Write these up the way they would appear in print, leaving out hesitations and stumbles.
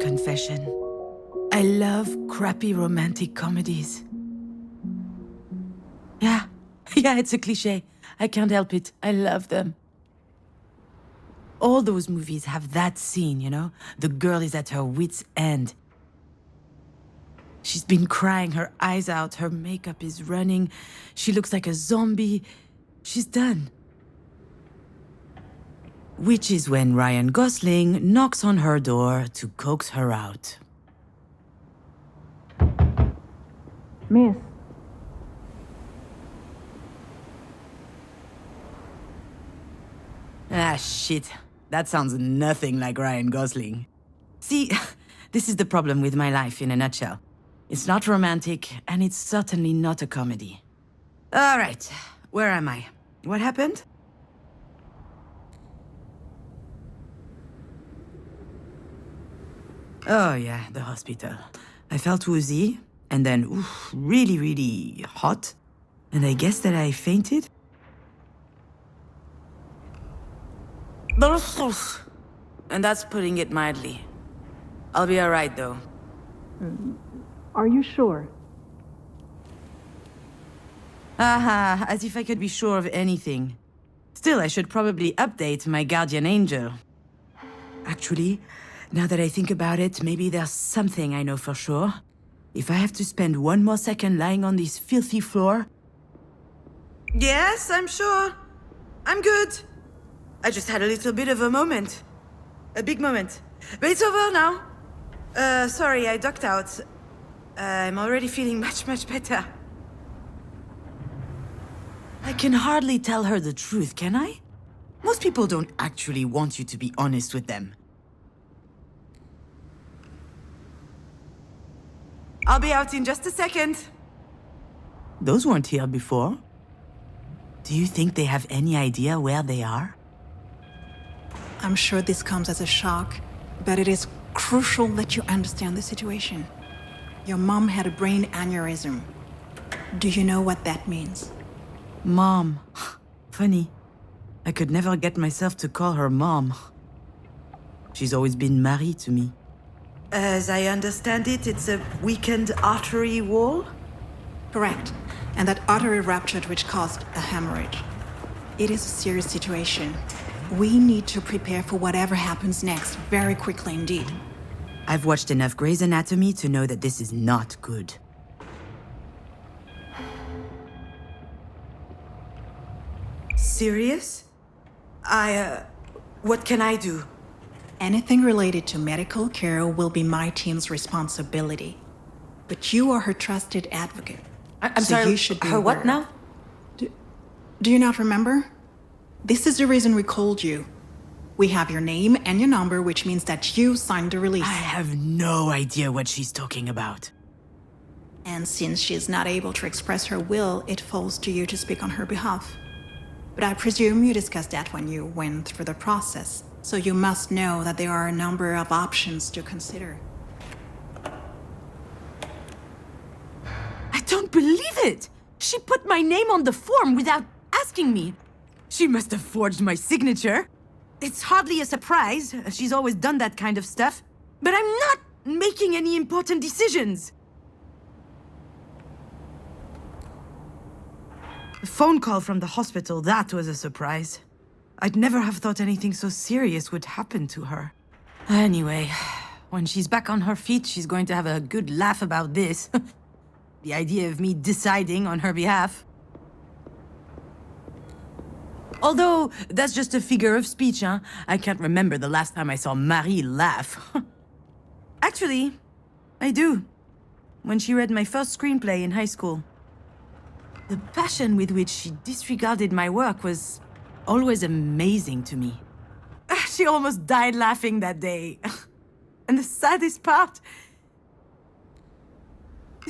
confession. I love crappy romantic comedies. Yeah, it's a cliché. I can't help it. I love them. All those movies have that scene, you know? The girl is at her wit's end. She's been crying her eyes out, her makeup is running, she looks like a zombie. She's done. Which is when Ryan Gosling knocks on her door to coax her out. Miss. Ah, shit. That sounds nothing like Ryan Gosling. See, this is the problem with my life in a nutshell. It's not romantic, and it's certainly not a comedy. All right, where am I? What happened? Oh yeah, the hospital. I felt woozy, and then really, really hot. And I guess that I fainted? And that's putting it mildly. I'll be alright though. Are you sure? Aha, as if I could be sure of anything. Still, I should probably update my guardian angel. Actually, now that I think about it, maybe there's something I know for sure. If I have to spend one more second lying on this filthy floor... Yes, I'm sure. I'm good. I just had a little bit of a moment. A big moment. But it's over now. Sorry, I ducked out. I'm already feeling much better. I can hardly tell her the truth, can I? Most people don't actually want you to be honest with them. I'll be out in just a second. Those weren't here before. Do you think they have any idea where they are? I'm sure this comes as a shock, but it is crucial that you understand the situation. Your mom had a brain aneurysm. Do you know what that means? Mom. Funny. I could never get myself to call her mom. She's always been Marie to me. As I understand it, it's a weakened artery wall? Correct. And that artery ruptured, which caused a hemorrhage. It is a serious situation. We need to prepare for whatever happens next, very quickly indeed. I've watched enough Grey's Anatomy to know that this is not good. Serious? What can I do? Anything related to medical care will be my team's responsibility. But you are her trusted advocate. I'm so sorry, you should be her what aware. now? Do you not remember? This is the reason we called you. We have your name and your number, which means that you signed the release. I have no idea what she's talking about. And since she is not able to express her will, it falls to you to speak on her behalf. But I presume you discussed that when you went through the process, so you must know that there are a number of options to consider. I don't believe it! She put my name on the form without asking me. She must have forged my signature. It's hardly a surprise. She's always done that kind of stuff. But I'm not making any important decisions. A phone call from the hospital, that was a surprise. I'd never have thought anything so serious would happen to her. Anyway, when she's back on her feet, she's going to have a good laugh about this. The idea of me deciding on her behalf. Although, that's just a figure of speech, huh? I can't remember the last time I saw Marie laugh. Actually, I do. When she read my first screenplay in high school. The passion with which she disregarded my work was always amazing to me. She almost died laughing that day. And the saddest part...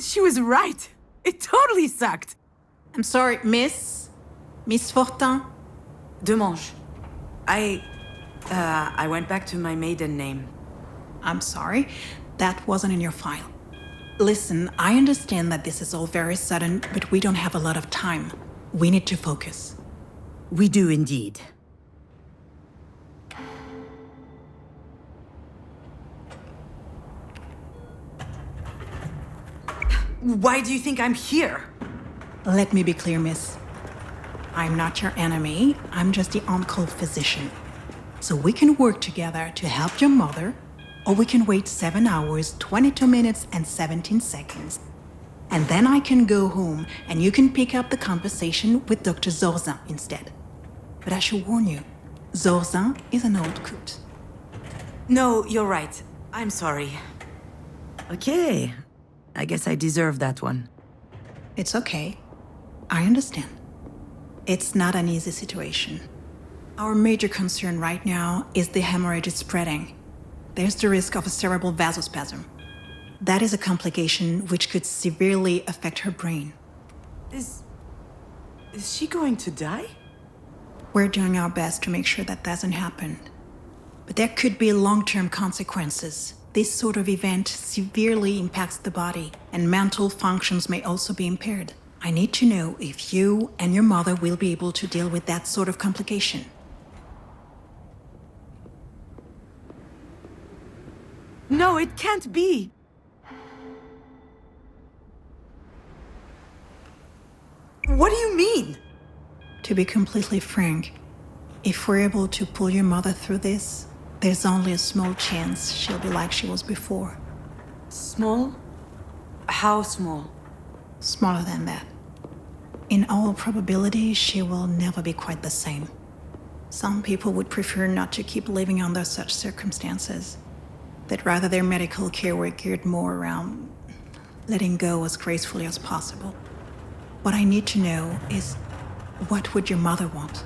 she was right. It totally sucked. I'm sorry, Miss Fortin? Demange. I went back to my maiden name. I'm sorry, that wasn't in your file. Listen, I understand that this is all very sudden, but we don't have a lot of time. We need to focus. We do indeed. Why do you think I'm here? Let me be clear, miss. I'm not your enemy. I'm just the on-call physician. So we can work together to help your mother, or we can wait 7 hours, 22 minutes, and 17 seconds. And then I can go home, and you can pick up the conversation with Dr. Zorzin instead. But I should warn you, Zorzin is an old coot. No, you're right. I'm sorry. Okay. I guess I deserve that one. It's okay. I understand. It's not an easy situation. Our major concern right now is the hemorrhage is spreading. There's the risk of a cerebral vasospasm. That is a complication which could severely affect her brain. Is she going to die? We're doing our best to make sure that doesn't happen. But there could be long-term consequences. This sort of event severely impacts the body, and mental functions may also be impaired. I need to know if you and your mother will be able to deal with that sort of complication. No, it can't be. What do you mean? To be completely frank, if we're able to pull your mother through this, there's only a small chance she'll be like she was before. Small? How small? Smaller than that. In all probability, she will never be quite the same. Some people would prefer not to keep living under such circumstances. That rather their medical care were geared more around letting go as gracefully as possible. What I need to know is, what would your mother want?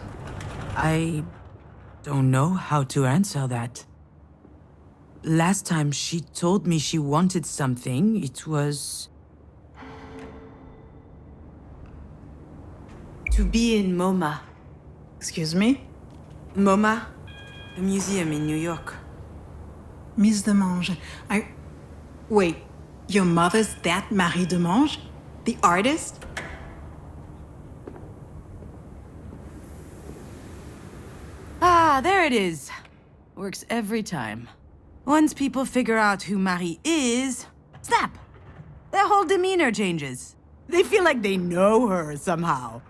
I don't know how to answer that. Last time she told me she wanted something, it was to be in MoMA. Excuse me? MoMA? A museum in New York. Miss Demange, Wait, your mother's that Marie Demange? The artist? Ah, there it is. Works every time. Once people figure out who Marie is, snap! Their whole demeanor changes. They feel like they know her somehow.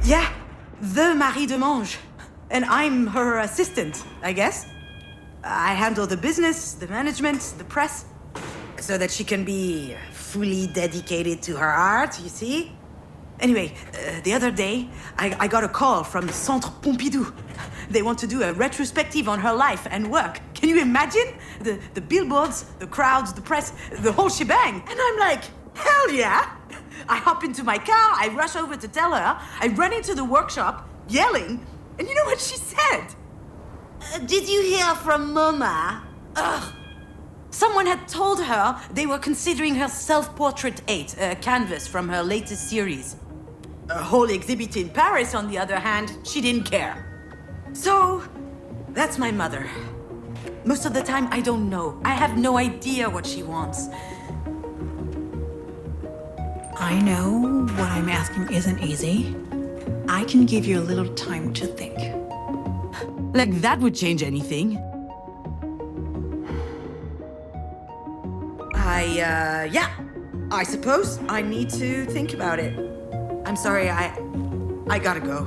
Yeah, the Marie Demange. And I'm her assistant, I guess. I handle the business, the management, the press, so that she can be fully dedicated to her art, you see? Anyway, the other day, I got a call from Centre Pompidou. They want to do a retrospective on her life and work. Can you imagine? The billboards, the crowds, the press, the whole shebang. And I'm like, hell yeah! I hop into my car, I rush over to tell her, I run into the workshop, yelling, and you know what she said? Did you hear from MoMA? Ugh. Someone had told her they were considering her Self-Portrait 8, a canvas from her latest series. A whole exhibit in Paris, on the other hand, she didn't care. So, that's my mother. Most of the time, I don't know. I have no idea what she wants. I know what I'm asking isn't easy. I can give you a little time to think. Like that would change anything. Yeah. I suppose I need to think about it. I'm sorry, I gotta go.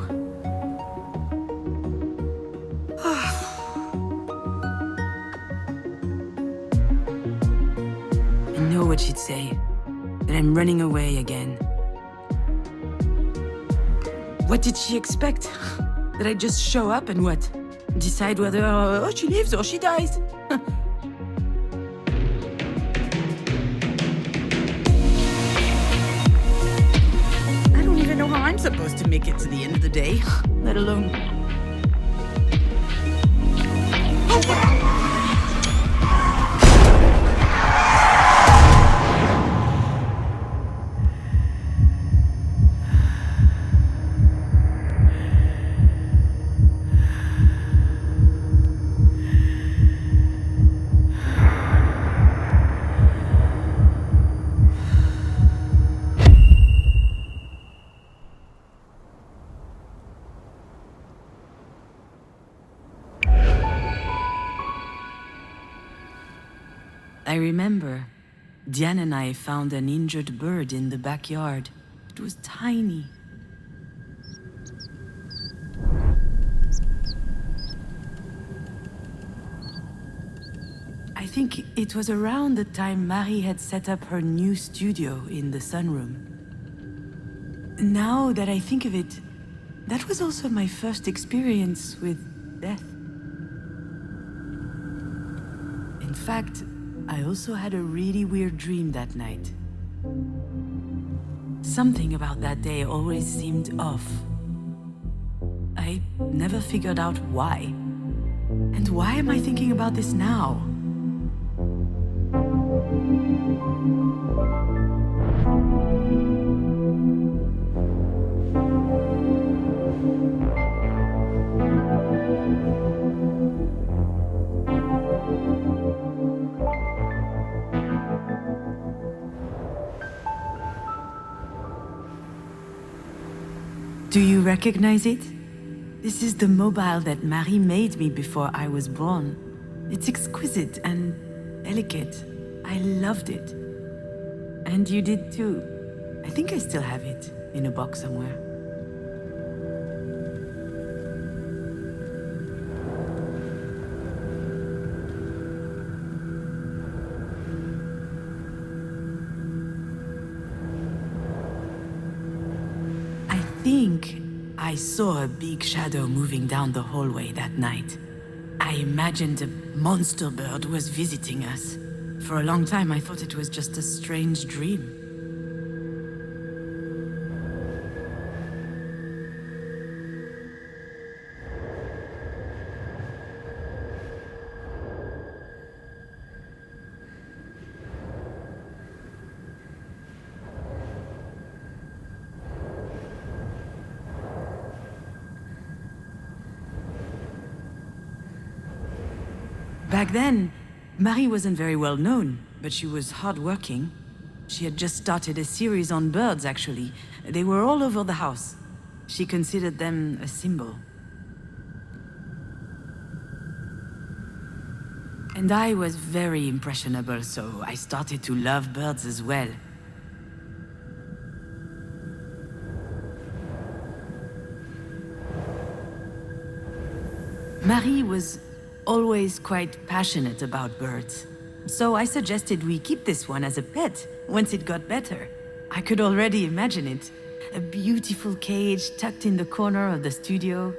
I know what she'd say. That I'm running away again. What did she expect? That I just show up and what? Decide whether she lives or she dies? I don't even know how I'm supposed to make it to the end of the day, let alone... I remember. Diane and I found an injured bird in the backyard. It was tiny. I think it was around the time Marie had set up her new studio in the sunroom. Now that I think of it, that was also my first experience with death. In fact, I also had a really weird dream that night. Something about that day always seemed off. I never figured out why. And why am I thinking about this now? Do you recognize it? This is the mobile that Marie made me before I was born. It's exquisite and delicate. I loved it. And you did too. I think I still have it in a box somewhere. I saw a big shadow moving down the hallway that night. I imagined a monster bird was visiting us. For a long time, I thought it was just a strange dream. Back then, Marie wasn't very well known, but she was hardworking. She had just started a series on birds, actually. They were all over the house. She considered them a symbol. And I was very impressionable, so I started to love birds as well. Marie was always quite passionate about birds. So I suggested we keep this one as a pet once it got better. I could already imagine it. A beautiful cage tucked in the corner of the studio.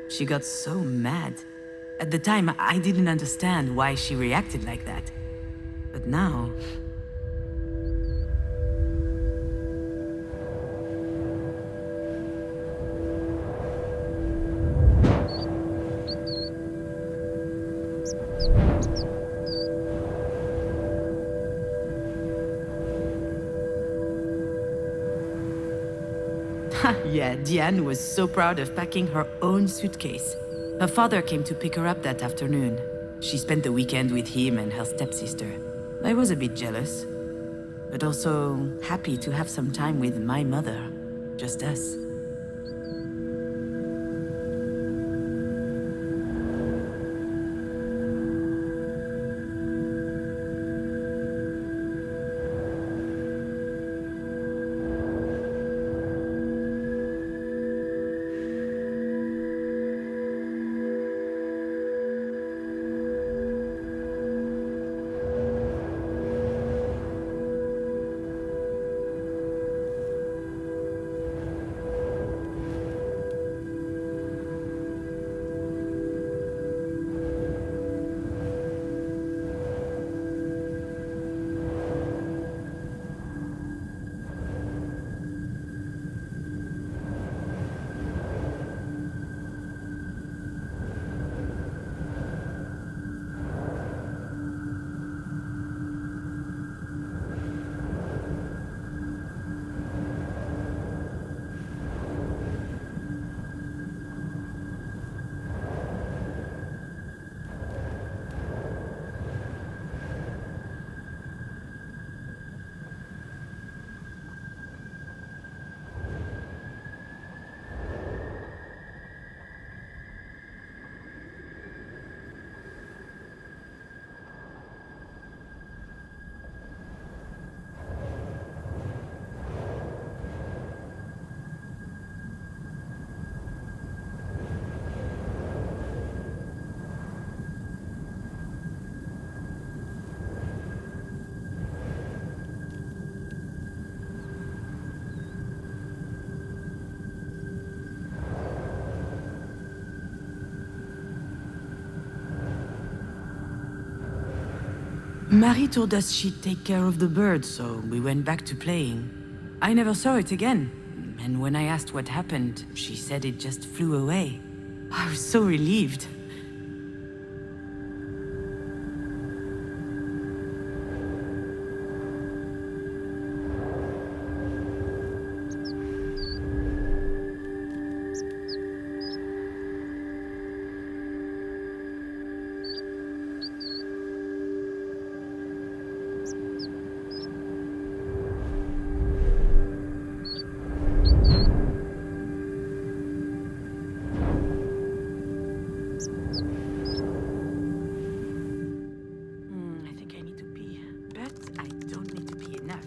She got so mad. At the time, I didn't understand why she reacted like that. But now... Yeah, Diane was so proud of packing her own suitcase. Her father came to pick her up that afternoon. She spent the weekend with him and her stepsister. I was a bit jealous, but also happy to have some time with my mother, just us. Marie told us she'd take care of the bird, so we went back to playing. I never saw it again, and when I asked what happened, she said it just flew away. I was so relieved. I think I need to pee, but I don't need to pee enough.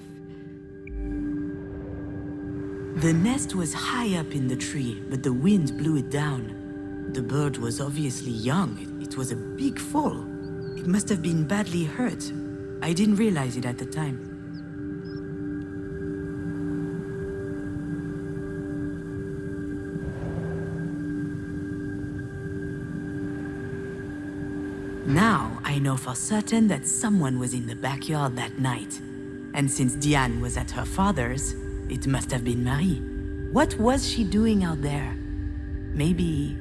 The nest was high up in the tree, but the wind blew it down. The bird was obviously young. It was a big fall. It must have been badly hurt. I didn't realize it at the time. Now I know for certain that someone was in the backyard that night. And since Diane was at her father's, it must have been Marie. What was she doing out there? Maybe...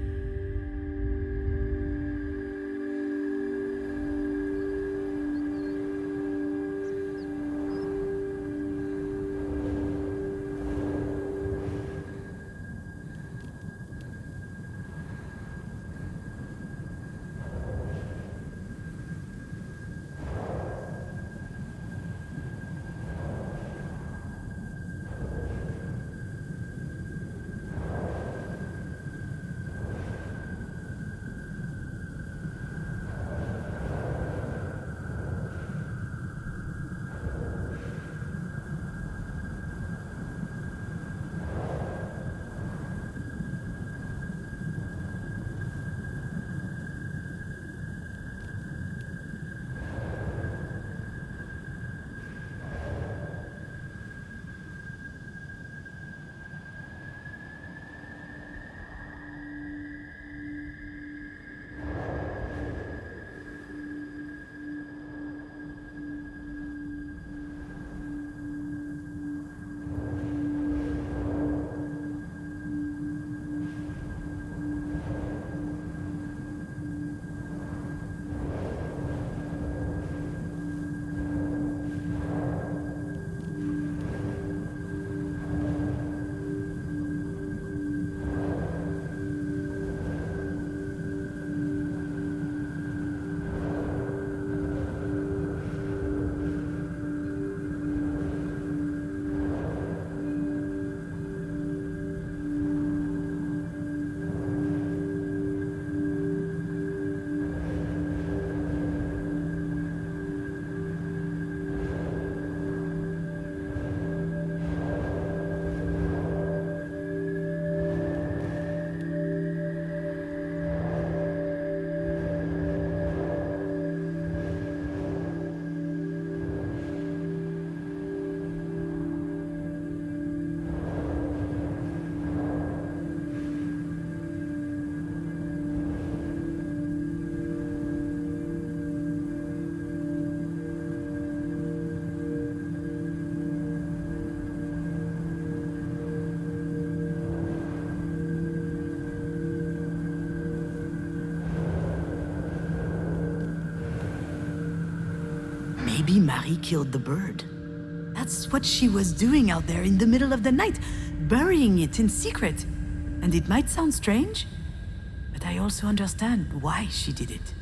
Maybe Marie killed the bird. That's what she was doing out there in the middle of the night, burying it in secret. And it might sound strange, but I also understand why she did it.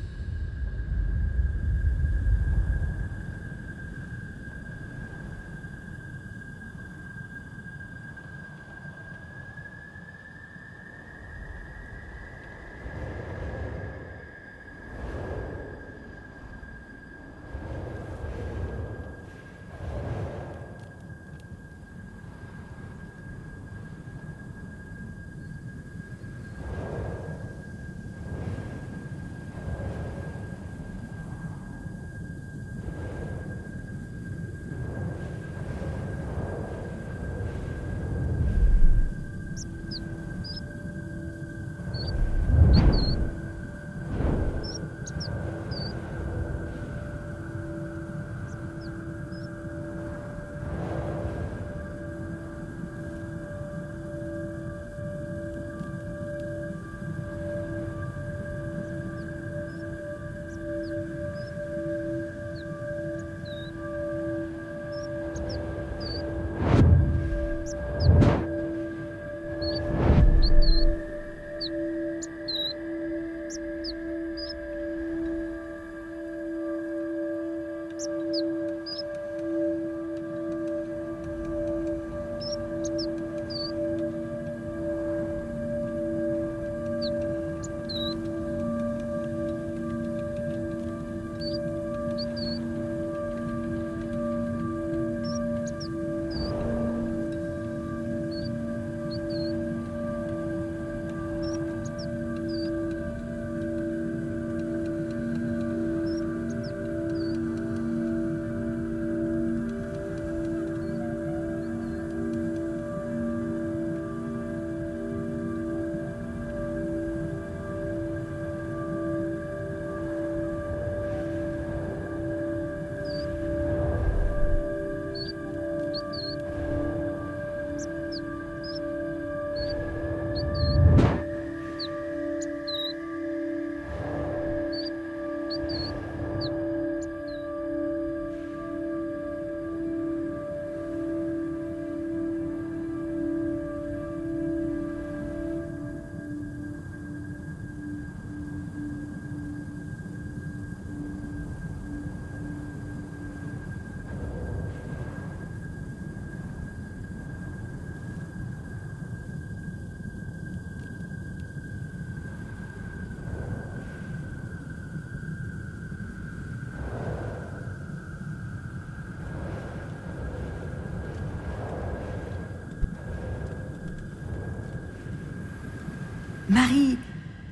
Marie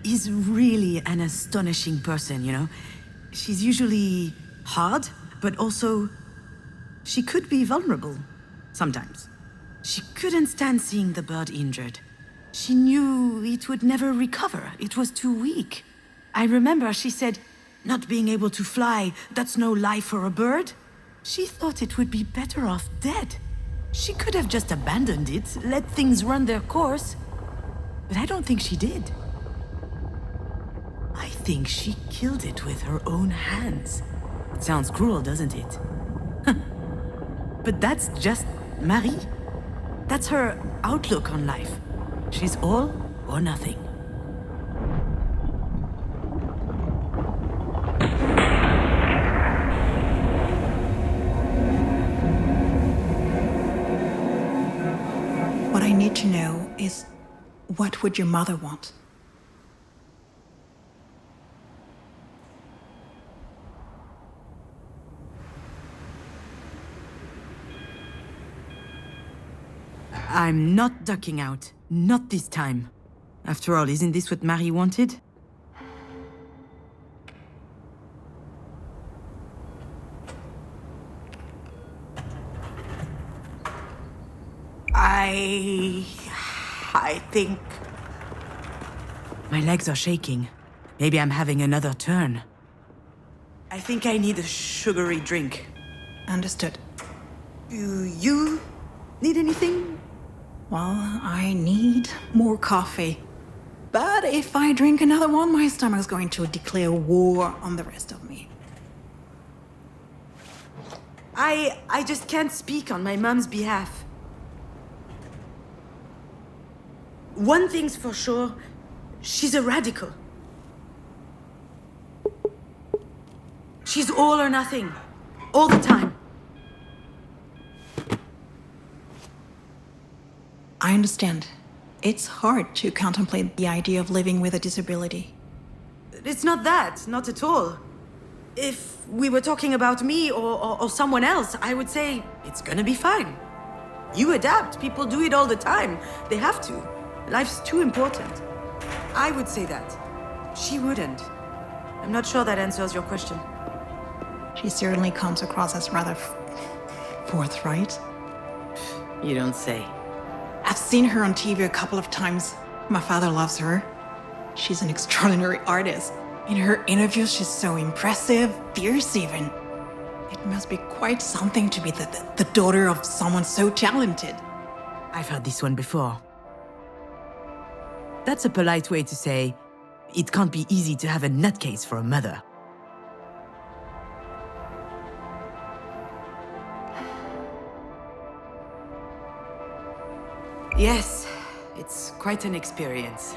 is really an astonishing person, you know? She's usually hard, but also she could be vulnerable sometimes. She couldn't stand seeing the bird injured. She knew it would never recover. It was too weak. I remember she said, "Not being able to fly, that's no life for a bird." She thought it would be better off dead. She could have just abandoned it, let things run their course. But I don't think she did. I think she killed it with her own hands. It sounds cruel, doesn't it? But that's just Marie. That's her outlook on life. She's all or nothing. What I need to know is, what would your mother want? I'm not ducking out. Not this time. After all, isn't this what Marie wanted? I think... My legs are shaking. Maybe I'm having another turn. I think I need a sugary drink. Understood. Do you need anything? Well, I need more coffee. But if I drink another one, my stomach's going to declare war on the rest of me. I just can't speak on my mom's behalf. One thing's for sure, she's a radical. She's all or nothing, all the time. I understand. It's hard to contemplate the idea of living with a disability. It's not that, not at all. If we were talking about me or someone else, I would say it's gonna be fine. You adapt, people do it all the time. They have to. Life's too important. I would say that. She wouldn't. I'm not sure that answers your question. She certainly comes across as rather forthright. You don't say. I've seen her on TV a couple of times. My father loves her. She's an extraordinary artist. In her interviews, she's so impressive, fierce even. It must be quite something to be the daughter of someone so talented. I've heard this one before. That's a polite way to say, it can't be easy to have a nutcase for a mother. Yes, it's quite an experience.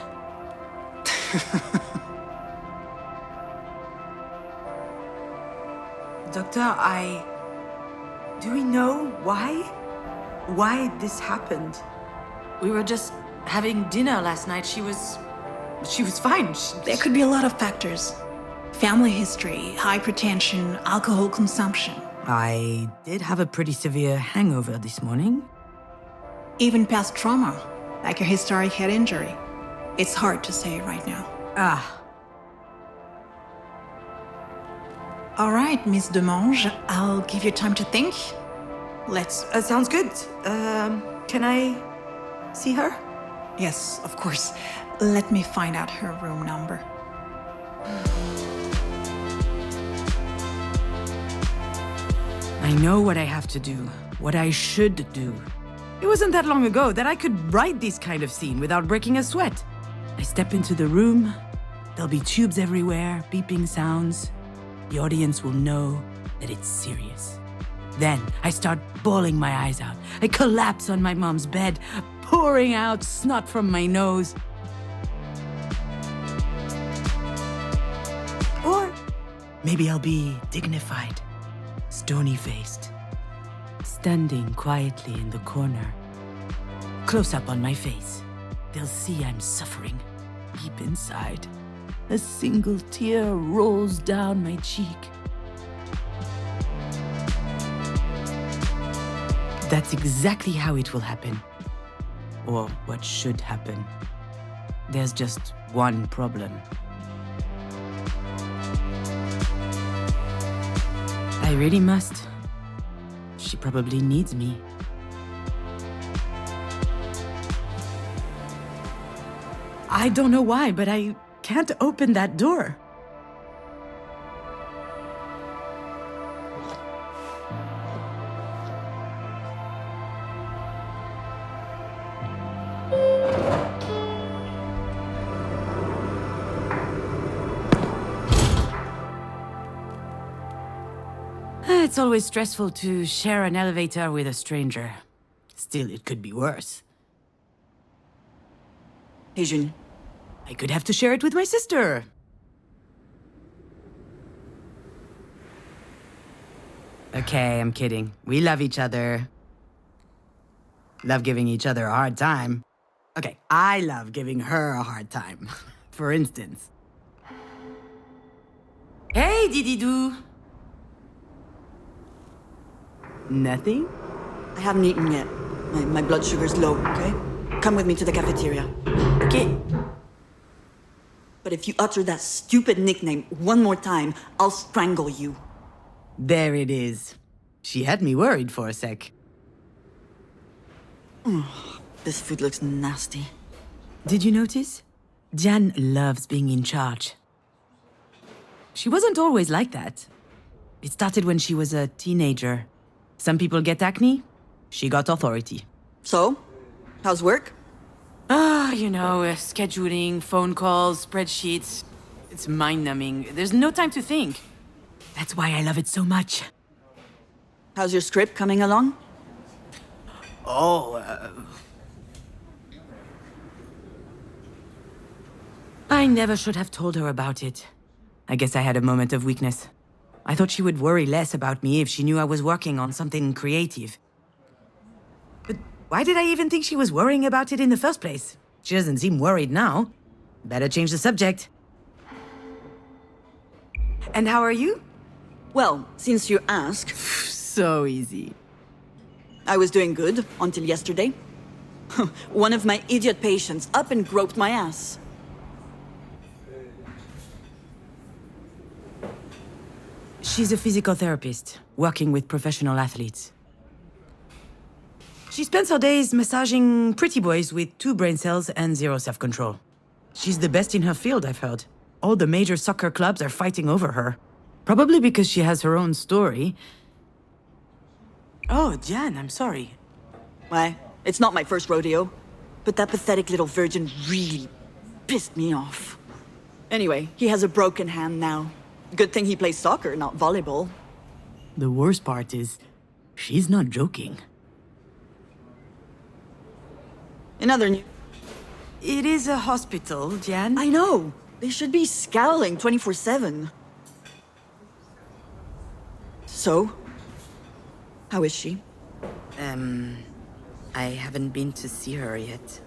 Doctor, do we know why this happened? We were just having dinner last night. She was fine. There could be a lot of factors. Family history, hypertension, alcohol consumption. I did have a pretty severe hangover this morning. Even past trauma, like a historic head injury. It's hard to say right now. All right, Miss Demange, I'll give you time to think. Let's... Sounds good. Can I see her? Yes, of course. Let me find out her room number. I know what I have to do, what I should do. It wasn't that long ago that I could write this kind of scene without breaking a sweat. I step into the room, there'll be tubes everywhere, beeping sounds. The audience will know that it's serious. Then I start bawling my eyes out. I collapse on my mom's bed, pouring out snot from my nose. Or maybe I'll be dignified, stony-faced, standing quietly in the corner. Close up on my face. They'll see I'm suffering deep inside. A single tear rolls down my cheek. That's exactly how it will happen. Or what should happen. There's just one problem. I really must. She probably needs me. I don't know why, but I can't open that door. It's always stressful to share an elevator with a stranger. Still, it could be worse. Hey, June. I could have to share it with my sister. Okay, I'm kidding. We love each other. Love giving each other a hard time. Okay, I love giving her a hard time. For instance. Hey, Didi-Doo! Nothing? I haven't eaten yet. My blood sugar's low, okay? Come with me to the cafeteria. Okay. But if you utter that stupid nickname one more time, I'll strangle you. There it is. She had me worried for a sec. This food looks nasty. Did you notice? Jan loves being in charge. She wasn't always like that. It started when she was a teenager. Some people get acne. She got authority. So, how's work? Scheduling, phone calls, spreadsheets. It's mind-numbing. There's no time to think. That's why I love it so much. How's your script coming along? I never should have told her about it. I guess I had a moment of weakness. I thought she would worry less about me if she knew I was working on something creative. But why did I even think she was worrying about it in the first place? She doesn't seem worried now. Better change the subject. And how are you? Well, since you ask, So easy. I was doing good until yesterday. One of my idiot patients up and groped my ass. She's a physical therapist, working with professional athletes. She spends her days massaging pretty boys with 2 brain cells and 0 self-control. She's the best in her field, I've heard. All the major soccer clubs are fighting over her. Probably because she has her own story. Oh, Jan, I'm sorry. Why? It's not my first rodeo. But that pathetic little virgin really pissed me off. Anyway, he has a broken hand now. Good thing he plays soccer, not volleyball. The worst part is, she's not joking. In other news, It is a hospital, Jan. I know. They should be scowling 24/7. So, how is she? I haven't been to see her yet.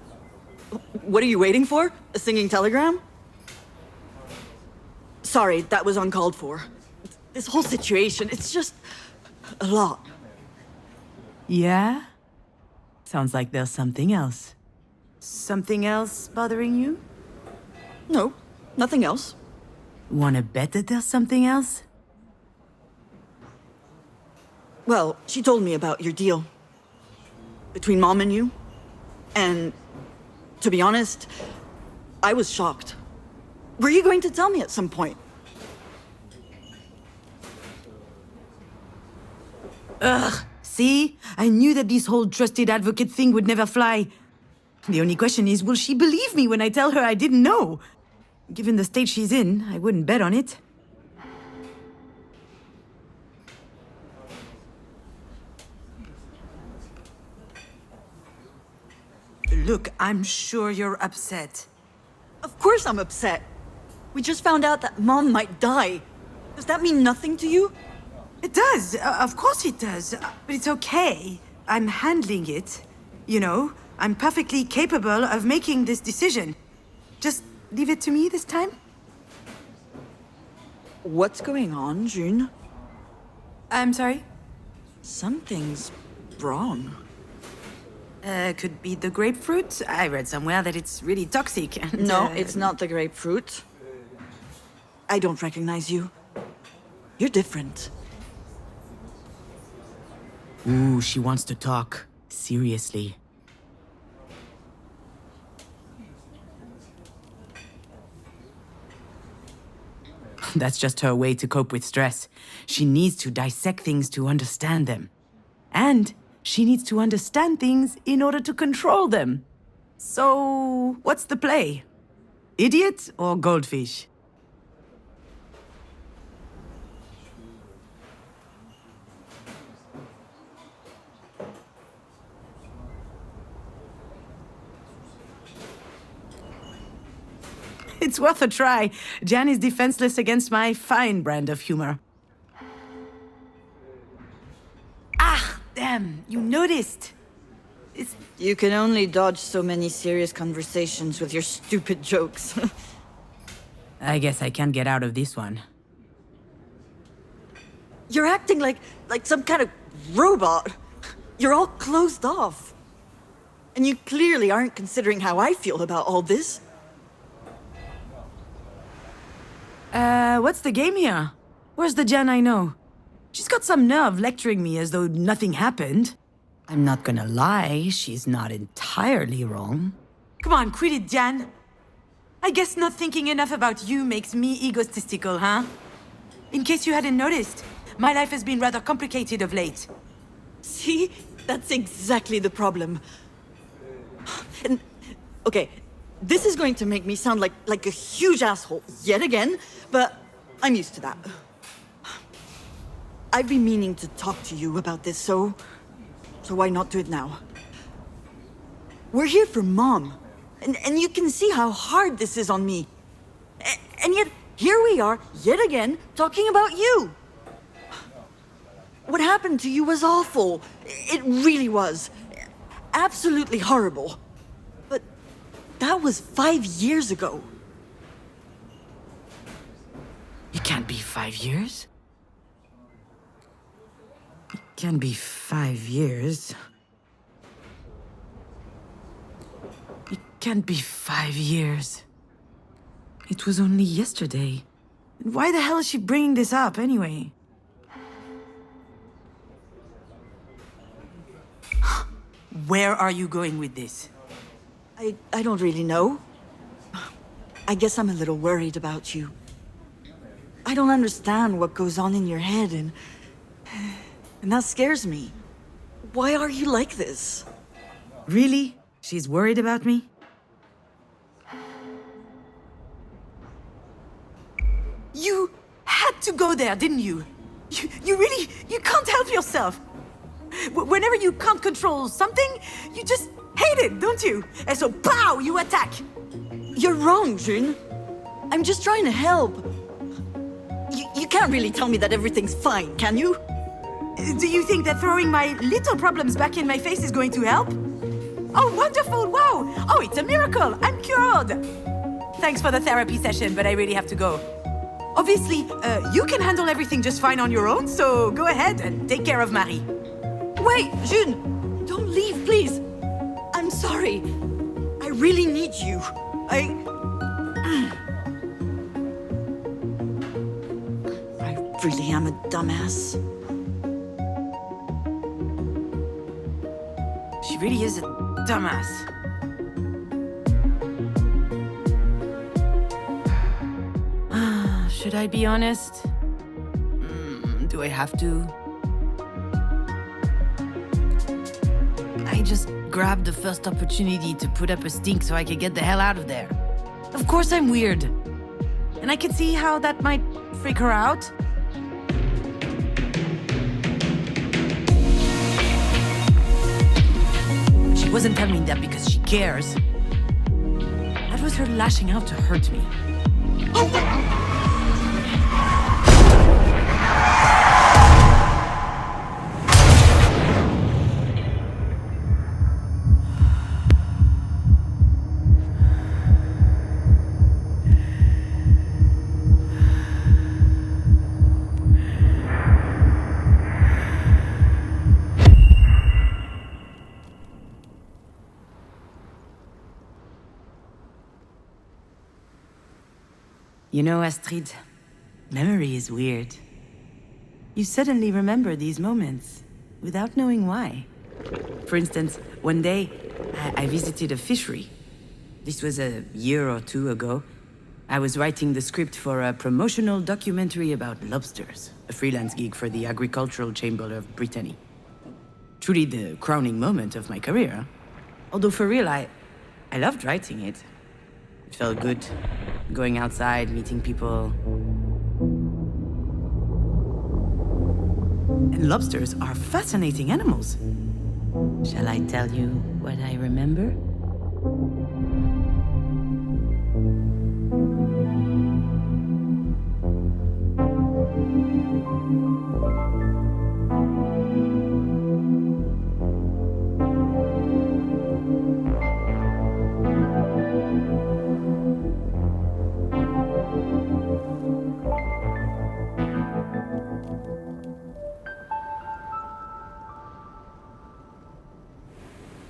What are you waiting for? A singing telegram? Sorry, that was uncalled for. This whole situation, it's just a lot. Yeah? Sounds like there's something else. Something else bothering you? No, nothing else. Wanna bet that there's something else? Well, she told me about your deal. Between Mom and you. And, to be honest, I was shocked. Were you going to tell me at some point? See? I knew that this whole trusted advocate thing would never fly. The only question is, will she believe me when I tell her I didn't know? Given the state she's in, I wouldn't bet on it. Look, I'm sure you're upset. Of course I'm upset. We just found out that Mom might die. Does that mean nothing to you? It does. Of course it does. But it's okay. I'm handling it. You know, I'm perfectly capable of making this decision. Just leave it to me this time. What's going on, June? I'm sorry? Something's wrong. Could be the grapefruit. I read somewhere that it's really toxic and... No, it's not the grapefruit. I don't recognize you. You're different. Ooh, she wants to talk. Seriously. That's just her way to cope with stress. She needs to dissect things to understand them. And she needs to understand things in order to control them. So, what's the play? Idiot or goldfish? It's worth a try. Jan is defenseless against my fine brand of humor. Ah, damn, you noticed. You can only dodge so many serious conversations with your stupid jokes. I guess I can't get out of this one. You're acting like some kind of robot. You're all closed off. And you clearly aren't considering how I feel about all this. What's the game here? Where's the Jan I know? She's got some nerve lecturing me as though nothing happened. I'm not gonna lie, she's not entirely wrong. Come on, quit it, Jan. I guess not thinking enough about you makes me egotistical, huh? In case you hadn't noticed, my life has been rather complicated of late. See? That's exactly the problem. And, okay, this is going to make me sound like a huge asshole yet again, but I'm used to that. I've been meaning to talk to you about this, so why not do it now? We're here for Mom, and you can see how hard this is on me. And yet, here we are, yet again, talking about you. What happened to you was awful. It really was. Absolutely horrible. But that was 5 years ago. It can't be 5 years. It can be 5 years. It can't be 5 years. It was only yesterday. And why the hell is she bringing this up anyway? Where are you going with this? I don't really know. I guess I'm a little worried about you. I don't understand what goes on in your head, and that scares me. Why are you like this? Really? She's worried about me? You had to go there, didn't you? You can't help yourself. Whenever you can't control something, you just hate it, don't you? And so, pow, you attack. You're wrong, June. I'm just trying to help. You can't really tell me that everything's fine, can you? Do you think that throwing my little problems back in my face is going to help? Oh, wonderful, wow. Oh, it's a miracle, I'm cured. Thanks for the therapy session, but I really have to go. Obviously, you can handle everything just fine on your own, so go ahead and take care of Marie. Wait, June! Don't leave, please! I'm sorry. I really need you. I really am a dumbass. She really is a dumbass. Should I be honest? Do I have to? I just grabbed the first opportunity to put up a stink so I could get the hell out of there. Of course I'm weird. And I can see how that might freak her out. She wasn't telling me that because she cares. That was her lashing out to hurt me. You know, Astrid, memory is weird. You suddenly remember these moments without knowing why. For instance, one day, I visited a fishery. This was a year or two ago. I was writing the script for a promotional documentary about lobsters, a freelance gig for the Agricultural Chamber of Brittany. Truly the crowning moment of my career. Although for real, I loved writing it. It felt good, going outside, meeting people. And lobsters are fascinating animals. Shall I tell you what I remember?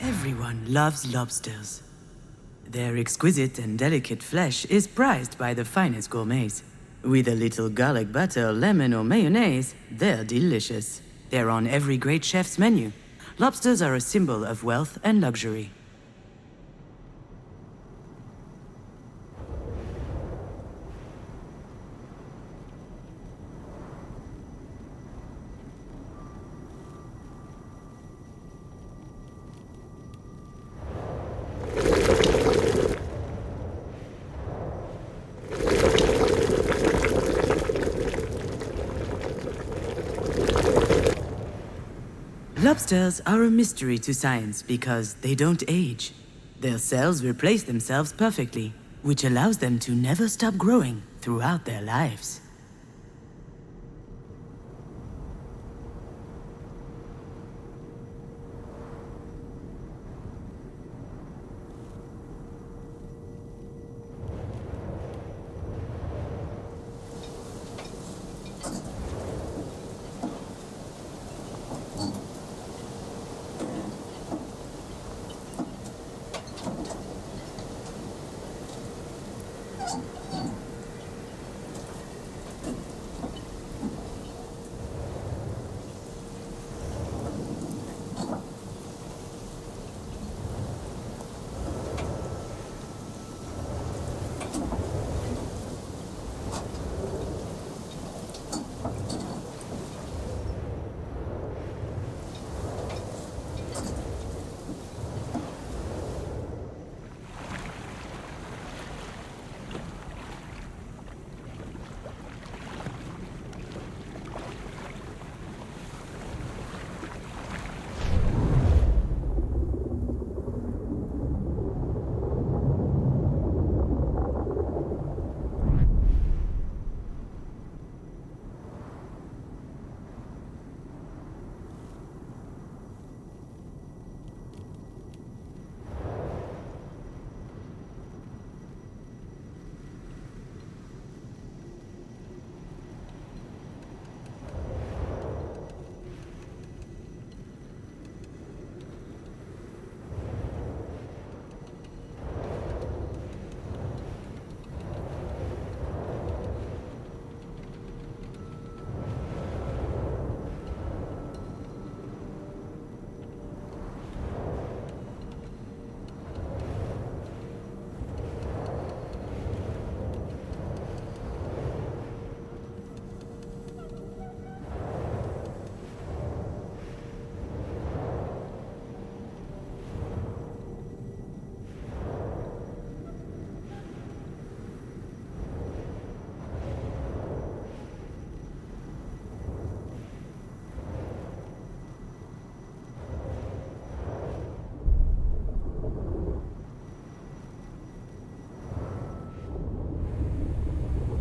Everyone loves lobsters. Their exquisite and delicate flesh is prized by the finest gourmets. With a little garlic butter, lemon, or mayonnaise, they're delicious. They're on every great chef's menu. Lobsters are a symbol of wealth and luxury. Lobsters are a mystery to science because they don't age. Their cells replace themselves perfectly, which allows them to never stop growing throughout their lives.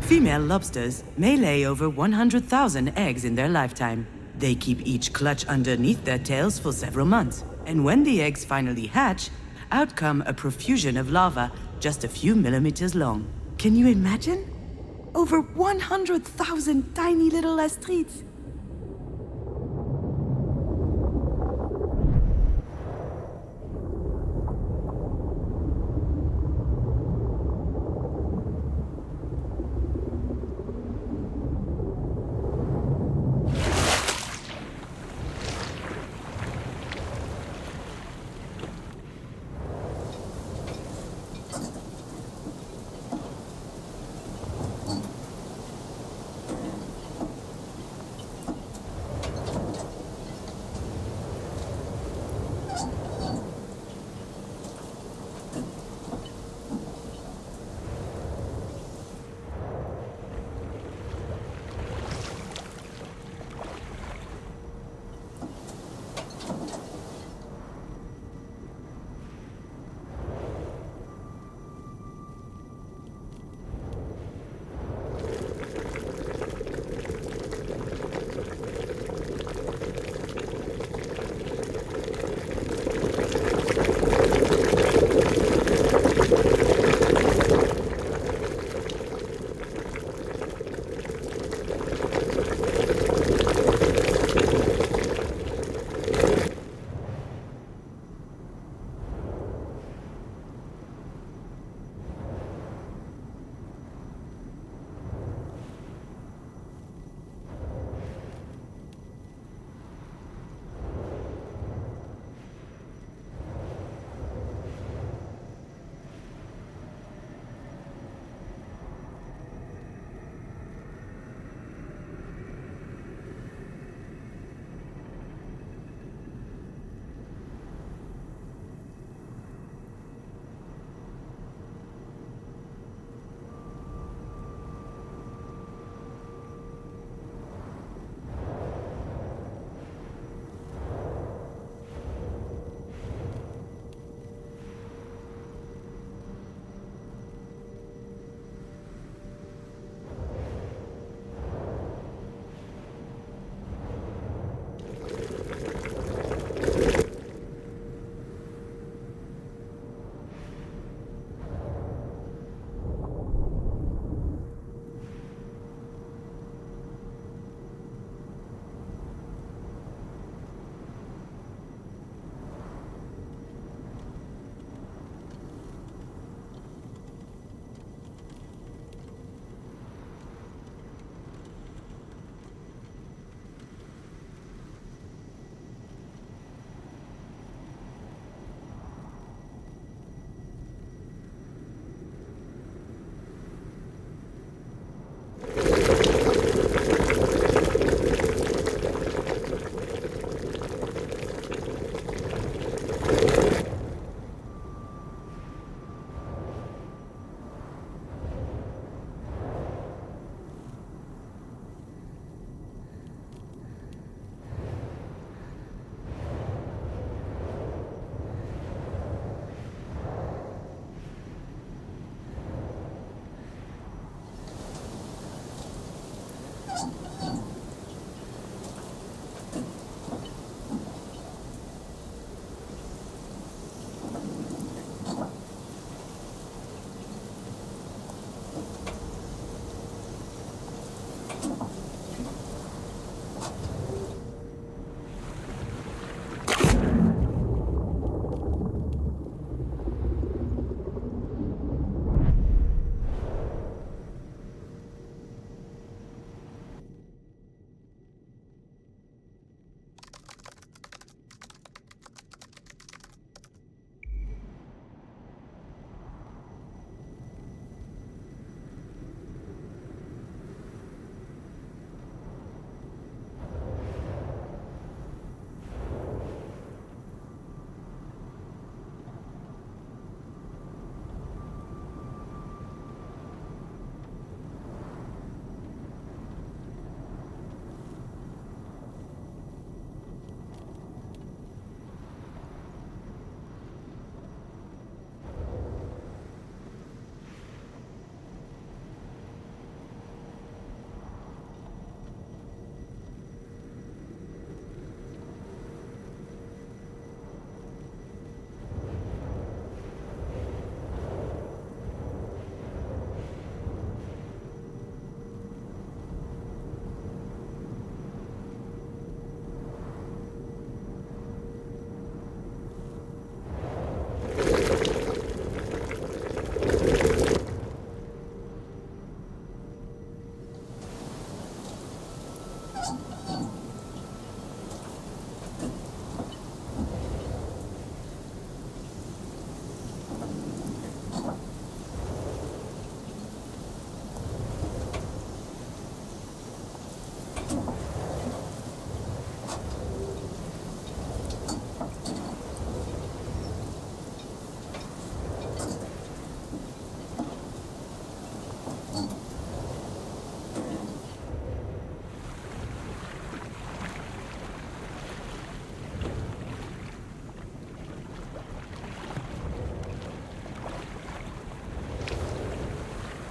Female lobsters may lay over 100,000 eggs in their lifetime. They keep each clutch underneath their tails for several months. And when the eggs finally hatch, out come a profusion of larvae just a few millimeters long. Can you imagine? Over 100,000 tiny little Astrids.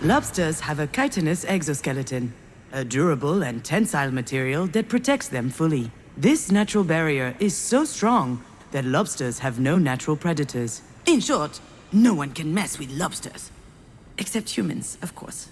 Lobsters have a chitinous exoskeleton, a durable and tensile material that protects them fully. This natural barrier is so strong that lobsters have no natural predators. In short, no one can mess with lobsters. Except humans, of course.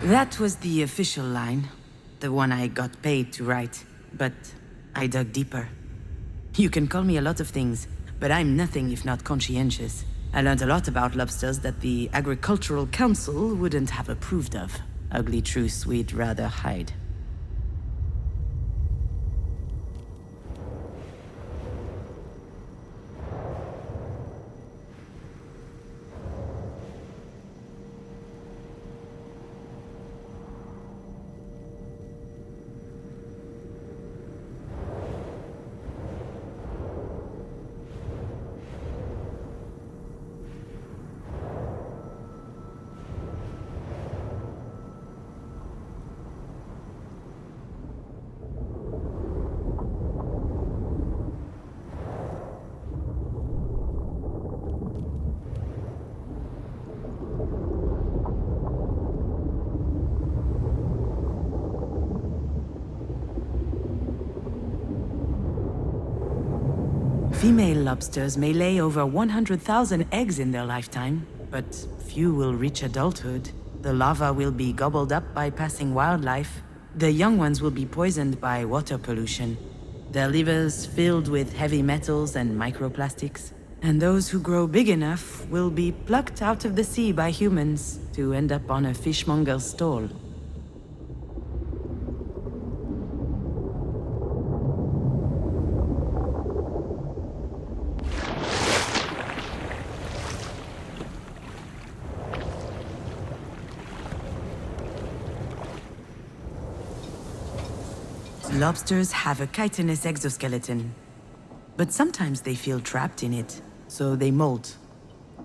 That was the official line, the one I got paid to write, but I dug deeper. You can call me a lot of things, but I'm nothing if not conscientious. I learned a lot about lobsters that the Agricultural Council wouldn't have approved of. Ugly truths we'd rather hide. Female lobsters may lay over 100,000 eggs in their lifetime, but few will reach adulthood. The larvae will be gobbled up by passing wildlife. The young ones will be poisoned by water pollution. Their livers filled with heavy metals and microplastics. And those who grow big enough will be plucked out of the sea by humans to end up on a fishmonger's stall. Lobsters have a chitinous exoskeleton, but sometimes they feel trapped in it, so they molt.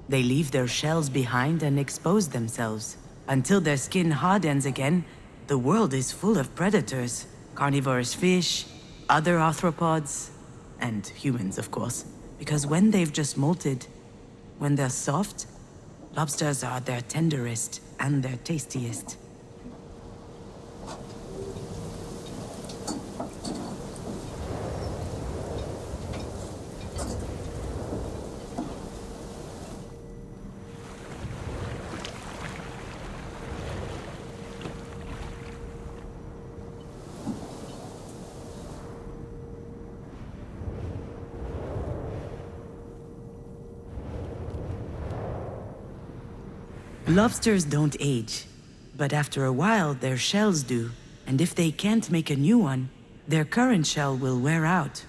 They leave their shells behind and expose themselves. Until their skin hardens again, the world is full of predators. Carnivorous fish, other arthropods, and humans, of course. Because when they've just molted, when they're soft, lobsters are their tenderest and their tastiest. Lobsters don't age, but after a while their shells do, and if they can't make a new one, their current shell will wear out.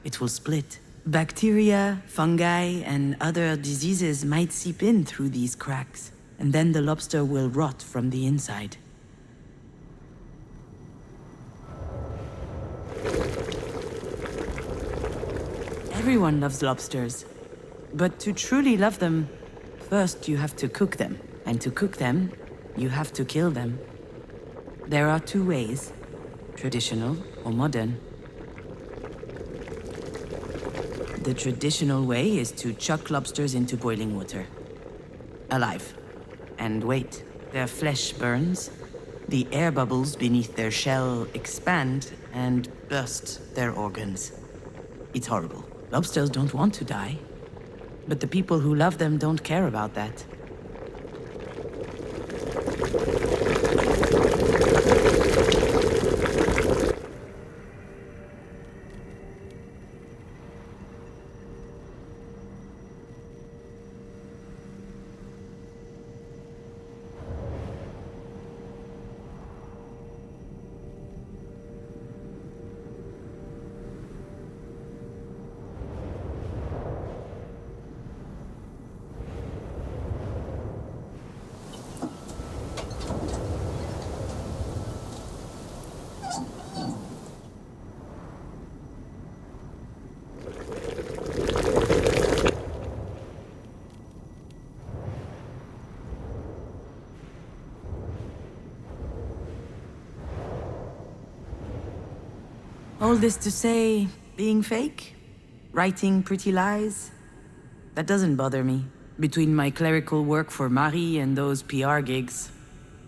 It will split. Bacteria, fungi, and other diseases might seep in through these cracks, and then the lobster will rot from the inside. Everyone loves lobsters, but to truly love them, first you have to cook them, and to cook them, you have to kill them. There are two ways, traditional or modern. The traditional way is to chuck lobsters into boiling water, alive, and wait. Their flesh burns, the air bubbles beneath their shell expand and burst their organs. It's horrible. Lobsters don't want to die, but the people who love them don't care about that. All this to say, being fake? Writing pretty lies? That doesn't bother me. Between my clerical work for Marie and those PR gigs,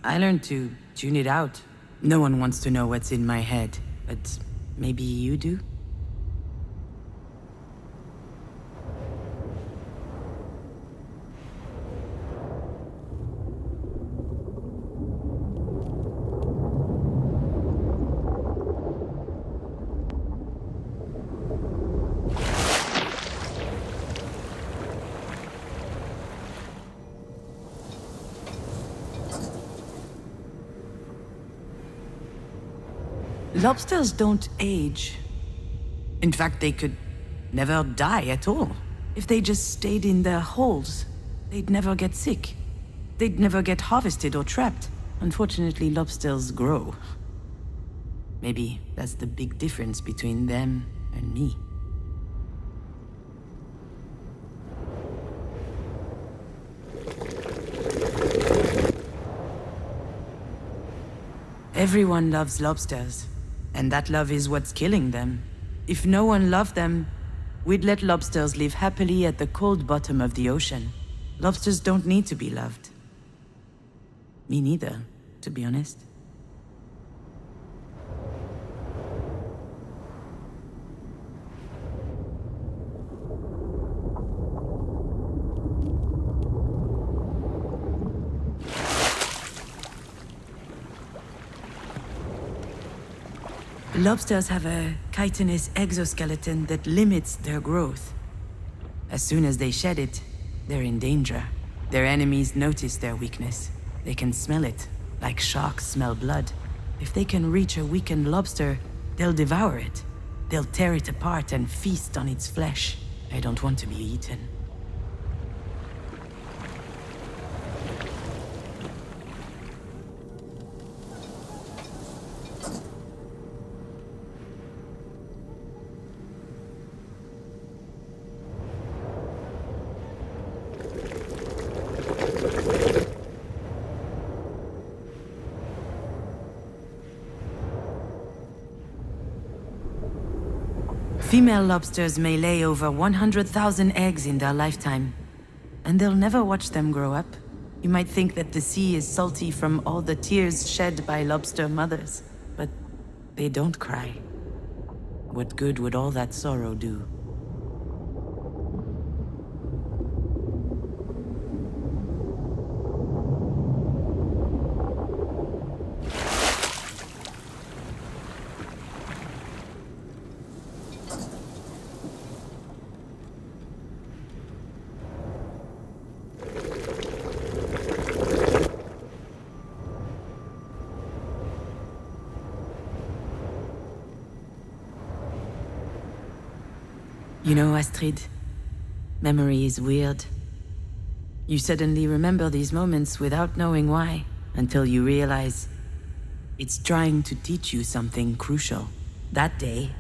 I learned to tune it out. No one wants to know what's in my head, but maybe you do? Lobsters don't age. In fact, they could never die at all. If they just stayed in their holes, they'd never get sick. They'd never get harvested or trapped. Unfortunately, lobsters grow. Maybe that's the big difference between them and me. Everyone loves lobsters. And that love is what's killing them. If no one loved them, we'd let lobsters live happily at the cold bottom of the ocean. Lobsters don't need to be loved. Me neither, to be honest. Lobsters have a chitinous exoskeleton that limits their growth. As soon as they shed it, they're in danger. Their enemies notice their weakness. They can smell it, like sharks smell blood. If they can reach a weakened lobster, they'll devour it. They'll tear it apart and feast on its flesh. I don't want to be eaten. Female lobsters may lay over 100,000 eggs in their lifetime, and they'll never watch them grow up. You might think that the sea is salty from all the tears shed by lobster mothers, but they don't cry. What good would all that sorrow do? You know, Astrid, memory is weird. You suddenly remember these moments without knowing why, until you realize it's trying to teach you something crucial. That day,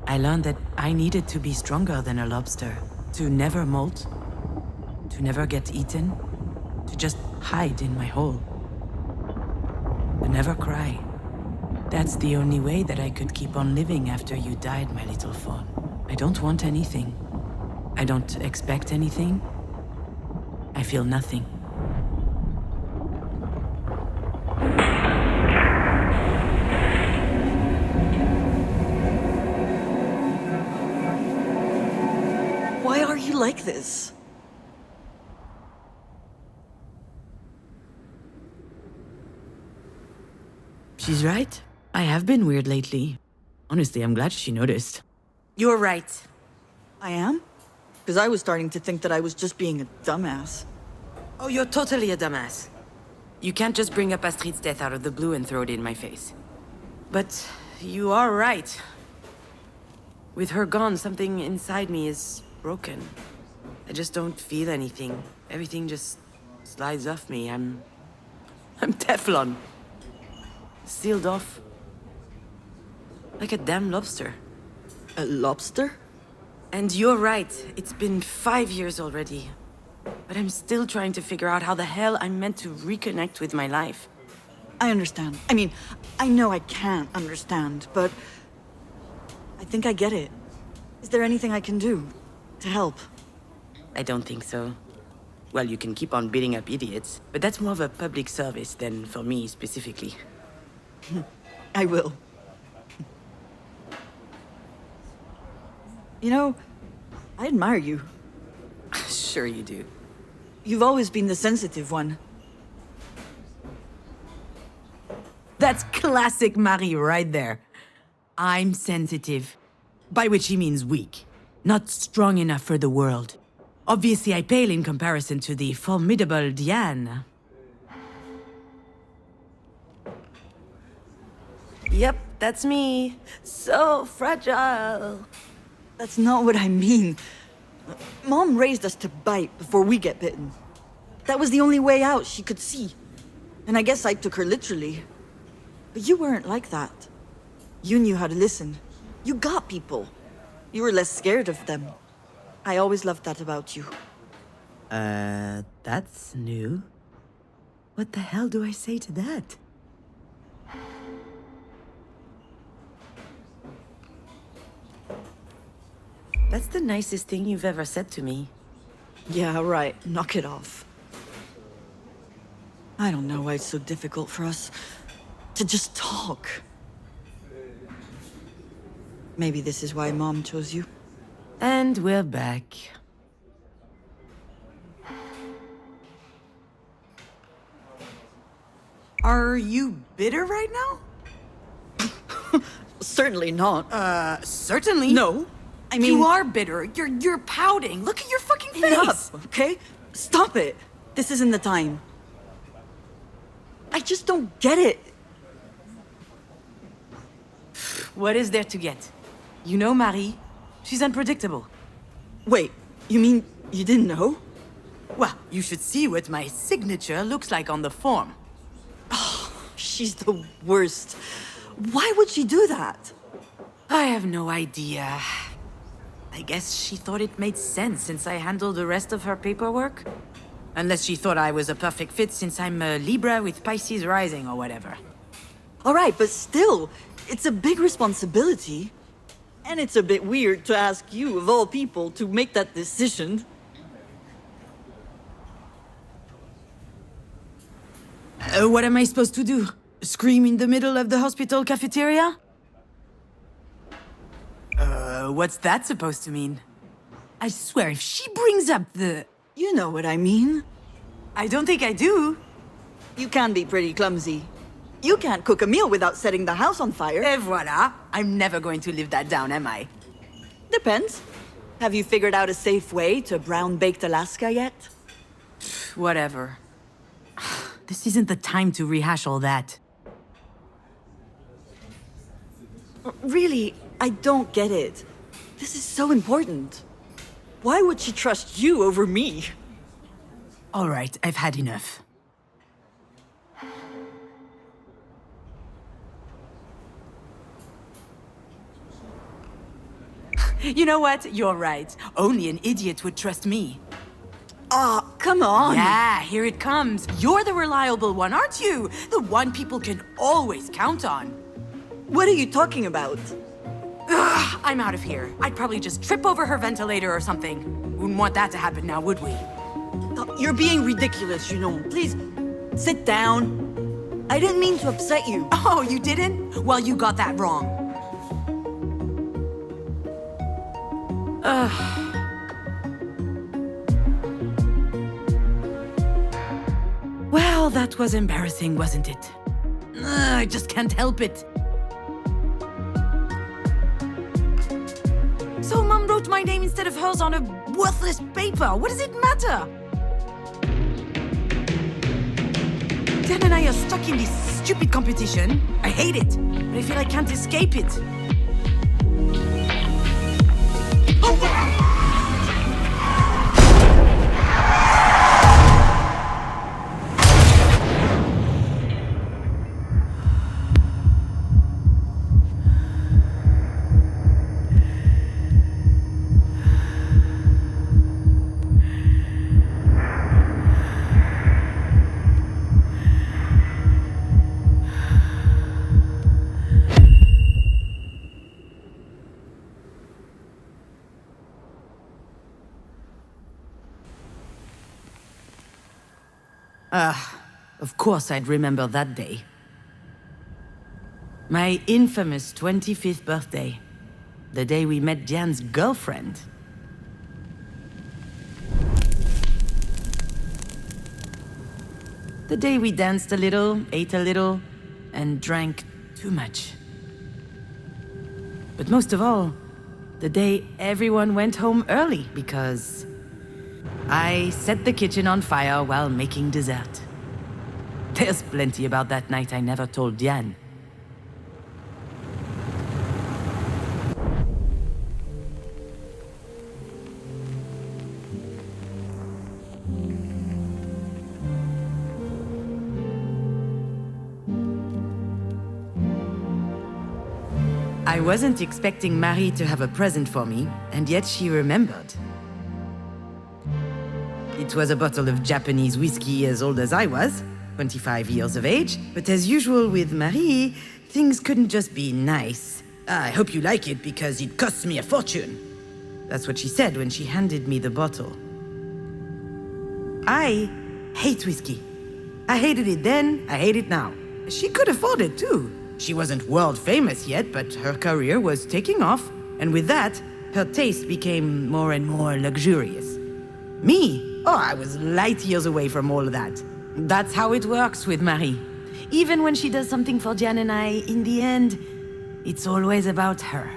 I learned that I needed to be stronger than a lobster, to never molt, to never get eaten, to just hide in my hole, to never cry. That's the only way that I could keep on living after you died, my little fawn. I don't want anything. I don't expect anything. I feel nothing. Why are you like this? She's right. I have been weird lately. Honestly, I'm glad she noticed. You're right. I am? Because I was starting to think that I was just being a dumbass. Oh, you're totally a dumbass. You can't just bring up Astrid's death out of the blue and throw it in my face. But you are right. With her gone, something inside me is broken. I just don't feel anything. Everything just slides off me. I'm Teflon. Sealed off. Like a damn lobster. A lobster? And you're right. It's been 5 years already. But I'm still trying to figure out how the hell I'm meant to reconnect with my life. I understand. I mean, I know I can't understand, but I think I get it. Is there anything I can do to help? I don't think so. Well, you can keep on beating up idiots, but that's more of a public service than for me specifically. I will. You know, I admire you. Sure you do. You've always been the sensitive one. That's classic Marie right there. I'm sensitive. By which he means weak. Not strong enough for the world. Obviously, I pale in comparison to the formidable Diane. Yep, that's me. So fragile. That's not what I mean. Mom raised us to bite before we get bitten. That was the only way out she could see. And I guess I took her literally. But you weren't like that. You knew how to listen. You got people. You were less scared of them. I always loved that about you. That's new. What the hell do I say to that? That's the nicest thing you've ever said to me. Yeah, right. Knock it off. I don't know why it's so difficult for us to just talk. Maybe this is why Mom chose you. And we're back. Are you bitter right now? Certainly not. Certainly. No. I mean... You are bitter. You're pouting. Look at your fucking face. Enough, okay? Stop it. This isn't the time. I just don't get it. What is there to get? You know Marie. She's unpredictable. Wait, you mean you didn't know? Well, you should see what my signature looks like on the form. She's the worst. Why would she do that? I have no idea. I guess she thought it made sense since I handled the rest of her paperwork. Unless she thought I was a perfect fit since I'm a Libra with Pisces rising or whatever. All right, but still, it's a big responsibility. And it's a bit weird to ask you, of all people, to make that decision. What am I supposed to do? Scream in the middle of the hospital cafeteria? What's that supposed to mean? I swear, if she brings up the... You know what I mean. I don't think I do. You can be pretty clumsy. You can't cook a meal without setting the house on fire. Et voilà. I'm never going to live that down, am I? Depends. Have you figured out a safe way to brown-baked Alaska yet? Whatever. This isn't the time to rehash all that. Really, I don't get it. This is so important. Why would she trust you over me? All right, I've had enough. You know what? You're right. Only an idiot would trust me. Ah, come on! Yeah, here it comes. You're the reliable one, aren't you? The one people can always count on. What are you talking about? Ugh, I'm out of here. I'd probably just trip over her ventilator or something. Wouldn't want that to happen now, would we? You're being ridiculous, Junon. Please, sit down. I didn't mean to upset you. Oh, you didn't? Well, you got that wrong. Well, that was embarrassing, wasn't it? I just can't help it. So Mom wrote my name instead of hers on a worthless paper. What does it matter? Dan and I are stuck in this stupid competition. I hate it, but I feel I can't escape it. Of course I'd remember that day. My infamous 25th birthday. The day we met Diane's girlfriend. The day we danced a little, ate a little, and drank too much. But most of all, the day everyone went home early because I set the kitchen on fire while making dessert. There's plenty about that night I never told Diane. I wasn't expecting Marie to have a present for me, and yet she remembered. It was a bottle of Japanese whiskey as old as I was, 25 years of age, but as usual with Marie, things couldn't just be nice. I hope you like it because it costs me a fortune. That's what she said when she handed me the bottle. I hate whiskey. I hated it then, I hate it now. She could afford it too. She wasn't world famous yet, but her career was taking off, and with that, her taste became more and more luxurious. Me? Oh, I was light years away from all of that. That's how it works with Marie. Even when she does something for Jan and I, in the end, it's always about her.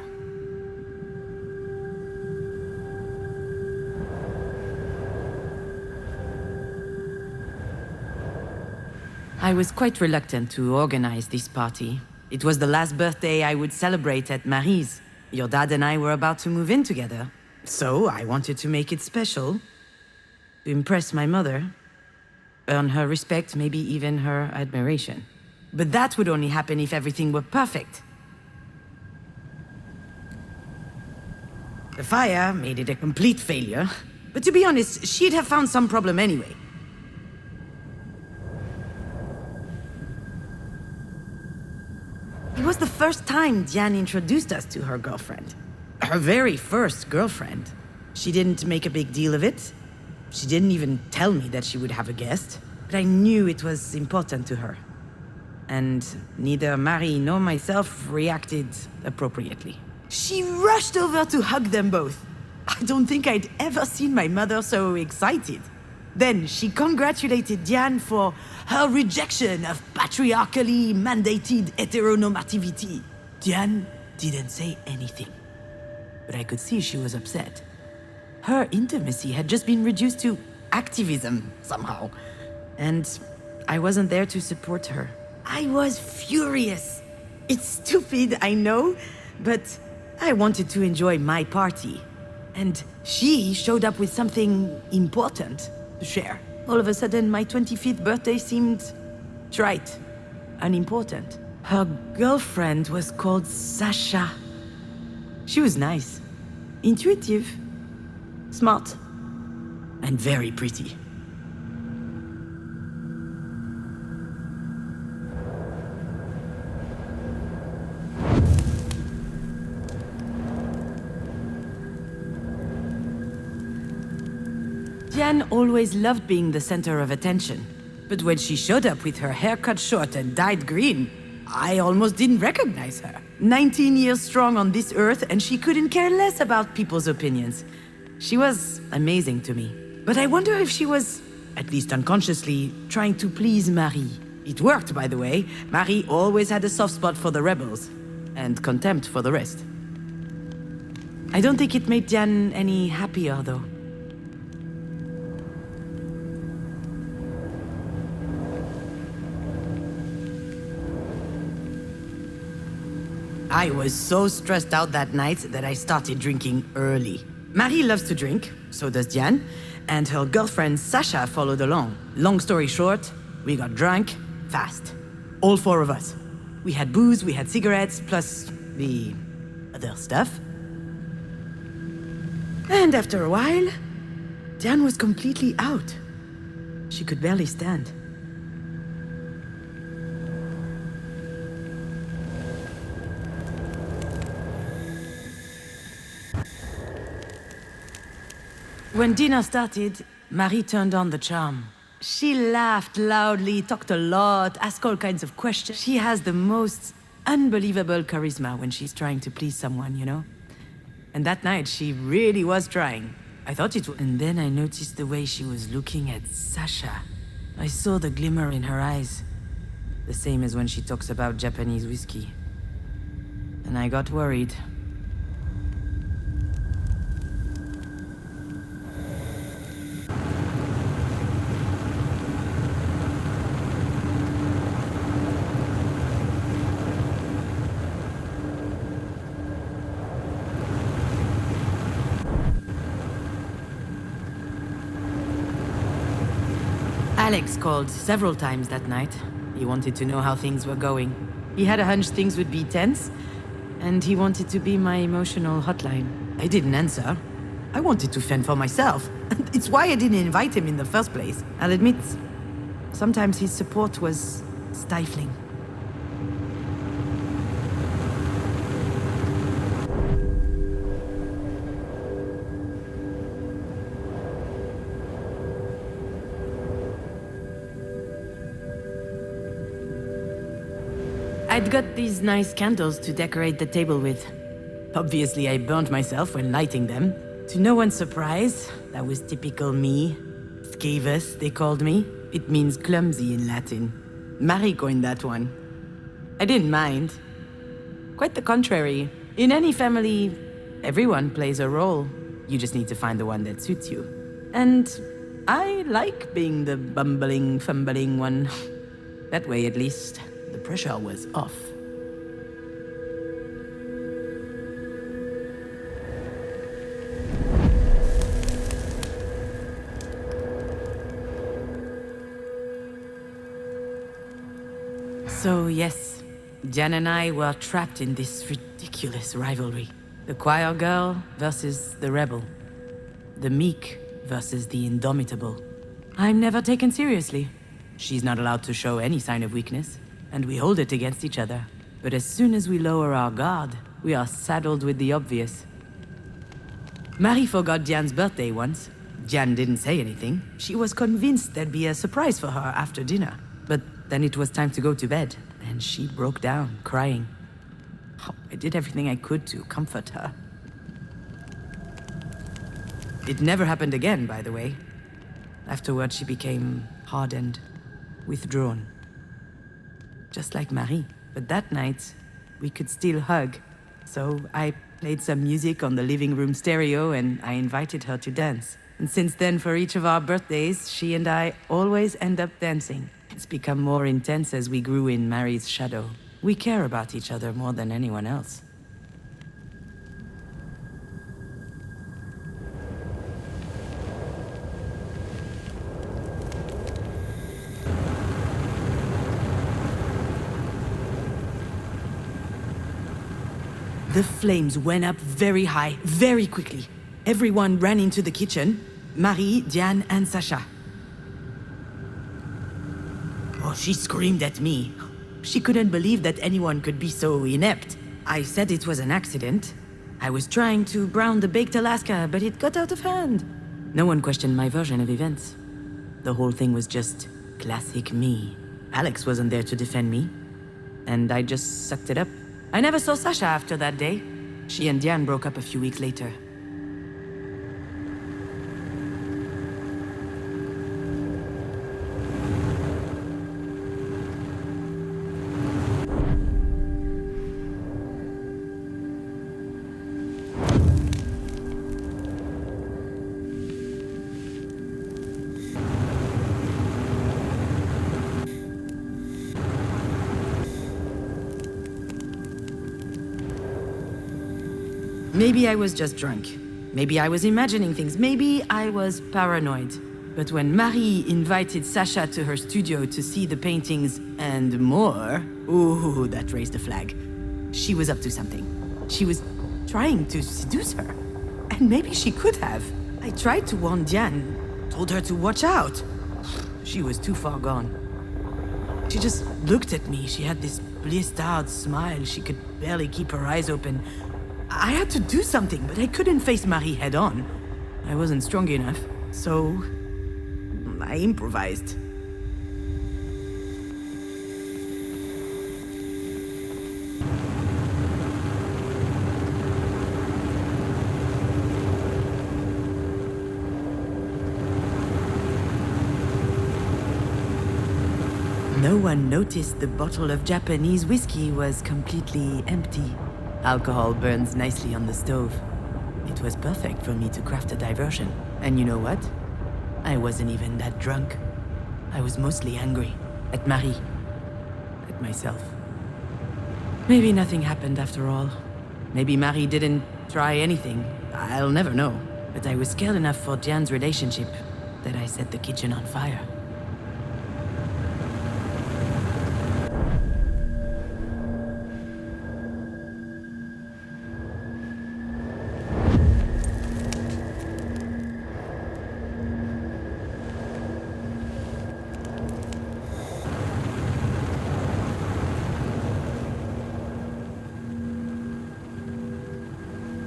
I was quite reluctant to organize this party. It was the last birthday I would celebrate at Marie's. Your dad and I were about to move in together. So I wanted to make it special. To impress my mother. Earn her respect, maybe even her admiration. But that would only happen if everything were perfect. The fire made it a complete failure. But to be honest, she'd have found some problem anyway. It was the first time Diane introduced us to her girlfriend. Her very first girlfriend. She didn't make a big deal of it. She didn't even tell me that she would have a guest. But I knew it was important to her. And neither Marie nor myself reacted appropriately. She rushed over to hug them both. I don't think I'd ever seen my mother so excited. Then she congratulated Diane for her rejection of patriarchally mandated heteronormativity. Diane didn't say anything, but I could see she was upset. Her intimacy had just been reduced to activism somehow, and I wasn't there to support her. I was furious. It's stupid, I know, but I wanted to enjoy my party. And she showed up with something important to share. All of a sudden, my 25th birthday seemed trite, unimportant. Her girlfriend was called Sasha. She was nice, intuitive, smart, and very pretty. Diane always loved being the center of attention. But when she showed up with her hair cut short and dyed green, I almost didn't recognize her. 19 years strong on this earth, and she couldn't care less about people's opinions. She was amazing to me. But I wonder if she was, at least unconsciously, trying to please Marie. It worked, by the way. Marie always had a soft spot for the rebels, and contempt for the rest. I don't think it made Diane any happier, though. I was so stressed out that night that I started drinking early. Marie loves to drink, so does Diane, and her girlfriend Sasha followed along. Long story short, we got drunk fast. All four of us. We had booze, we had cigarettes, plus the other stuff. And after a while, Diane was completely out. She could barely stand. When dinner started, Marie turned on the charm. She laughed loudly, talked a lot, asked all kinds of questions. She has the most unbelievable charisma when she's trying to please someone, you know? And that night, she really was trying. I thought it would. And then I noticed the way she was looking at Sasha. I saw the glimmer in her eyes. The same as when she talks about Japanese whiskey. And I got worried. Alex called several times that night. He wanted to know how things were going. He had a hunch things would be tense, and he wanted to be my emotional hotline. I didn't answer. I wanted to fend for myself. It's why I didn't invite him in the first place. I'll admit, sometimes his support was stifling. I'd got these nice candles to decorate the table with. Obviously, I burned myself when lighting them. To no one's surprise, that was typical me. Scavus, they called me. It means clumsy in Latin. Marie coined that one. I didn't mind. Quite the contrary. In any family, everyone plays a role. You just need to find the one that suits you. And I like being the bumbling, fumbling one. That way, at least, the pressure was off. So yes, Jan and I were trapped in this ridiculous rivalry. The choir girl versus the rebel. The meek versus the indomitable. I'm never taken seriously. She's not allowed to show any sign of weakness, and we hold it against each other. But as soon as we lower our guard, we are saddled with the obvious. Marie forgot Diane's birthday once. Diane didn't say anything. She was convinced there'd be a surprise for her after dinner. But then it was time to go to bed, and she broke down, crying. Oh, I did everything I could to comfort her. It never happened again, by the way. Afterward, she became hardened, withdrawn. Just like Marie. But that night, we could still hug. So I played some music on the living room stereo and I invited her to dance. And since then, for each of our birthdays, she and I always end up dancing. It's become more intense as we grew in Marie's shadow. We care about each other more than anyone else. The flames went up very high, very quickly. Everyone ran into the kitchen. Marie, Diane, and Sacha. Oh, she screamed at me. She couldn't believe that anyone could be so inept. I said it was an accident. I was trying to brown the baked Alaska, but it got out of hand. No one questioned my version of events. The whole thing was just classic me. Alex wasn't there to defend me, and I just sucked it up. I never saw Sacha after that day. She and Diane broke up a few weeks later. Maybe I was just drunk. Maybe I was imagining things. Maybe I was paranoid. But when Marie invited Sacha to her studio to see the paintings and more, ooh, that raised a flag. She was up to something. She was trying to seduce her. And maybe she could have. I tried to warn Diane, told her to watch out. She was too far gone. She just looked at me. She had this blissed out smile. She could barely keep her eyes open. I had to do something, but I couldn't face Marie head on. I wasn't strong enough, so I improvised. No one noticed the bottle of Japanese whiskey was completely empty. Alcohol burns nicely on the stove. It was perfect for me to craft a diversion. And you know what? I wasn't even that drunk. I was mostly angry. At Marie. At myself. Maybe nothing happened after all. Maybe Marie didn't try anything. I'll never know. But I was scared enough for Diane's relationship that I set the kitchen on fire.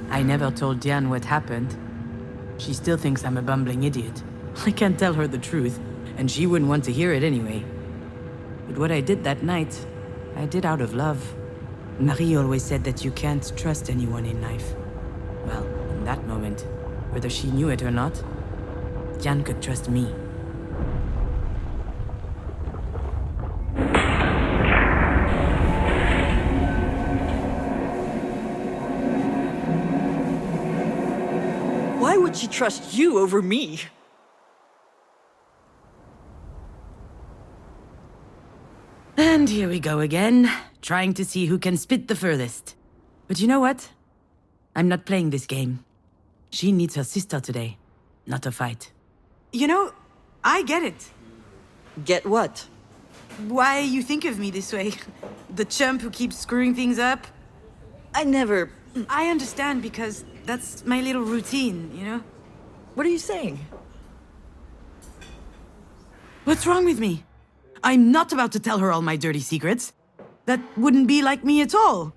I never told Diane what happened. She still thinks I'm a bumbling idiot. I can't tell her the truth, and she wouldn't want to hear it anyway. But what I did that night, I did out of love. Marie always said that you can't trust anyone in life. Well, in that moment, whether she knew it or not, Diane could trust me. Why would she trust you over me? And here we go again, trying to see who can spit the furthest. But you know what? I'm not playing this game. She needs her sister today, not a fight. You know, I get it. Get what? Why you think of me this way. The chump who keeps screwing things up. I never... I understand because that's my little routine, you know? What are you saying? What's wrong with me? I'm not about to tell her all my dirty secrets. That wouldn't be like me at all.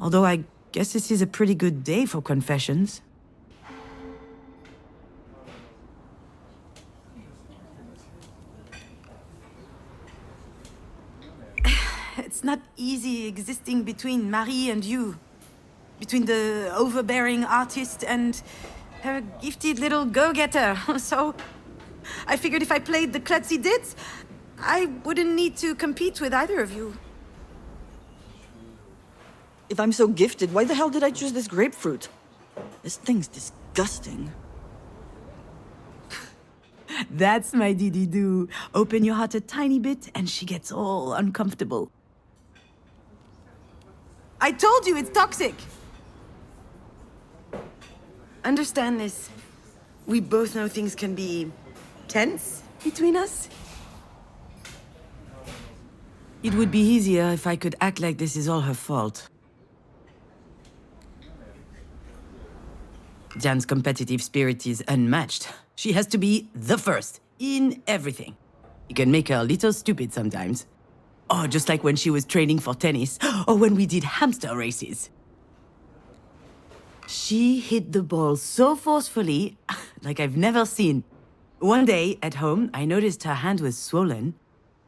Although I guess this is a pretty good day for confessions. It's not easy existing between Marie and you. Between the overbearing artist and her gifted little go-getter. So I figured if I played the klutzy ditz, I wouldn't need to compete with either of you. If I'm so gifted, why the hell did I choose this grapefruit? This thing's disgusting. That's my dee-dee-doo. Open your heart a tiny bit and she gets all uncomfortable. I told you it's toxic! Understand this. We both know things can be tense between us. It would be easier if I could act like this is all her fault. Diane's competitive spirit is unmatched. She has to be the first in everything. You can make her a little stupid sometimes. Oh, just like when she was training for tennis, or when we did hamster races. She hit the ball so forcefully, like I've never seen. One day, at home, I noticed her hand was swollen.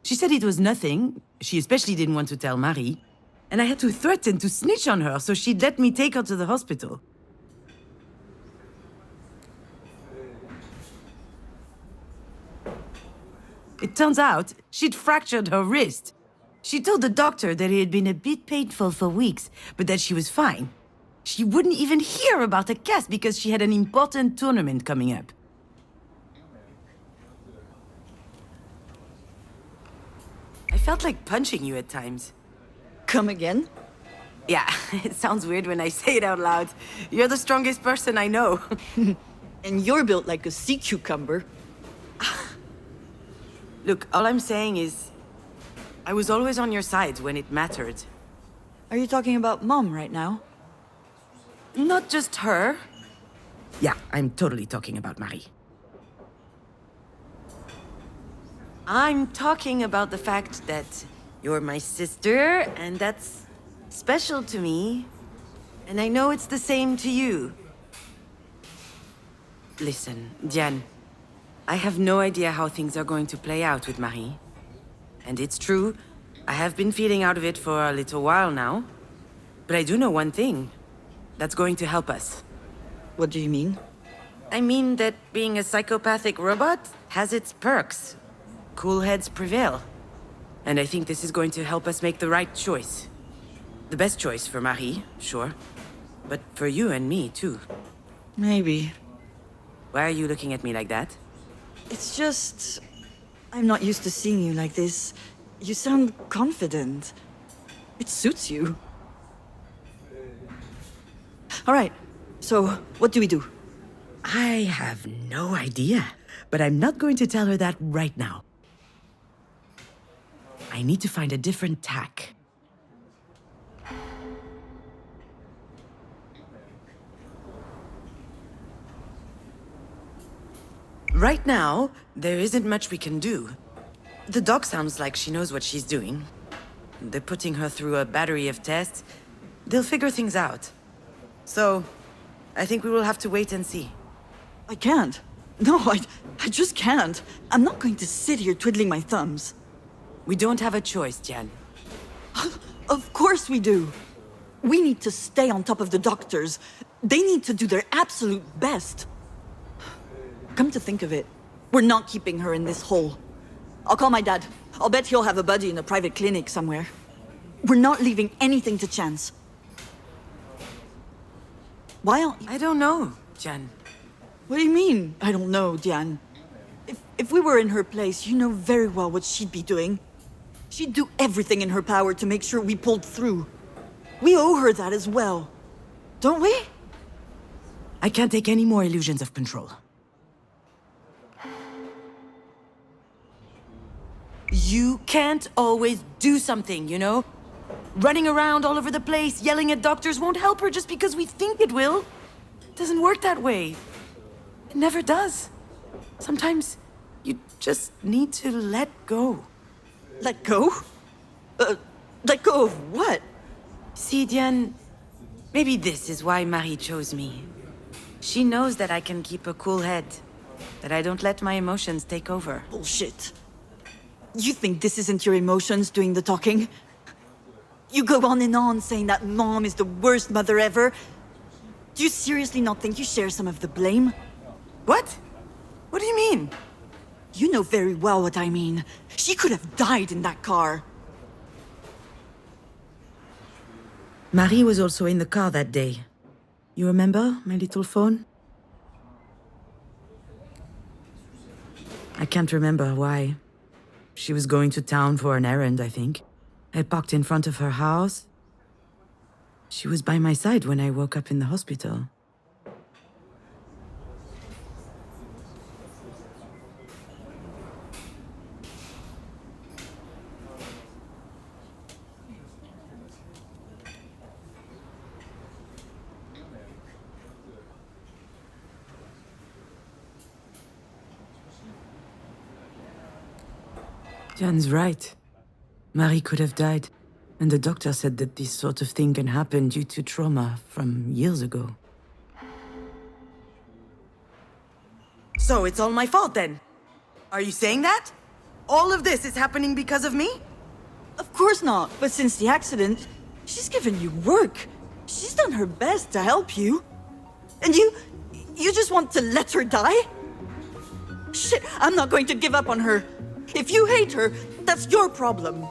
She said it was nothing. She especially didn't want to tell Marie. And I had to threaten to snitch on her so she'd let me take her to the hospital. It turns out she'd fractured her wrist. She told the doctor that it had been a bit painful for weeks, but that she was fine. She wouldn't even hear about a cast because she had an important tournament coming up. I felt like punching you at times. Come again? Yeah, it sounds weird when I say it out loud. You're the strongest person I know. And you're built like a sea cucumber. Look, all I'm saying is, I was always on your side when it mattered. Are you talking about Mom right now? Not just her. Yeah, I'm totally talking about Marie. I'm talking about the fact that you're my sister, and that's special to me. And I know it's the same to you. Listen, Diane, I have no idea how things are going to play out with Marie. And it's true, I have been feeling out of it for a little while now. But I do know one thing. That's going to help us. What do you mean? I mean that being a psychopathic robot has its perks. Cool heads prevail. And I think this is going to help us make the right choice. The best choice for Marie, sure. But for you and me, too. Maybe. Why are you looking at me like that? It's just... I'm not used to seeing you like this. You sound confident. It suits you. All right, so what do we do? I have no idea. But I'm not going to tell her that right now. I need to find a different tack. Right now, there isn't much we can do. The doc sounds like she knows what she's doing. They're putting her through a battery of tests. They'll figure things out. So, I think we will have to wait and see. I can't. No, I just can't. I'm not going to sit here twiddling my thumbs. We don't have a choice, Jan. Of course we do. We need to stay on top of the doctors. They need to do their absolute best. Come to think of it, we're not keeping her in this hole. I'll call my dad. I'll bet he'll have a buddy in a private clinic somewhere. We're not leaving anything to chance. Why aren't you... I don't know, Jan. What do you mean, I don't know, Diane? If we were in her place, you know very well what she'd be doing. She'd do everything in her power to make sure we pulled through. We owe her that as well. Don't we? I can't take any more illusions of control. You can't always do something, you know? Running around all over the place, yelling at doctors won't help her just because we think it will. It doesn't work that way. It never does. Sometimes you just need to let go. Let go? Let go of what? See, Diane, maybe this is why Marie chose me. She knows that I can keep a cool head, that I don't let my emotions take over. Bullshit. You think this isn't your emotions doing the talking? You go on and on saying that Mom is the worst mother ever. Do you seriously not think you share some of the blame? What? What do you mean? You know very well what I mean. She could have died in that car. Marie was also in the car that day. You remember my little phone? I can't remember why. She was going to town for an errand, I think. I parked in front of her house. She was by my side when I woke up in the hospital. Jan's right. Marie could have died. And the doctor said that this sort of thing can happen due to trauma from years ago. So it's all my fault then? Are you saying that? All of this is happening because of me? Of course not, but since the accident, she's given you work. She's done her best to help you. And you just want to let her die? Shit, I'm not going to give up on her. If you hate her, that's your problem.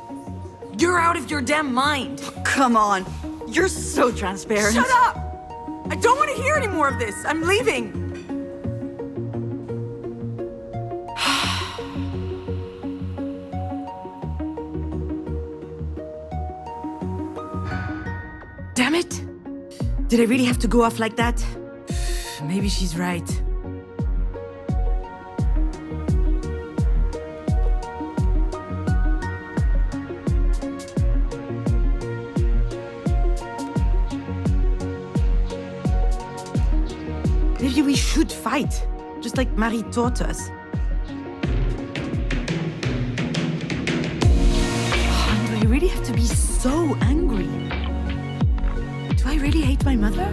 You're out of your damn mind! Come on, you're so transparent. Shut up! I don't want to hear any more of this. I'm leaving. Damn it! Did I really have to go off like that? Maybe she's right. Maybe we should fight, just like Marie taught us. Oh, do I really have to be so angry? Do I really hate my mother?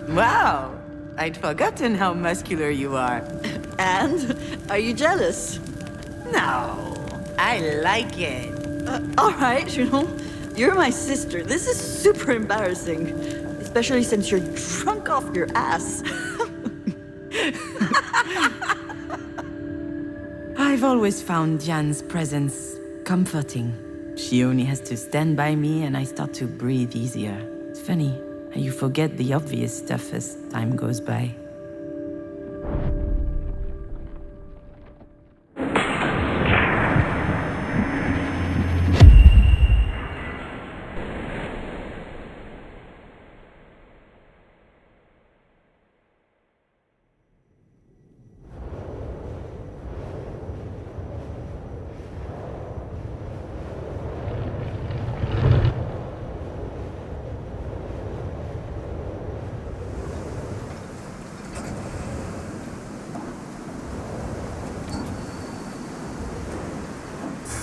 Wow! I'd forgotten how muscular you are. And are you jealous? No, I like it. All right, Junon. You're my sister. This is super embarrassing. Especially since you're drunk off your ass. I've always found Jan's presence comforting. She only has to stand by me and I start to breathe easier. It's funny. You forget the obvious stuff as time goes by.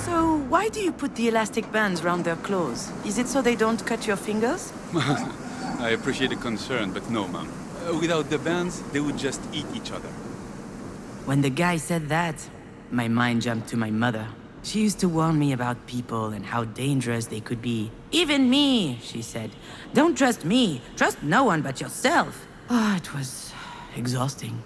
So, why do you put the elastic bands around their clothes? Is it so they don't cut your fingers? I appreciate the concern, but no, ma'am. Without the bands, they would just eat each other. When the guy said that, my mind jumped to my mother. She used to warn me about people and how dangerous they could be. Even me, she said. Don't trust me. Trust no one but yourself. Ah, it was exhausting.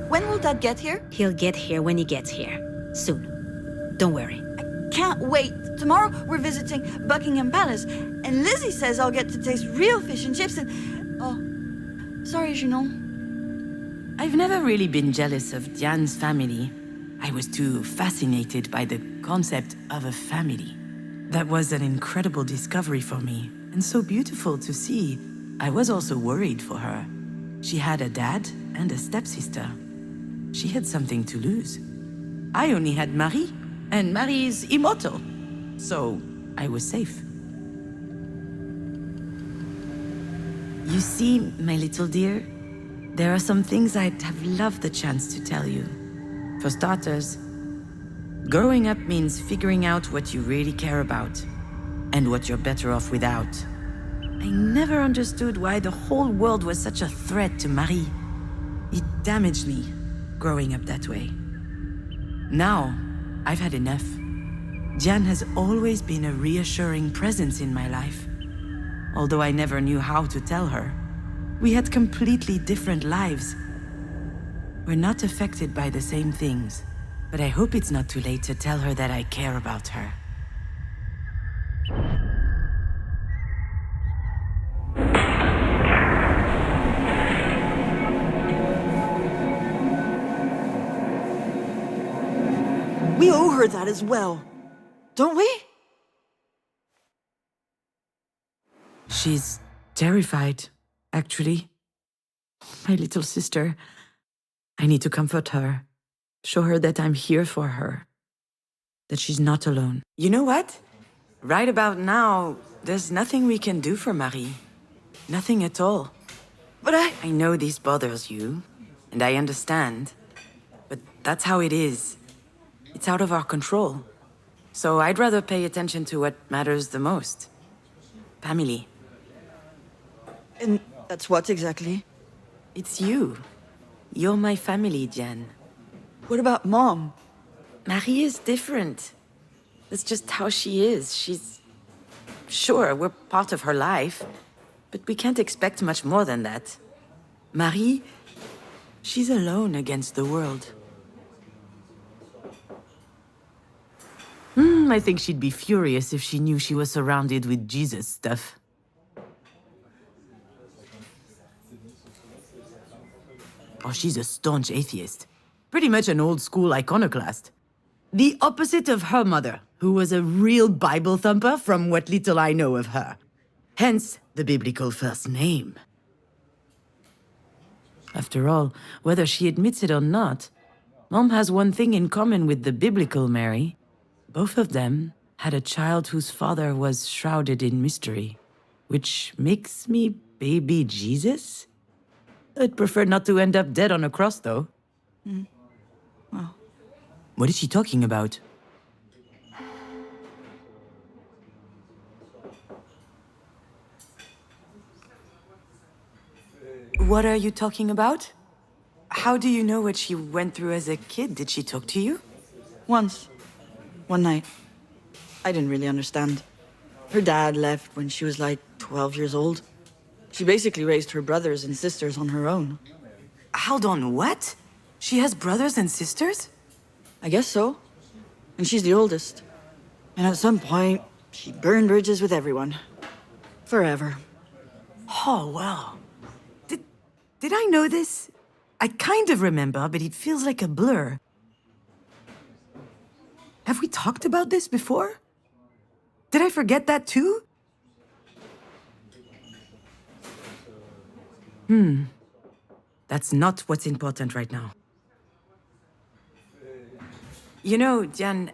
When will Dad get here? He'll get here when he gets here. Soon. Don't worry. Can't wait. Tomorrow we're visiting Buckingham Palace, and Lizzie says I'll get to taste real fish and chips and... Oh, sorry, Junon. I've never really been jealous of Diane's family. I was too fascinated by the concept of a family. That was an incredible discovery for me, and so beautiful to see. I was also worried for her. She had a dad and a stepsister. She had something to lose. I only had Marie, and Marie is immortal. So, I was safe. You see, my little dear, there are some things I'd have loved the chance to tell you. For starters, growing up means figuring out what you really care about, and what you're better off without. I never understood why the whole world was such a threat to Marie. It damaged me, growing up that way. Now, I've had enough. Diane has always been a reassuring presence in my life. Although I never knew how to tell her. We had completely different lives. We're not affected by the same things, but I hope it's not too late to tell her that I care about her. We owe her that as well, don't we? She's terrified, actually. My little sister. I need to comfort her. Show her that I'm here for her. That she's not alone. You know what? Right about now, there's nothing we can do for Marie. Nothing at all. But I know this bothers you, and I understand. But that's how it is. It's out of our control. So I'd rather pay attention to what matters the most. Family. And that's what exactly? It's you. You're my family, Diane. What about Mom? Marie is different. That's just how she is. She's... Sure, we're part of her life, but we can't expect much more than that. Marie, she's alone against the world. I think she'd be furious if she knew she was surrounded with Jesus stuff. Oh, she's a staunch atheist. Pretty much an old-school iconoclast. The opposite of her mother, who was a real Bible thumper from what little I know of her. Hence, the biblical first name. After all, whether she admits it or not, Mom has one thing in common with the biblical Mary. Both of them had a child whose father was shrouded in mystery, which makes me baby Jesus? I'd prefer not to end up dead on a cross, though. Well. What is she talking about? What are you talking about? How do you know what she went through as a kid? Did she talk to you? Once. One night. I didn't really understand. Her dad left when she was like 12 years old. She basically raised her brothers and sisters on her own. Hold on, what? She has brothers and sisters? I guess so. And she's the oldest. And at some point, she burned bridges with everyone. Forever. Oh, wow. Did I know this? I kind of remember, but it feels like a blur. Have we talked about this before? Did I forget that too? That's not what's important right now. You know, Diane,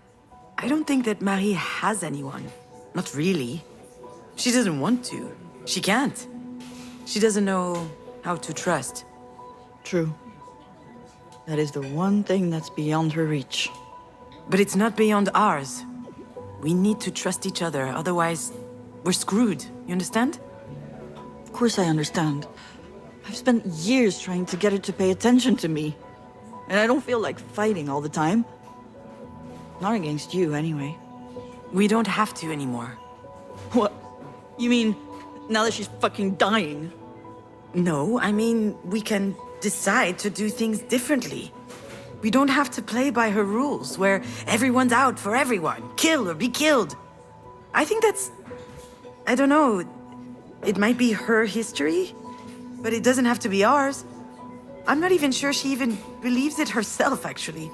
I don't think that Marie has anyone. Not really. She doesn't want to. She can't. She doesn't know how to trust. True. That is the one thing that's beyond her reach. But it's not beyond ours. We need to trust each other, otherwise we're screwed. You understand? Of course I understand. I've spent years trying to get her to pay attention to me. And I don't feel like fighting all the time. Not against you, anyway. We don't have to anymore. What? You mean, now that she's fucking dying? No, I mean, we can decide to do things differently. We don't have to play by her rules, where everyone's out for everyone. Kill or be killed. I think that's... I don't know. It might be her history, but it doesn't have to be ours. I'm not even sure she even believes it herself, actually.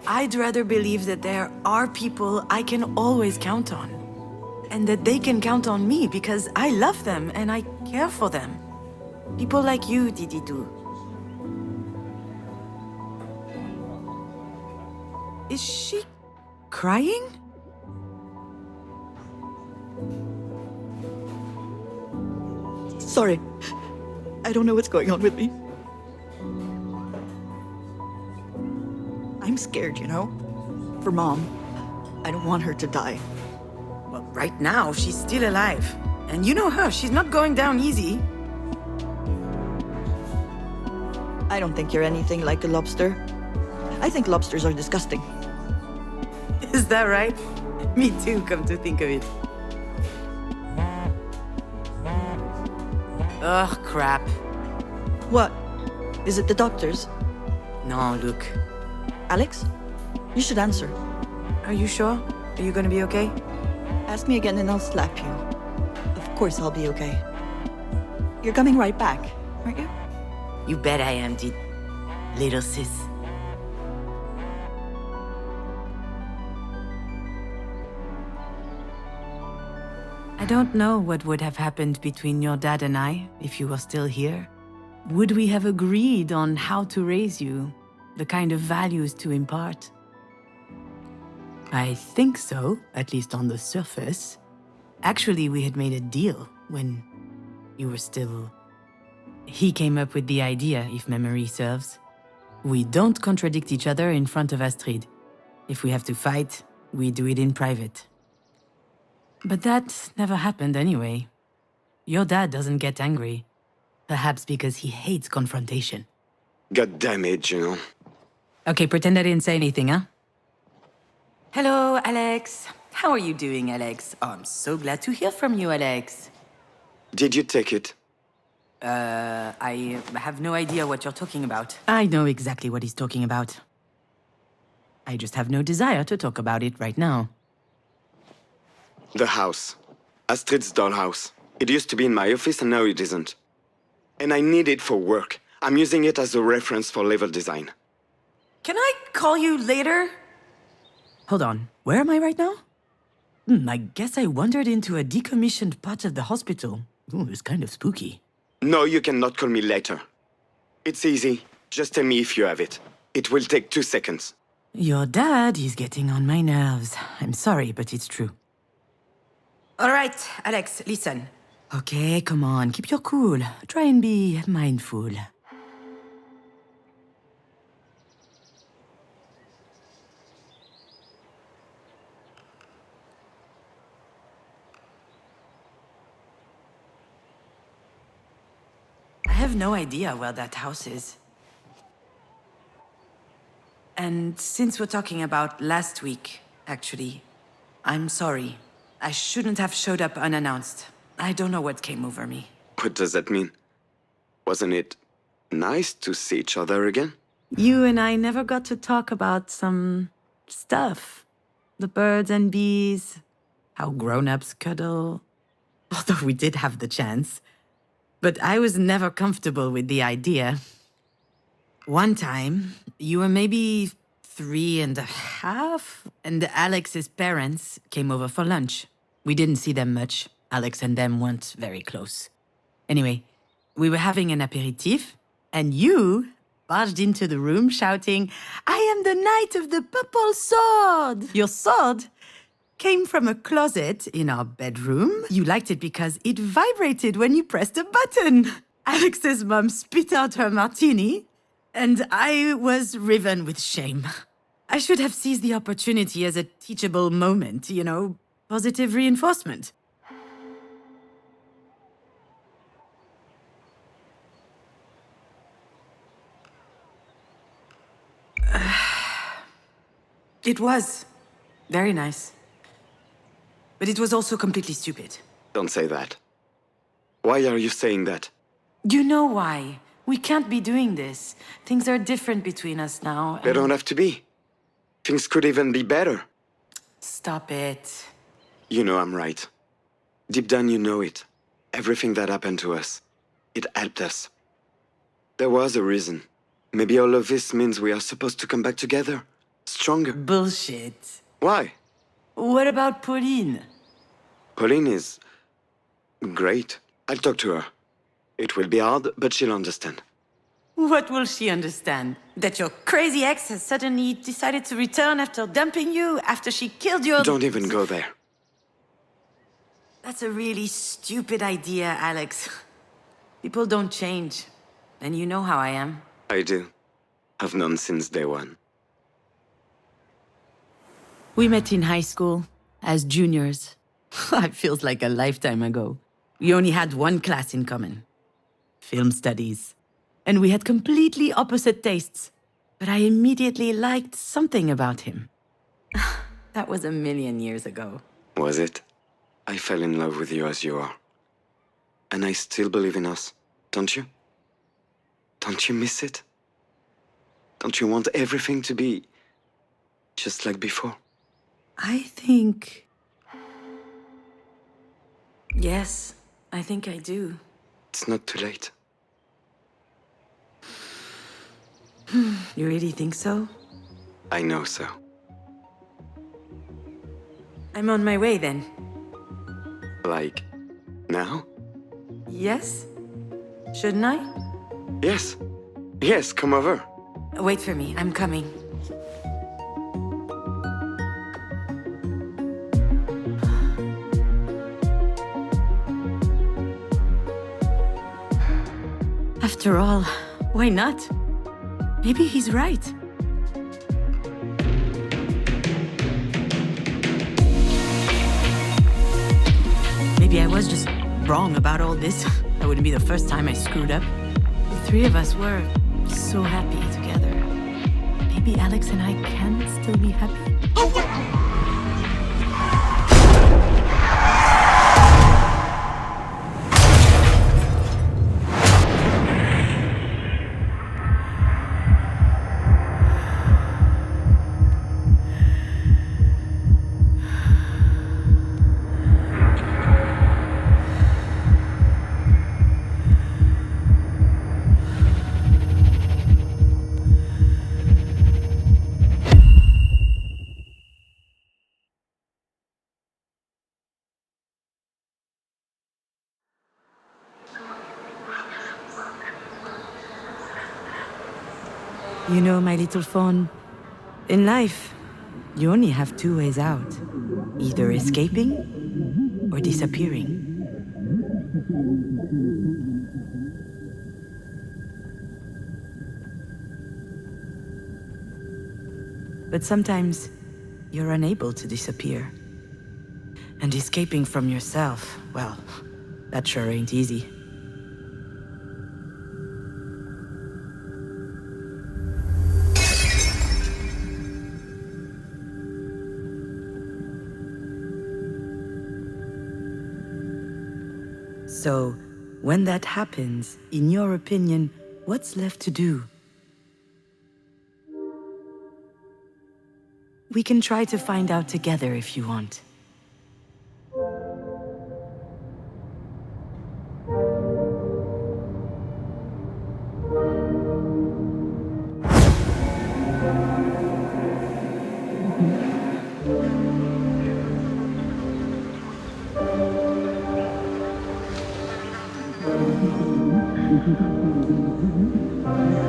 I'd rather believe that there are people I can always count on. And that they can count on me because I love them and I care for them. People like you, Dididou. Is she crying? Sorry. I don't know what's going on with me. I'm scared, you know? For Mom. I don't want her to die. Well, right now, she's still alive. And you know her, she's not going down easy. I don't think you're anything like a lobster. I think lobsters are disgusting. Is that right? Me too, come to think of it. Ugh, crap. What? Is it the doctors? No, look. Alex? You should answer. Are you sure? Are you gonna be okay? Ask me again and I'll slap you. Of course I'll be okay. You're coming right back, aren't you? You bet I am, little sis. I don't know what would have happened between your dad and I if you were still here. Would we have agreed on how to raise you, the kind of values to impart? I think so, at least on the surface. Actually, we had made a deal when you were still... He came up with the idea, if memory serves. We don't contradict each other in front of Astrid. If we have to fight, we do it in private. But that never happened anyway. Your dad doesn't get angry. Perhaps because he hates confrontation. God damn it, Junon. Okay, pretend I didn't say anything, huh? Hello, Alex. How are you doing, Alex? Oh, I'm so glad to hear from you, Alex. Did you take it? I have no idea what you're talking about. I know exactly what he's talking about. I just have no desire to talk about it right now. The house. Astrid's dollhouse. It used to be in my office and now it isn't. And I need it for work. I'm using it as a reference for level design. Can I call you later? Hold on, where am I right now? I guess I wandered into a decommissioned part of the hospital. Ooh, it's kind of spooky. No, you cannot call me later. It's easy. Just tell me if you have it. It will take 2 seconds. Your dad is getting on my nerves. I'm sorry, but it's true. All right, Alex, listen. Okay, come on, keep your cool. Try and be mindful. I have no idea where that house is. And since we're talking about last week, actually, I'm sorry. I shouldn't have showed up unannounced. I don't know what came over me. What does that mean? Wasn't it nice to see each other again? You and I never got to talk about some stuff. The birds and bees, how grown-ups cuddle. Although we did have the chance. But I was never comfortable with the idea. One time, you were maybe 3.5, and Alex's parents came over for lunch. We didn't see them much. Alex and them weren't very close. Anyway, we were having an aperitif, and you barged into the room shouting, "I am the Knight of the Purple Sword!" Your sword came from a closet in our bedroom. You liked it because it vibrated when you pressed a button. Alex's mom spit out her martini, and I was riven with shame. I should have seized the opportunity as a teachable moment, you know, positive reinforcement. It was very nice. But it was also completely stupid. Don't say that. Why are you saying that? You know why? We can't be doing this. Things are different between us now. They don't have to be. Things could even be better. Stop it. You know I'm right. Deep down you know it. Everything that happened to us, it helped us. There was a reason. Maybe all of this means we are supposed to come back together. Stronger. Bullshit. Why? What about Pauline? Pauline is great. I'll talk to her. It will be hard, but she'll understand. What will she understand? That your crazy ex has suddenly decided to return after dumping you, after she killed your... Don't even go there. That's a really stupid idea, Alex. People don't change. And you know how I am. I do. I've known since day one. We met in high school, as juniors. It feels like a lifetime ago. We only had one class in common. Film studies. And we had completely opposite tastes. But I immediately liked something about him. That was a million years ago. Was it? I fell in love with you as you are. And I still believe in us, don't you? Don't you miss it? Don't you want everything to be just like before? I think... Yes, I think I do. It's not too late. You really think so? I know so. I'm on my way then. Like, now? Yes? Shouldn't I? Yes. Yes, come over. Wait for me, I'm coming. After all, why not? Maybe he's right. Maybe I was just wrong about all this. That wouldn't be the first time I screwed up. The three of us were so happy together. Maybe Alex and I can still be happy. You know, my little fawn, in life, you only have two ways out. Either escaping or disappearing. But sometimes, you're unable to disappear. And escaping from yourself, well, that sure ain't easy. So, when that happens, in your opinion, what's left to do? We can try to find out together if you want.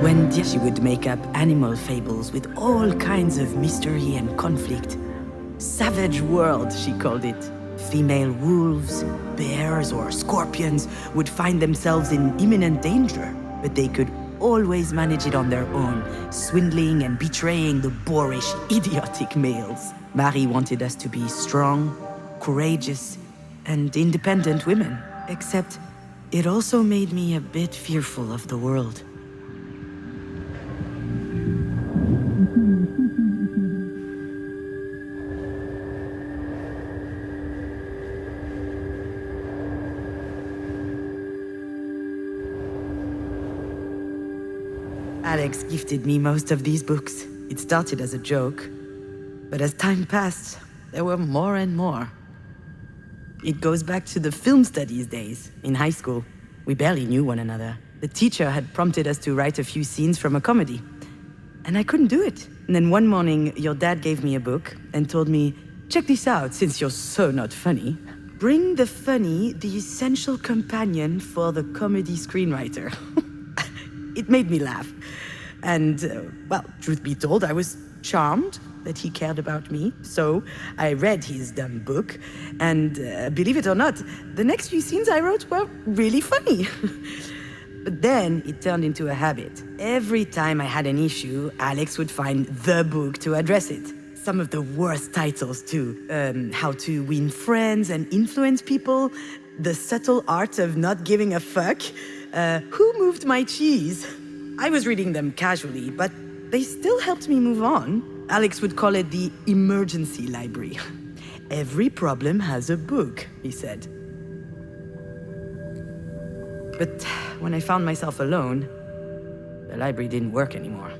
When she would make up animal fables with all kinds of mystery and conflict. Savage world, she called it. Female wolves, bears, or scorpions would find themselves in imminent danger, but they could always manage it on their own, swindling and betraying the boorish, idiotic males. Marie wanted us to be strong, courageous, and independent women, except it also made me a bit fearful of the world. Alex gifted me most of these books. It started as a joke, but as time passed, there were more and more. It goes back to the film studies days, in high school. We barely knew one another. The teacher had prompted us to write a few scenes from a comedy, and I couldn't do it. And then one morning, your dad gave me a book and told me, check this out, since you're so not funny. Bring the funny, the essential companion for the comedy screenwriter. It made me laugh. And, well, truth be told, I was charmed that he cared about me. So I read his dumb book, and believe it or not, the next few scenes I wrote were really funny. But then it turned into a habit. Every time I had an issue, Alex would find the book to address it. Some of the worst titles, too. How to Win Friends and Influence People, The Subtle Art of Not Giving a Fuck, Who Moved My Cheese? I was reading them casually, but they still helped me move on. Alex would call it the emergency library. Every problem has a book, he said. But when I found myself alone, the library didn't work anymore.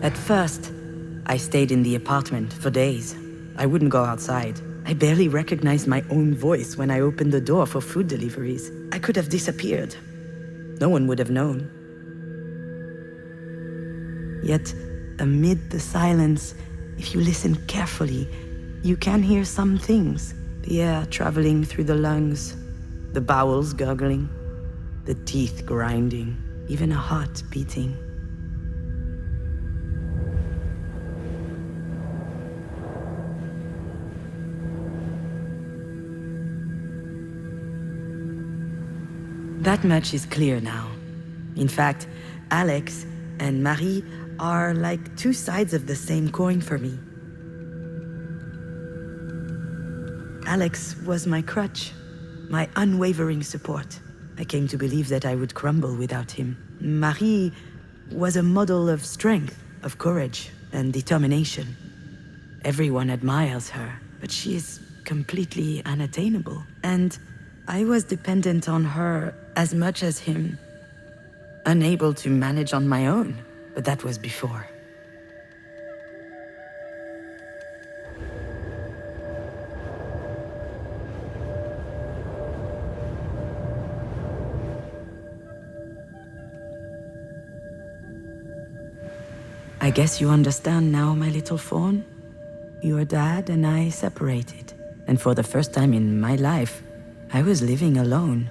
At first, I stayed in the apartment for days. I wouldn't go outside. I barely recognized my own voice when I opened the door for food deliveries. I could have disappeared. No one would have known. Yet, amid the silence, if you listen carefully, you can hear some things. The air traveling through the lungs, the bowels gurgling, the teeth grinding, even a heart beating. That much is clear now. In fact, Alex and Marie are like two sides of the same coin for me. Alex was my crutch, my unwavering support. I came to believe that I would crumble without him. Marie was a model of strength, of courage, and determination. Everyone admires her, but she is completely unattainable. And I was dependent on her as much as him. Unable to manage on my own, but that was before. I guess you understand now, my little fawn. Your dad and I separated. And for the first time in my life, I was living alone.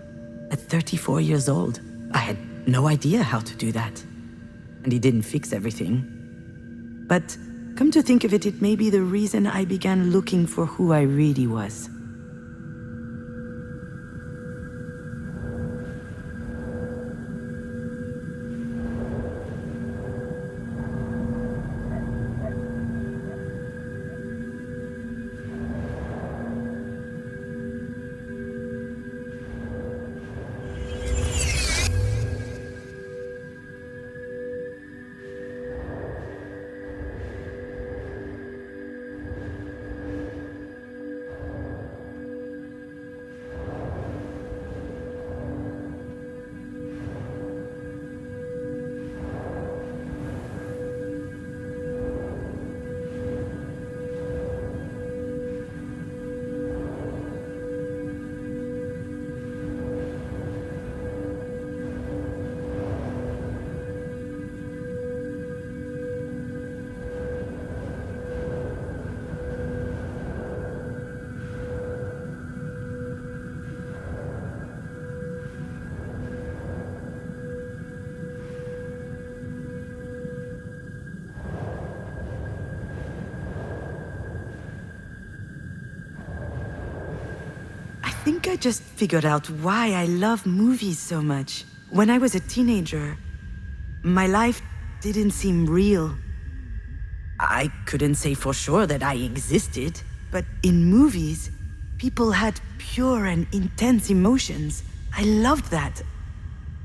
At 34 years old, I had no idea how to do that. And he didn't fix everything. But come to think of it, it may be the reason I began looking for who I really was. I think I just figured out why I love movies so much. When I was a teenager, my life didn't seem real. I couldn't say for sure that I existed, but in movies, people had pure and intense emotions. I loved that.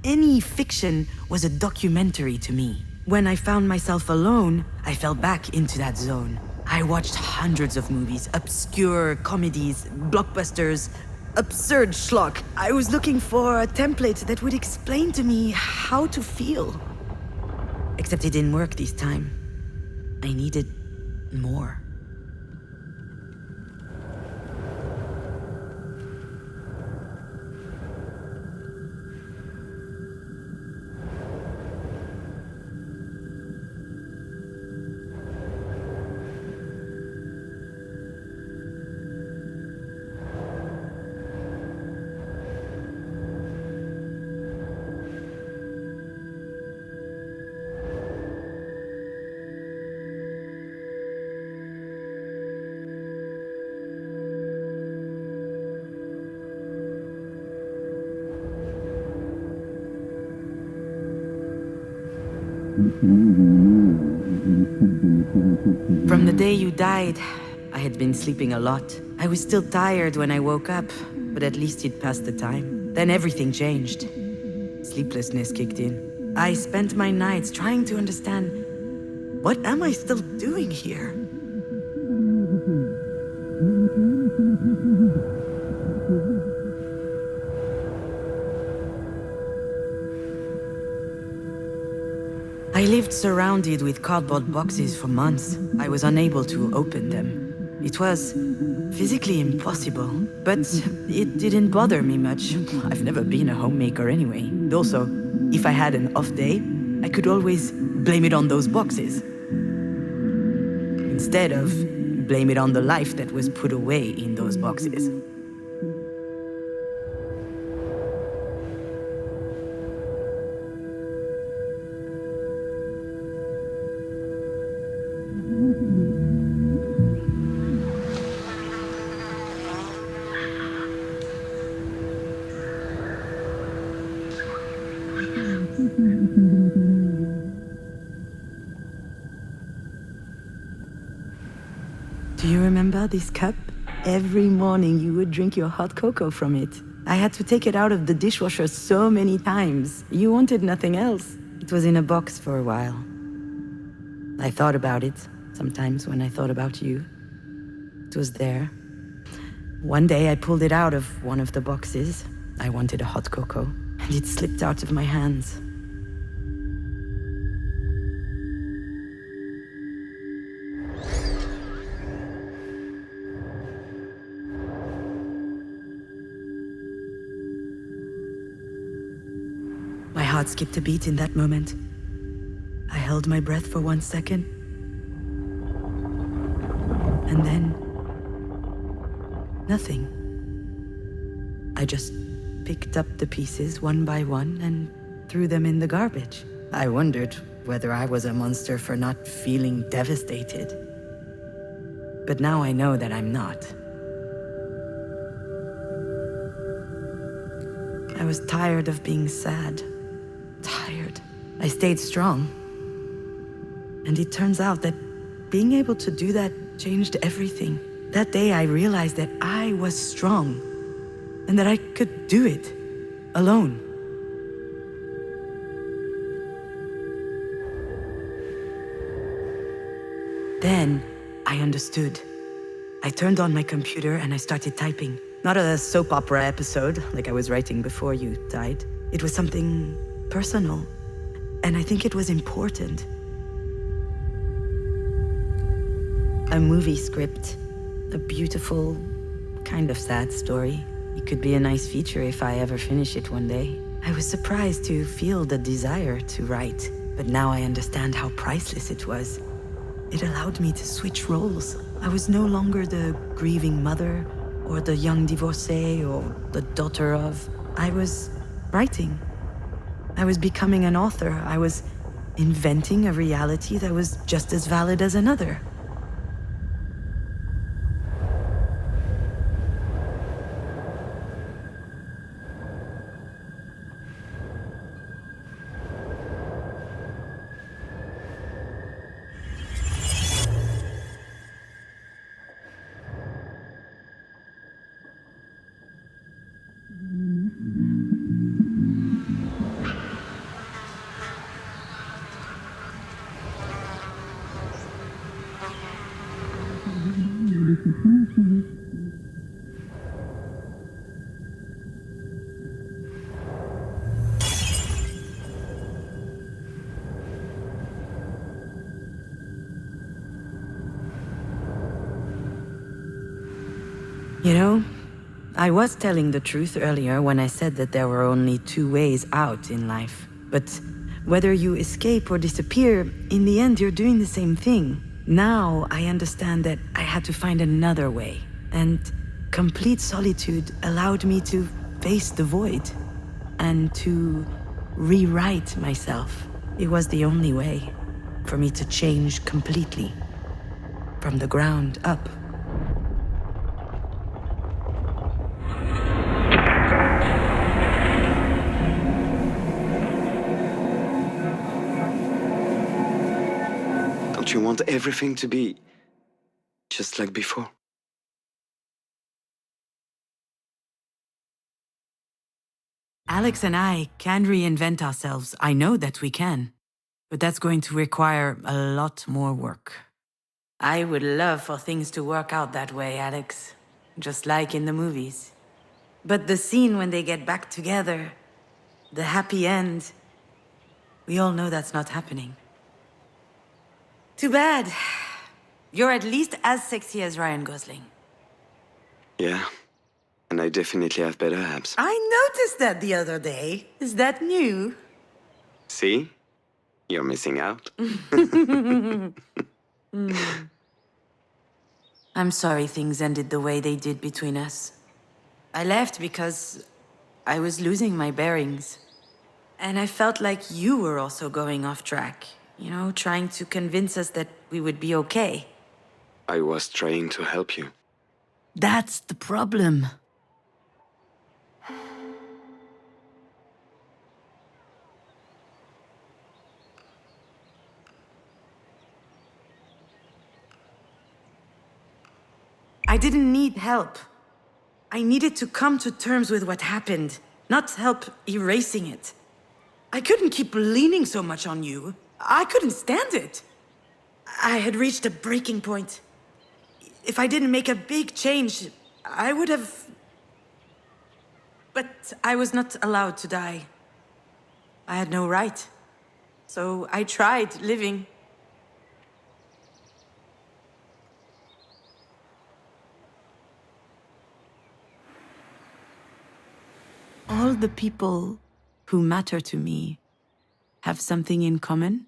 Any fiction was a documentary to me. When I found myself alone, I fell back into that zone. I watched hundreds of movies, obscure comedies, blockbusters, absurd schlock. I was looking for a template that would explain to me how to feel. Except it didn't work this time. I needed more. From the day you died, I had been sleeping a lot. I was still tired when I woke up, but at least it passed the time. Then everything changed. Sleeplessness kicked in. I spent my nights trying to understand, what am I still doing here? I lived surrounded with cardboard boxes for months. I was unable to open them. It was physically impossible, but it didn't bother me much. I've never been a homemaker anyway. And also, if I had an off day, I could always blame it on those boxes. Instead of blame it on the life that was put away in those boxes. Do you remember this cup? Every morning you would drink your hot cocoa from it. I had to take it out of the dishwasher so many times. You wanted nothing else. It was in a box for a while. I thought about it, sometimes when I thought about you. It was there. One day I pulled it out of one of the boxes. I wanted a hot cocoa, and it slipped out of my hands. My heart skipped a beat in that moment. I held my breath for 1 second. And then... nothing. I just picked up the pieces one by one and threw them in the garbage. I wondered whether I was a monster for not feeling devastated. But now I know that I'm not. I was tired of being sad. Tired. I stayed strong. And it turns out that being able to do that changed everything. That day I realized that I was strong and that I could do it alone. Then I understood. I turned on my computer and I started typing. Not a soap opera episode like I was writing before you died. It was something personal, and I think it was important. A movie script, a beautiful, kind of sad story. It could be a nice feature if I ever finish it one day. I was surprised to feel the desire to write, but now I understand how priceless it was. It allowed me to switch roles. I was no longer the grieving mother, or the young divorcee, or the daughter of. I was writing. I was becoming an author. I was inventing a reality that was just as valid as another. You know, I was telling the truth earlier when I said that there were only two ways out in life. But whether you escape or disappear, in the end you're doing the same thing. Now I understand that I had to find another way. And complete solitude allowed me to face the void and to rewrite myself. It was the only way for me to change completely, from the ground up. Don't you want everything to be just like before? Alex and I can reinvent ourselves. I know that we can. But that's going to require a lot more work. I would love for things to work out that way, Alex. Just like in the movies. But the scene when they get back together, the happy end, we all know that's not happening. Too bad. You're at least as sexy as Ryan Gosling. Yeah, and I definitely have better abs. I noticed that the other day. Is that new? See? You're missing out. I'm sorry things ended the way they did between us. I left because I was losing my bearings. And I felt like you were also going off track. You know, trying to convince us that we would be okay. I was trying to help you. That's the problem. I didn't need help. I needed to come to terms with what happened, not help erasing it. I couldn't keep leaning so much on you. I couldn't stand it. I had reached a breaking point. If I didn't make a big change, I would have... But I was not allowed to die. I had no right. So I tried living. All the people who matter to me have something in common.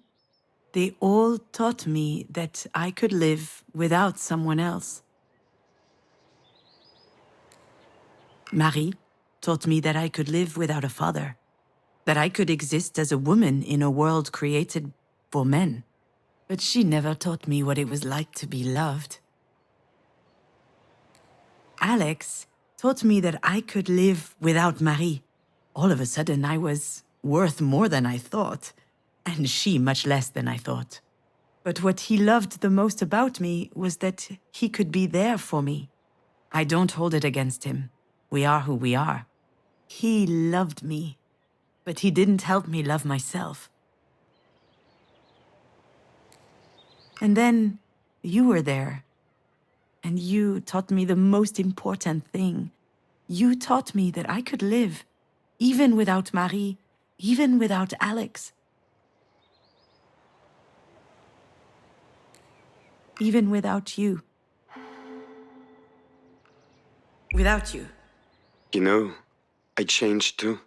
They all taught me that I could live without someone else. Marie taught me that I could live without a father, that I could exist as a woman in a world created for men. But she never taught me what it was like to be loved. Alex taught me that I could live without Marie. All of a sudden, I was worth more than I thought, and she much less than I thought. But what he loved the most about me was that he could be there for me. I don't hold it against him. We are who we are. He loved me, but he didn't help me love myself. And then you were there, and you taught me the most important thing. You taught me that I could live, even without Marie, even without Alex. Even without you. Without you. You know, I changed too.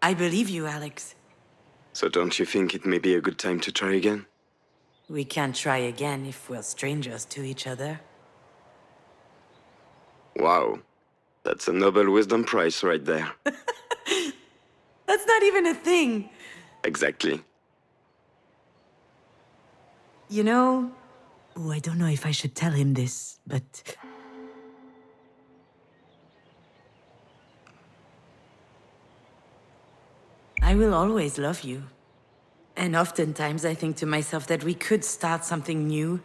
I believe you, Alex. So don't you think it may be a good time to try again? We can't try again if we're strangers to each other. Wow. That's a Nobel Wisdom Prize right there. That's not even a thing. Exactly. You know... Oh, I don't know if I should tell him this, but... I will always love you. And oftentimes I think to myself that we could start something new.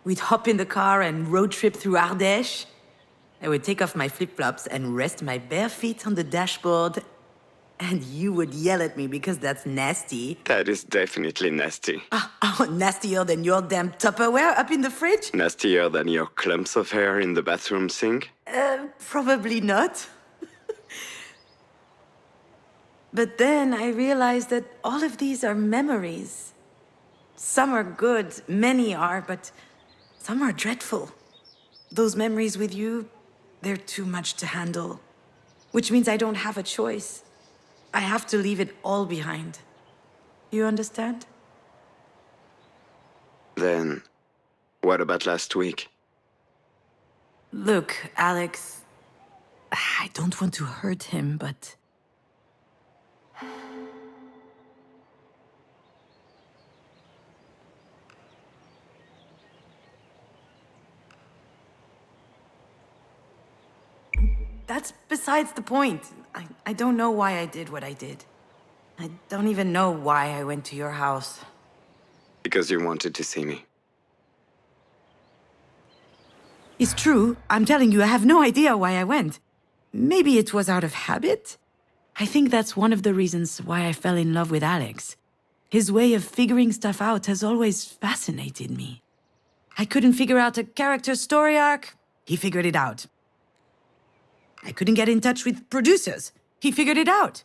We'd hop in the car and road trip through Ardèche. I would take off my flip-flops and rest my bare feet on the dashboard. And you would yell at me because that's nasty. That is definitely nasty. Oh, nastier than your damn Tupperware up in the fridge? Nastier than your clumps of hair in the bathroom sink? Probably not. But then I realized that all of these are memories. Some are good, many are, but some are dreadful. Those memories with you, they're too much to handle. Which means I don't have a choice. I have to leave it all behind. You understand? Then, what about last week? Look, Alex, I don't want to hurt him, but... That's besides the point. I don't know why I did what I did. I don't even know why I went to your house. Because you wanted to see me. It's true. I'm telling you, I have no idea why I went. Maybe it was out of habit? I think that's one of the reasons why I fell in love with Alex. His way of figuring stuff out has always fascinated me. I couldn't figure out a character's story arc. He figured it out. I couldn't get in touch with producers. He figured it out.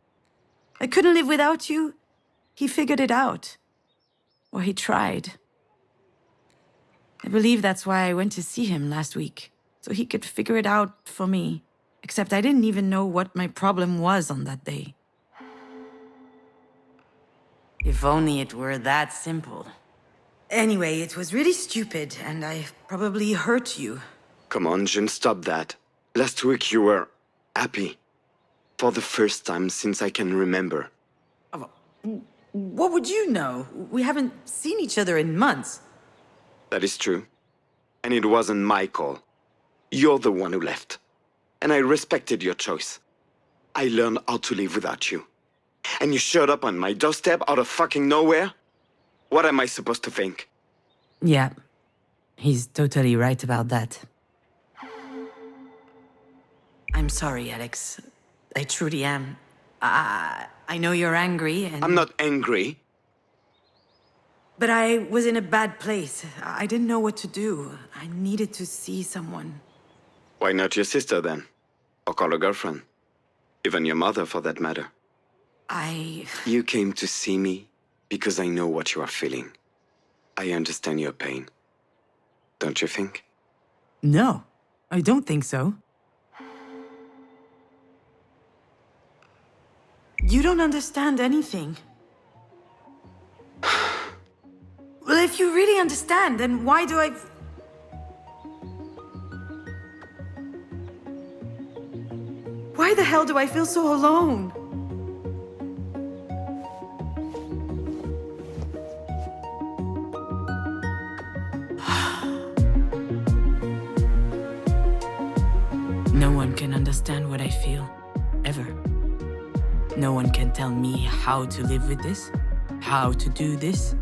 I couldn't live without you. He figured it out. Or he tried. I believe that's why I went to see him last week, so he could figure it out for me. Except I didn't even know what my problem was on that day. If only it were that simple. Anyway, it was really stupid, and I probably hurt you. Come on, June, stop that. Last week you were happy. For the first time since I can remember. What would you know? We haven't seen each other in months. That is true. And it wasn't my call. You're the one who left. And I respected your choice. I learned how to live without you. And you showed up on my doorstep out of fucking nowhere? What am I supposed to think? Yeah, he's totally right about that. I'm sorry, Alex. I truly am. I know you're angry and... I'm not angry. But I was in a bad place. I didn't know what to do. I needed to see someone. Why not your sister then? Or call a girlfriend? Even your mother, for that matter. You came to see me because I know what you are feeling. I understand your pain. Don't you think? No, I don't think so. You don't understand anything. If you really understand, then why do I... Why the hell do I feel so alone? No one can understand what I feel, ever. No one can tell me how to live with this, how to do this.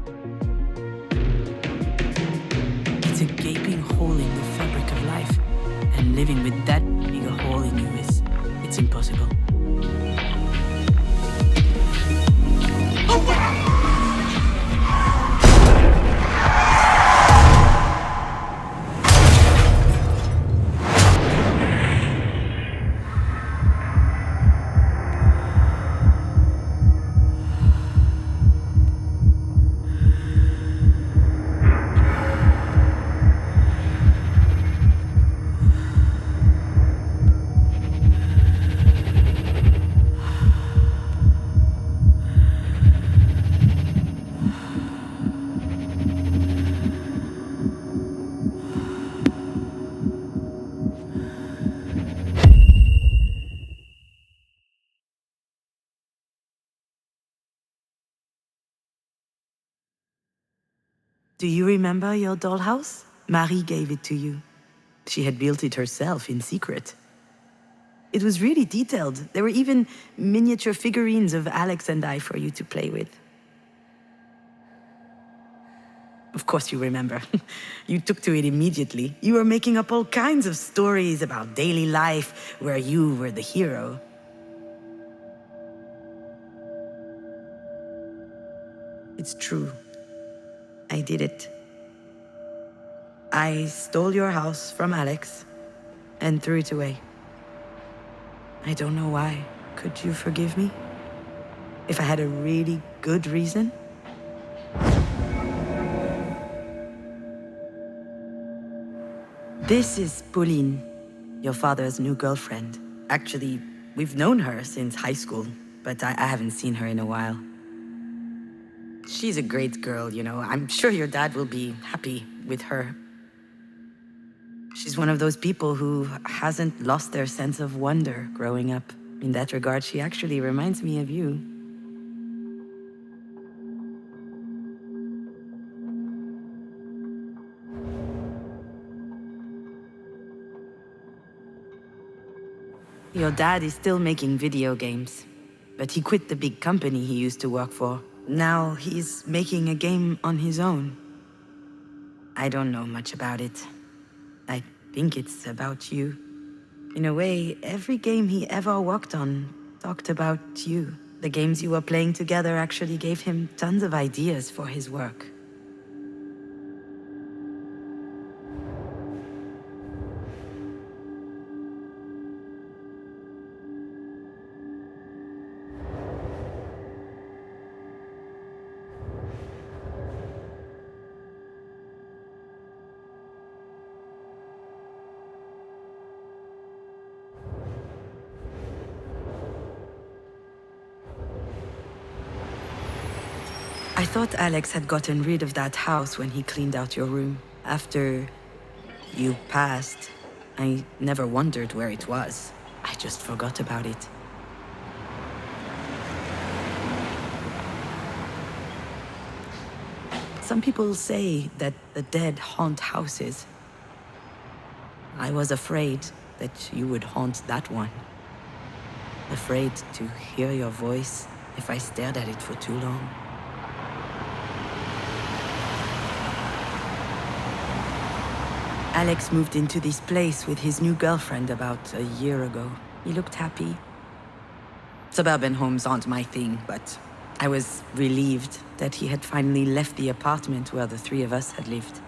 It's a gaping hole in the fabric of life, and living with that big a hole in you it's impossible. Do you remember your dollhouse? Marie gave it to you. She had built it herself in secret. It was really detailed. There were even miniature figurines of Alex and I for you to play with. Of course you remember. You took to it immediately. You were making up all kinds of stories about daily life where you were the hero. It's true. I did it. I stole your house from Alex and threw it away. I don't know why. Could you forgive me? If I had a really good reason? This is Pauline, your father's new girlfriend. Actually, we've known her since high school, but I haven't seen her in a while. She's a great girl, you know. I'm sure your dad will be happy with her. She's one of those people who hasn't lost their sense of wonder growing up. In that regard, she actually reminds me of you. Your dad is still making video games, but he quit the big company he used to work for. Now he's making a game on his own. I don't know much about it. I think it's about you. In a way, every game he ever worked on talked about you. The games you were playing together actually gave him tons of ideas for his work. I thought Alex had gotten rid of that house when he cleaned out your room. After you passed, I never wondered where it was. I just forgot about it. Some people say that the dead haunt houses. I was afraid that you would haunt that one. Afraid to hear your voice if I stared at it for too long. Alex moved into this place with his new girlfriend about a year ago. He looked happy. Suburban homes aren't my thing, but I was relieved that he had finally left the apartment where the three of us had lived.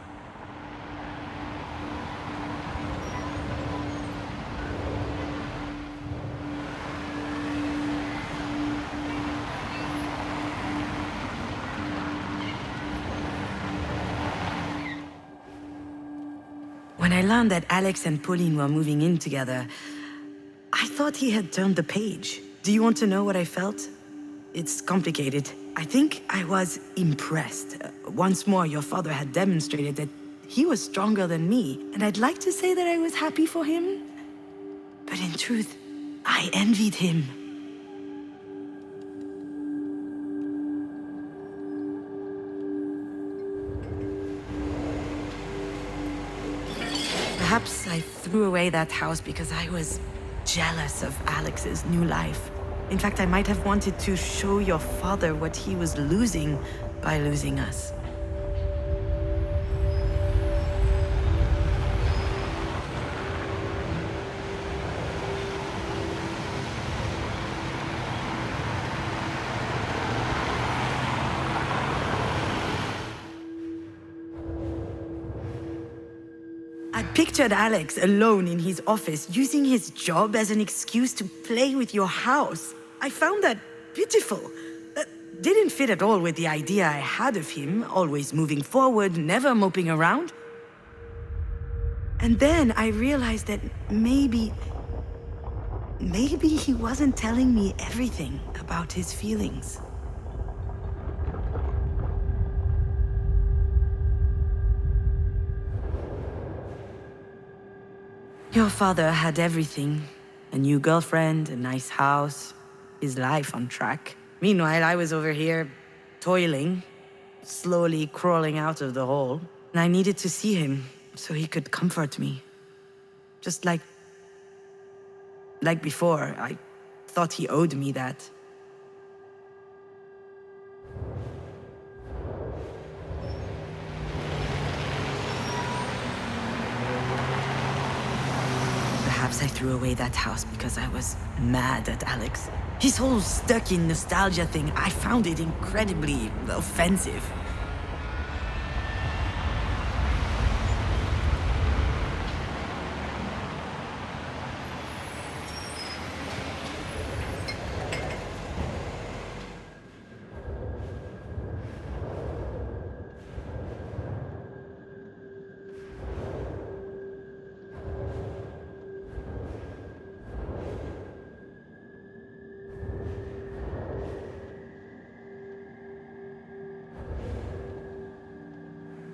When I learned that Alex and Pauline were moving in together, I thought he had turned the page. Do you want to know what I felt? It's complicated. I think I was impressed. Once more, your father had demonstrated that he was stronger than me, and I'd like to say that I was happy for him. But in truth, I envied him. Perhaps I threw away that house because I was jealous of Alex's new life. In fact, I might have wanted to show your father what he was losing by losing us. I pictured Alex alone in his office, using his job as an excuse to play with your house. I found that pitiful. That didn't fit at all with the idea I had of him, always moving forward, never moping around. And then I realized that maybe he wasn't telling me everything about his feelings. Your father had everything. A new girlfriend, a nice house, his life on track. Meanwhile, I was over here, toiling, slowly crawling out of the hole. And I needed to see him, so he could comfort me. Just like before, I thought he owed me that. Perhaps I threw away that house because I was mad at Alex. His whole stuck in nostalgia thing, I found it incredibly offensive.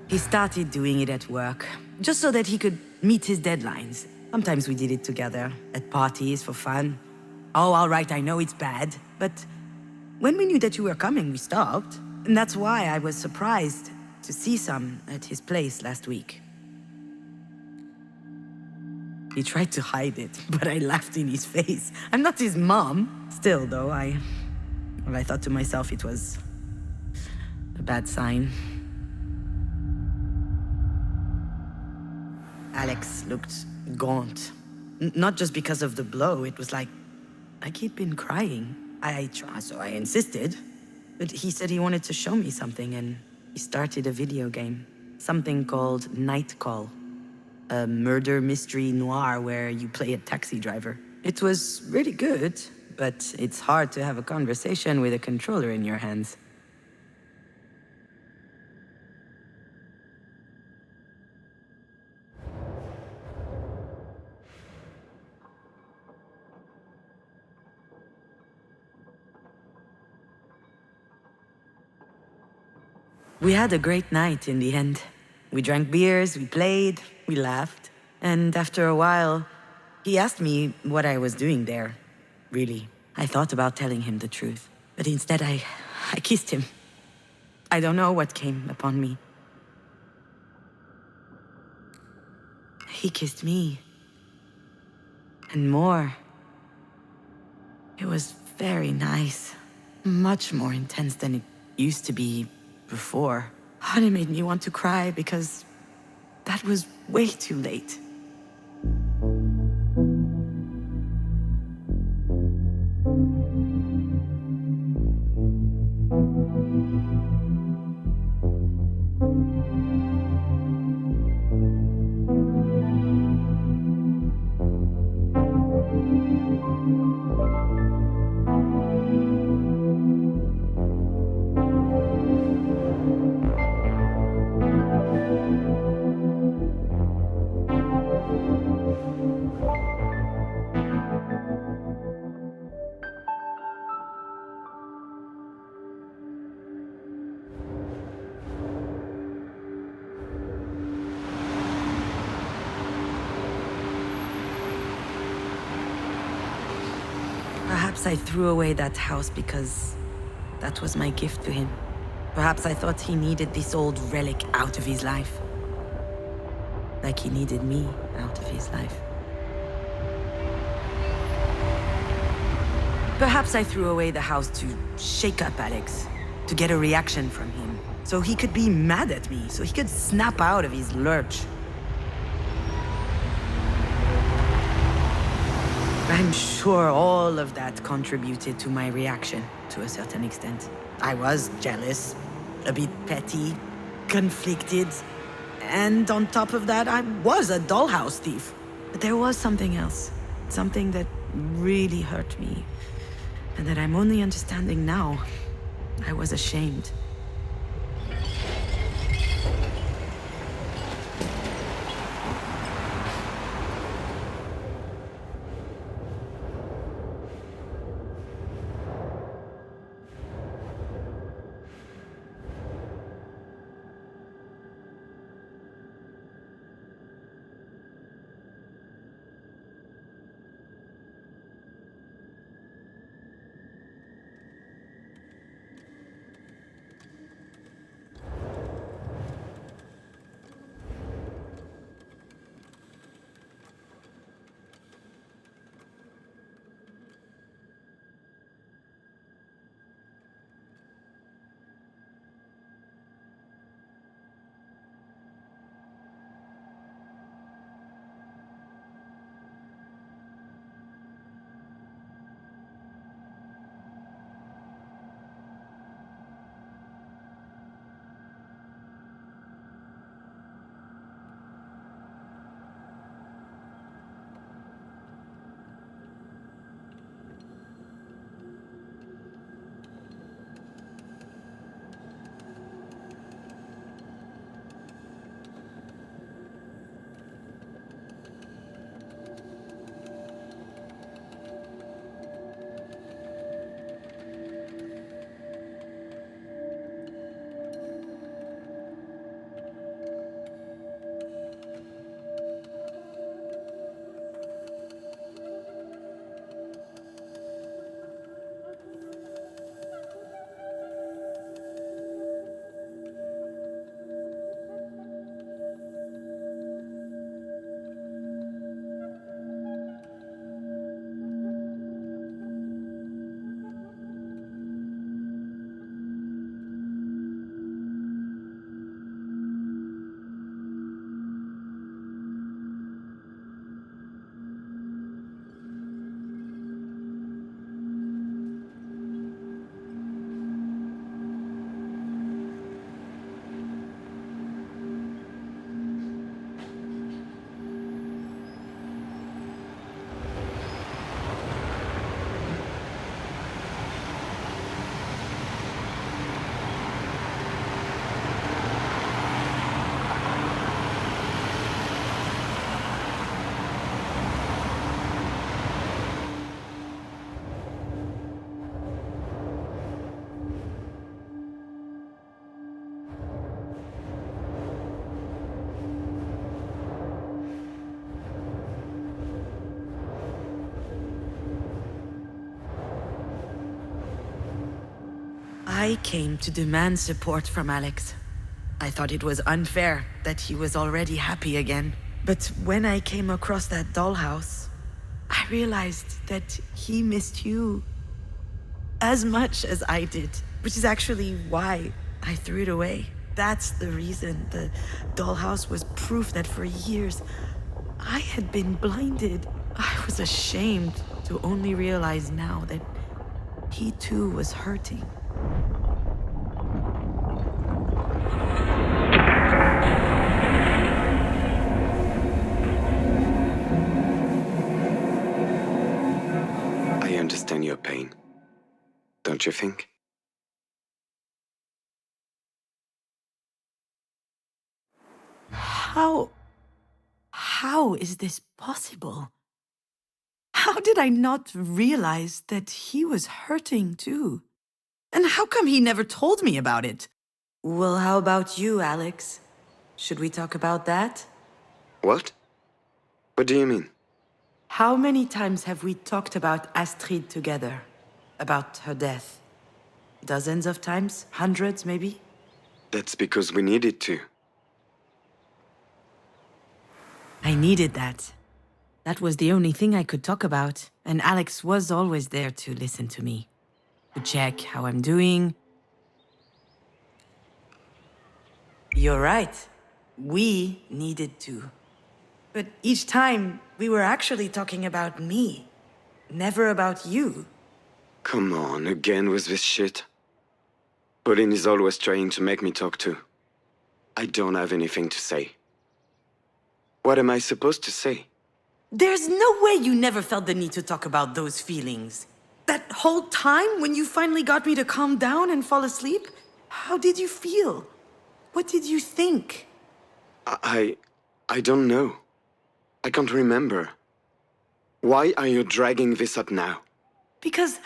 He started doing it at work, just so that he could meet his deadlines. Sometimes we did it together, at parties for fun. Oh, all right, I know it's bad, but when we knew that you were coming, we stopped. And that's why I was surprised to see some at his place last week. He tried to hide it, but I laughed in his face. I'm not his mom. Still, though, I thought to myself it was a bad sign. Alex looked gaunt. Not just because of the blow, it was like he'd been crying. So I insisted. But he said he wanted to show me something, and he started a video game. Something called Night Call. A murder mystery noir where you play a taxi driver. It was really good, but it's hard to have a conversation with a controller in your hands. We had a great night in the end. We drank beers, we played, we laughed. And after a while, he asked me what I was doing there. Really, I thought about telling him the truth. But instead, I kissed him. I don't know what came upon me. He kissed me. And more. It was very nice. Much more intense than it used to be before. And it made me want to cry because that was way too late. Perhaps I threw away that house because that was my gift to him. Perhaps I thought he needed this old relic out of his life. Like he needed me out of his life. Perhaps I threw away the house to shake up Alex, to get a reaction from him, so he could be mad at me, so he could snap out of his lurch. I'm sure all of that contributed to my reaction, to a certain extent. I was jealous, a bit petty, conflicted, and on top of that, I was a dollhouse thief. But there was something else, something that really hurt me, and that I'm only understanding now. I was ashamed. I came to demand support from Alex. I thought it was unfair that he was already happy again. But when I came across that dollhouse, I realized that he missed you as much as I did, which is actually why I threw it away. That's the reason. The dollhouse was proof that for years I had been blinded. I was ashamed to only realize now that he too was hurting. I understand your pain. Don't you think? How is this possible? How did I not realize that he was hurting too? And how come he never told me about it? Well, how about you, Alex? Should we talk about that? What? What do you mean? how many times have we talked about Astrid together? About her death? Dozens of times? Hundreds, maybe? That's because we needed to. I needed that. That was the only thing I could talk about, and Alex was always there to listen to me. To check how I'm doing. You're right. We needed to. But each time, we were actually talking about me. Never about you. Come on, again with this shit. Pauline is always trying to make me talk to. I don't have anything to say. What am I supposed to say? There's no way you never felt the need to talk about those feelings. That whole time when you finally got me to calm down and fall asleep, how did you feel? What did you think? I don't know. I can't remember. Why are you dragging this up now? Because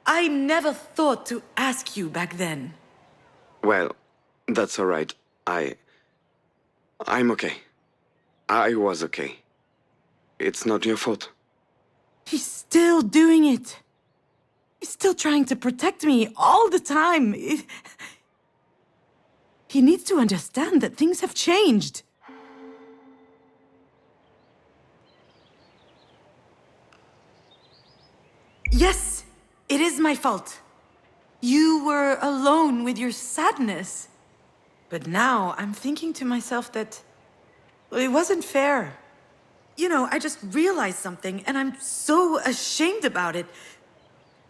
I never thought to ask you back then. Well, that's all right. I'm okay. I was okay. It's not your fault. He's still doing it. He's still trying to protect me all the time. He needs to understand that things have changed. Yes, it is my fault. You were alone with your sadness. But now I'm thinking to myself that it wasn't fair. You know, I just realized something, and I'm so ashamed about it.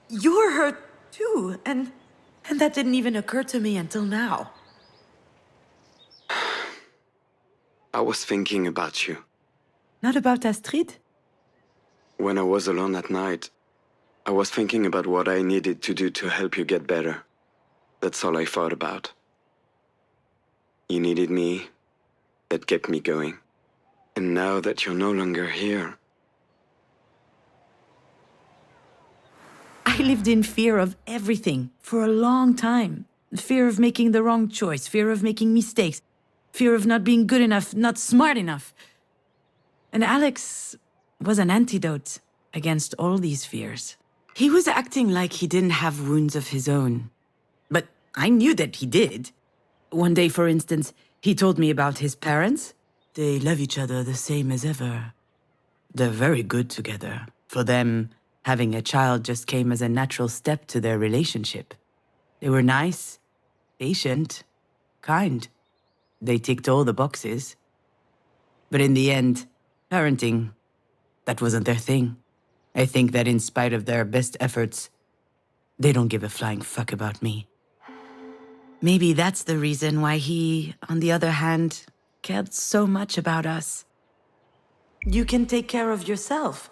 You're hurt too, and that didn't even occur to me until now. I was thinking about you. Not about Astrid? When I was alone at night, I was thinking about what I needed to do to help you get better. That's all I thought about. You needed me. That kept me going. And now that you're no longer here... I lived in fear of everything for a long time. Fear of making the wrong choice, fear of making mistakes, fear of not being good enough, not smart enough. And Alex was an antidote against all these fears. He was acting like he didn't have wounds of his own. But I knew that he did. One day, for instance, he told me about his parents. They love each other the same as ever. They're very good together. For them, having a child just came as a natural step to their relationship. They were nice, patient, kind. They ticked all the boxes. But in the end, parenting, that wasn't their thing. I think that in spite of their best efforts, they don't give a flying fuck about me. Maybe that's the reason why he, on the other hand, cared so much about us. You can take care of yourself.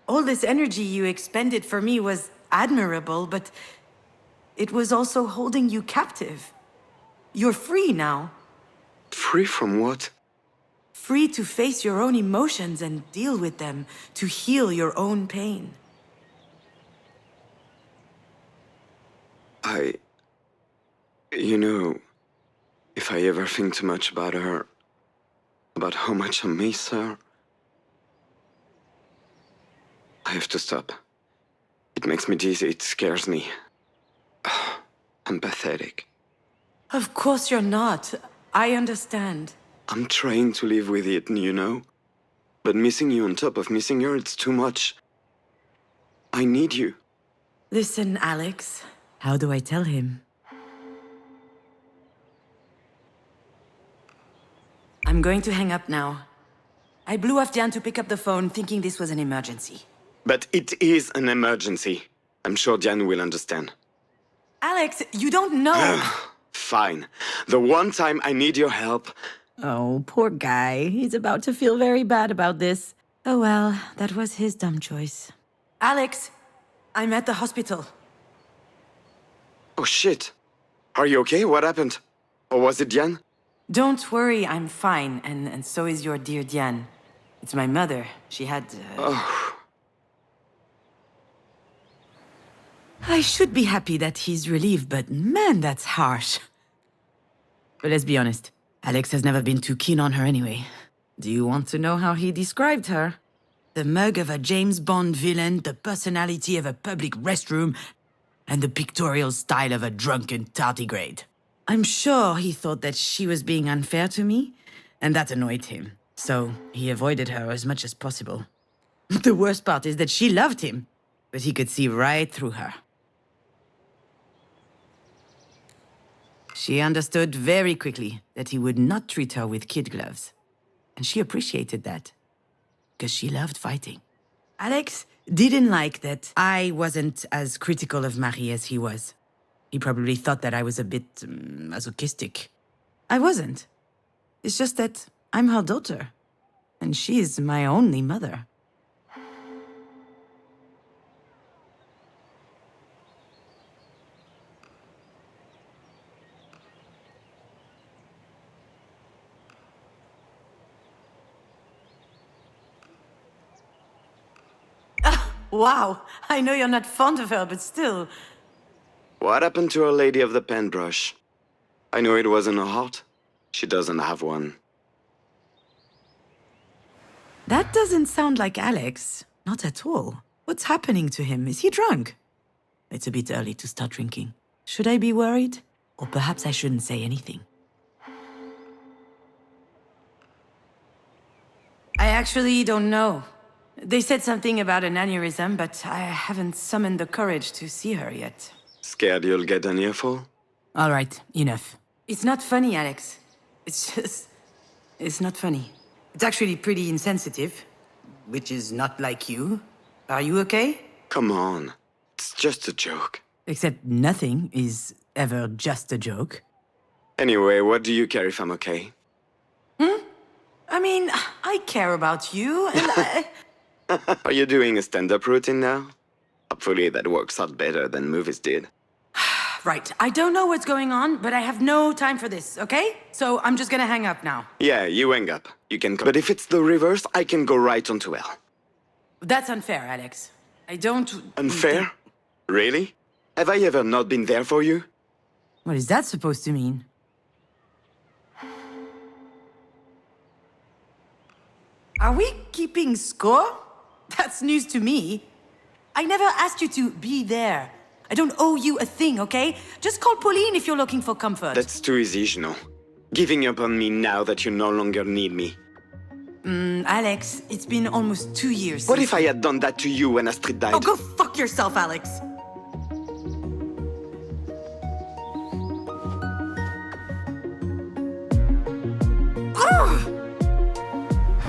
All this energy you expended for me was admirable, but it was also holding you captive. You're free now. Free from what? Free to face your own emotions and deal with them, to heal your own pain. You know, if I ever think too much about her, about how much I miss her, I have to stop. It makes me dizzy, it scares me. I'm pathetic. Of course you're not. I understand. I'm trying to live with it, you know? But missing you on top of missing her, it's too much. I need you. Listen, Alex. How do I tell him? I'm going to hang up now. I blew off Jan to pick up the phone, thinking this was an emergency. But it is an emergency. I'm sure Diane will understand. Alex, you don't know! Fine. The one time I need your help... Oh, poor guy. He's about to feel very bad about this. Oh well, that was his dumb choice. Alex, I'm at the hospital. Oh shit. Are you okay? What happened? Or was it Diane? Don't worry, I'm fine, and so is your dear Diane. It's my mother. She had... Oh. I should be happy that he's relieved, but man, that's harsh. But let's be honest, Alex has never been too keen on her anyway. Do you want to know how he described her? The mug of a James Bond villain, the personality of a public restroom, and the pictorial style of a drunken tardigrade. I'm sure he thought that she was being unfair to me, and that annoyed him. So he avoided her as much as possible. The worst part is that she loved him, but he could see right through her. She understood very quickly that he would not treat her with kid gloves. And she appreciated that, because she loved fighting. Alex didn't like that I wasn't as critical of Marie as he was. He probably thought that I was a bit masochistic. I wasn't. It's just that I'm her daughter, and she is my only mother. Wow, I know you're not fond of her, but still. What happened to Our Lady of the Paintbrush? I knew it wasn't her heart. She doesn't have one. That doesn't sound like Alex. Not at all. What's happening to him? Is he drunk? It's a bit early to start drinking. Should I be worried? Or perhaps I shouldn't say anything. I actually don't know. They said something about an aneurysm, but I haven't summoned the courage to see her yet. Scared you'll get an earful? All right, enough. It's not funny, Alex. It's not funny. It's actually pretty insensitive, which is not like you. Are you okay? Come on. It's just a joke. Except nothing is ever just a joke. Anyway, what do you care if I'm okay? I mean, I care about you, and Are you doing a stand-up routine now? Hopefully that works out better than movies did. Right, I don't know what's going on, but I have no time for this, okay? So I'm just gonna hang up now. Yeah, you hang up. You can come. But if it's the reverse, I can go right onto L. That's unfair, Alex. I don't... Unfair? Really? Have I ever not been there for you? What is that supposed to mean? Are we keeping score? That's news to me. I never asked you to be there. I don't owe you a thing, okay? Just call Pauline if you're looking for comfort. That's too easy, Junon. Giving up on me now that you no longer need me. Alex, it's been almost 2 years What since- if I had done that to you when Astrid died? Oh, go fuck yourself, Alex!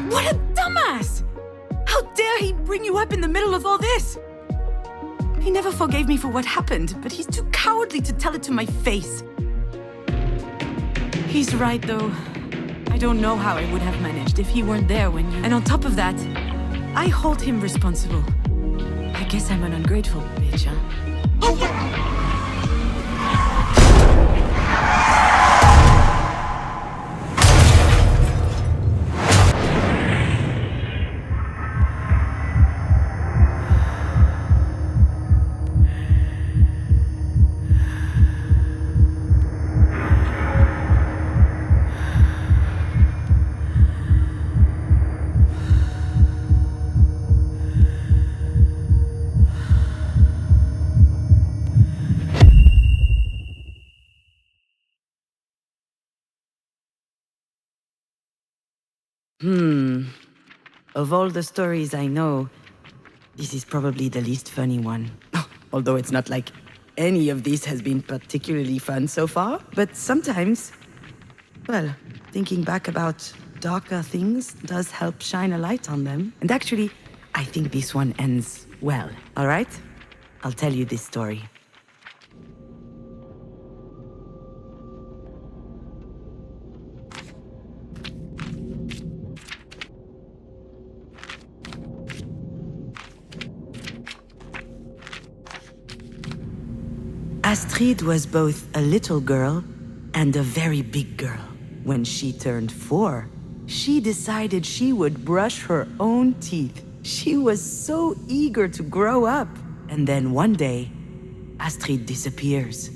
What a dumbass! How dare he bring you up in the middle of all this? He never forgave me for what happened, but he's too cowardly to tell it to my face. He's right, though. I don't know how I would have managed if he weren't there when you... And on top of that, I hold him responsible. I guess I'm an ungrateful bitch, huh? Of all the stories I know, this is probably the least funny one. Although it's not like any of these has been particularly fun so far. But sometimes, well, thinking back about darker things does help shine a light on them. And actually, I think this one ends well, all right? I'll tell you this story. Astrid was both a little girl and a very big girl. When she turned 4, she decided she would brush her own teeth. She was so eager to grow up. And then one day, Astrid disappears.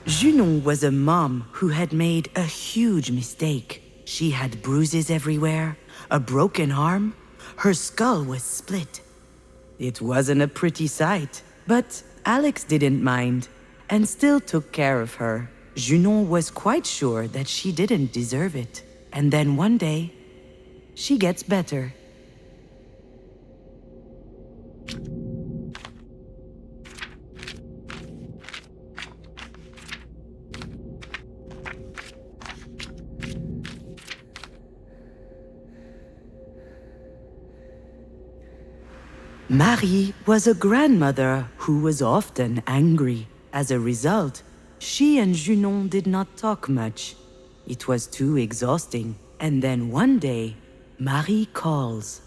Junon was a mom who had made a huge mistake. She had bruises everywhere, a broken arm, her skull was split. It wasn't a pretty sight, but Alex didn't mind and still took care of her. Junon was quite sure that she didn't deserve it. And then one day, she gets better. Marie was a grandmother who was often angry. As a result, she and Junon did not talk much. It was too exhausting. And then one day, Marie calls.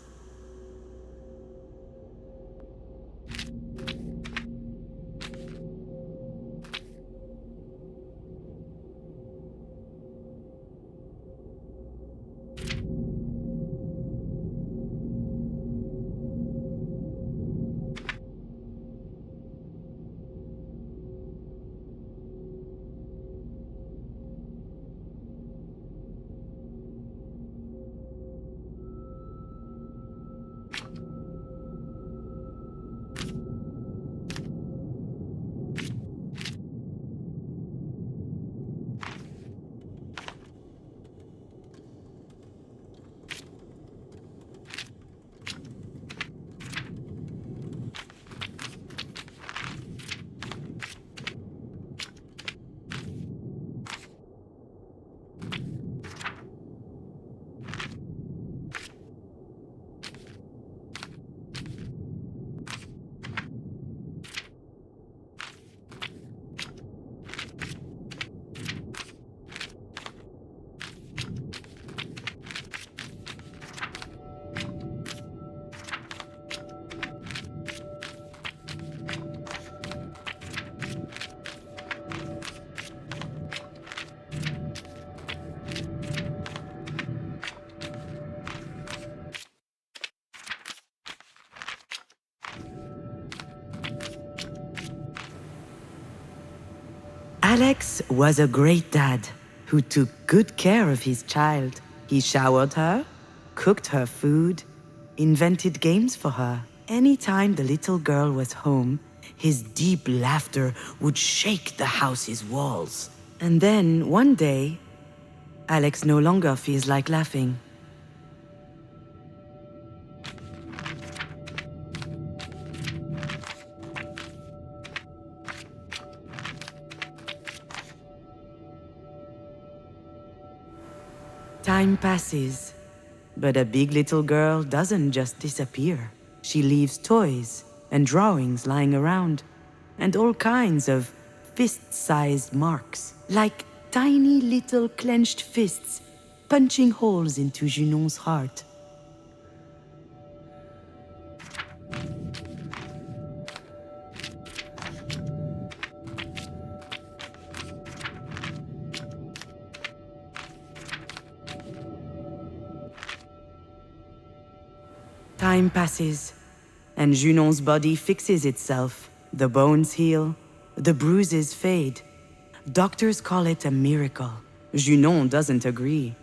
Alex was a great dad who took good care of his child. He showered her, cooked her food, invented games for her. Anytime the little girl was home, his deep laughter would shake the house's walls. And then, one day, Alex no longer feels like laughing. Time passes, but a big little girl doesn't just disappear. She leaves toys and drawings lying around, and all kinds of fist-sized marks, like tiny little clenched fists punching holes into Junon's heart. Time passes, and Junon's body fixes itself. The bones heal, the bruises fade. Doctors call it a miracle. Junon doesn't agree.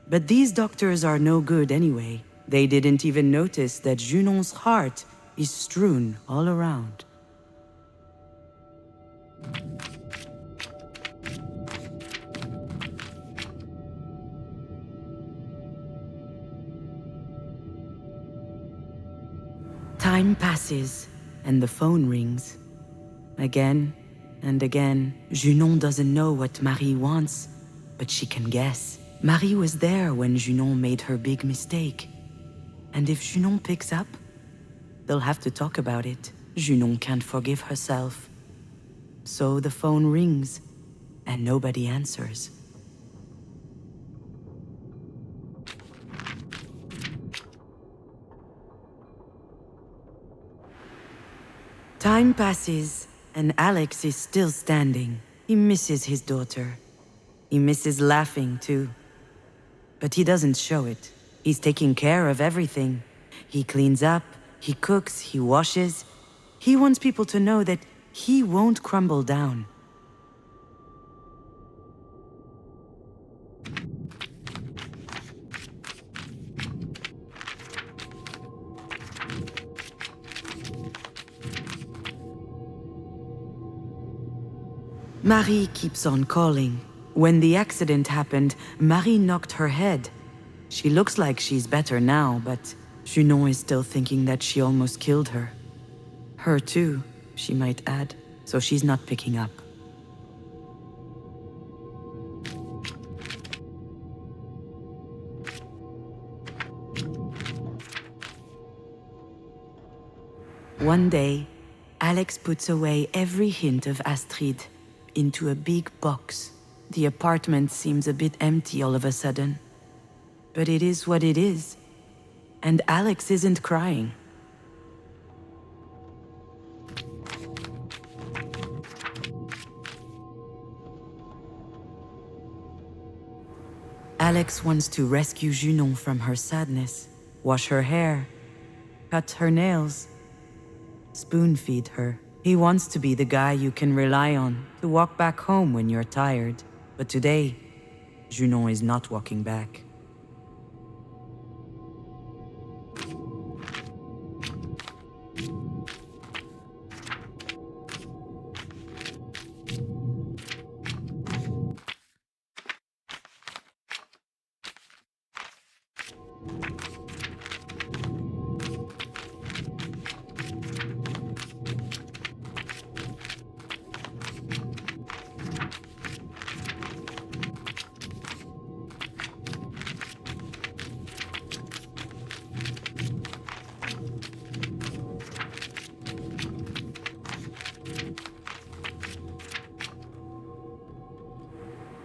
But these doctors are no good anyway. They didn't even notice that Junon's heart is strewn all around. Time passes, and the phone rings. Again and again. Junon doesn't know what Marie wants, but she can guess. Marie was there when Junon made her big mistake. And if Junon picks up, they'll have to talk about it. Junon can't forgive herself. So the phone rings, and nobody answers. Time passes, and Alex is still standing. He misses his daughter. He misses laughing, too. But he doesn't show it. He's taking care of everything. He cleans up, he cooks, he washes. He wants people to know that he won't crumble down. Marie keeps on calling. When the accident happened, Marie knocked her head. She looks like she's better now, but Junon is still thinking that she almost killed her. Her too, she might add, so she's not picking up. One day, Alex puts away every hint of Astrid into a big box. The apartment seems a bit empty all of a sudden. But it is what it is. And Alex isn't crying. Alex wants to rescue Junon from her sadness, wash her hair, cut her nails, spoon-feed her. He wants to be the guy you can rely on, to walk back home when you're tired. But today, Junon is not walking back.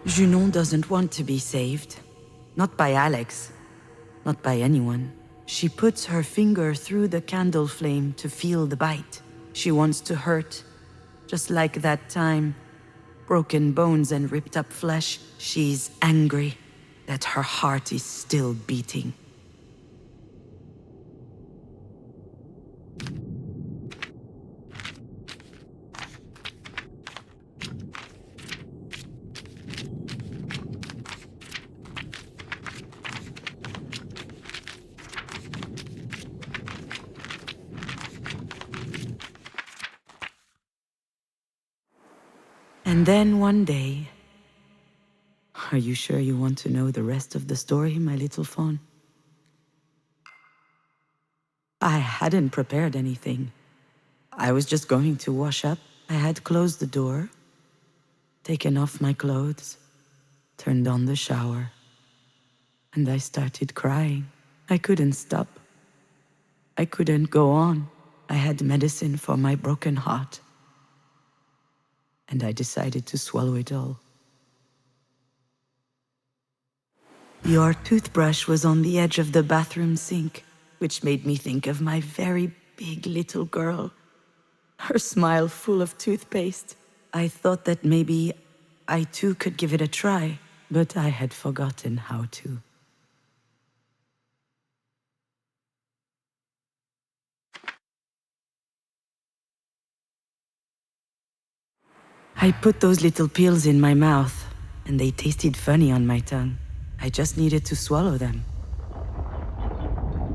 Junon doesn't want to be saved. Not by Alex. Not by anyone. She puts her finger through the candle flame to feel the bite. She wants to hurt. Just like that time. Broken bones and ripped up flesh. She's angry that her heart is still beating. And then one day... Are you sure you want to know the rest of the story, my little fawn? I hadn't prepared anything. I was just going to wash up. I had closed the door, taken off my clothes, turned on the shower, and I started crying. I couldn't stop. I couldn't go on. I had medicine for my broken heart. And I decided to swallow it all. Your toothbrush was on the edge of the bathroom sink, which made me think of my very big little girl. Her smile full of toothpaste. I thought that maybe I too could give it a try, but I had forgotten how to. I put those little pills in my mouth, and they tasted funny on my tongue. I just needed to swallow them.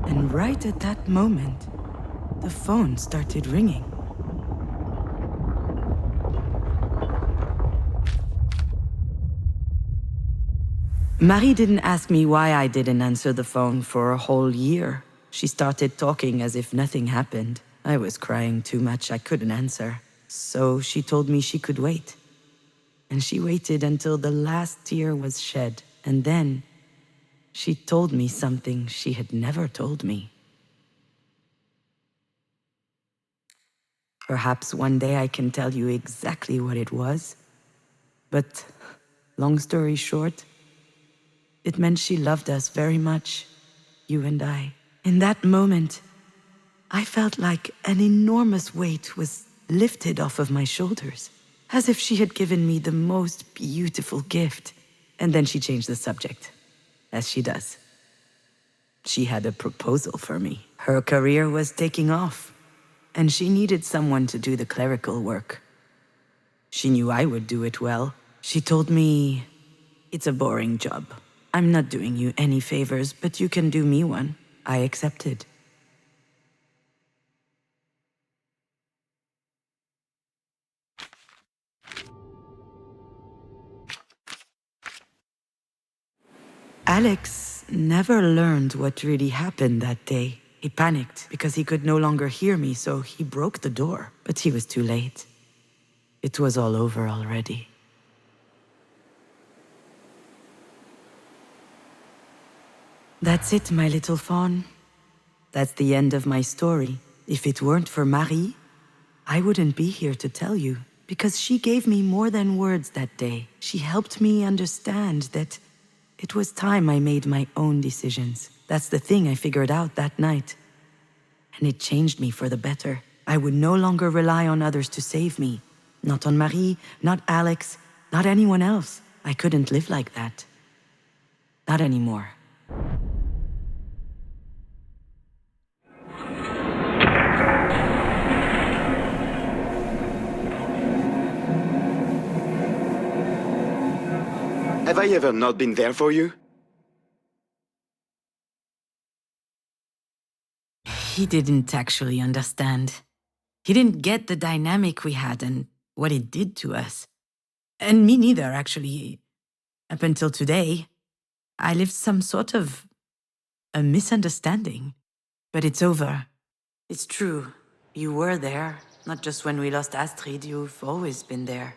And right at that moment, the phone started ringing. Marie didn't ask me why I didn't answer the phone for a whole year. She started talking as if nothing happened. I was crying too much, I couldn't answer. So she told me she could wait. And she waited until the last tear was shed. And then she told me something she had never told me. Perhaps one day I can tell you exactly what it was. But long story short, it meant she loved us very much, you and I. In that moment, I felt like an enormous weight was lifted off of my shoulders, as if she had given me the most beautiful gift. And then she changed the subject, as she does. She had a proposal for me. Her career was taking off, and she needed someone to do the clerical work. She knew I would do it well. She told me, "It's a boring job. I'm not doing you any favors, but you can do me one." I accepted. Alex never learned what really happened that day. He panicked because he could no longer hear me, so he broke the door. But he was too late. It was all over already. That's it, my little fawn. That's the end of my story. If it weren't for Marie, I wouldn't be here to tell you. Because she gave me more than words that day. She helped me understand that it was time I made my own decisions. That's the thing I figured out that night. And it changed me for the better. I would no longer rely on others to save me. Not on Marie, not Alex, not anyone else. I couldn't live like that. Not anymore. Have I ever not been there for you? He didn't actually understand. He didn't get the dynamic we had and what it did to us. And me neither, actually. Up until today, I lived some sort of a misunderstanding. But it's over. It's true. You were there. Not just when we lost Astrid, you've always been there.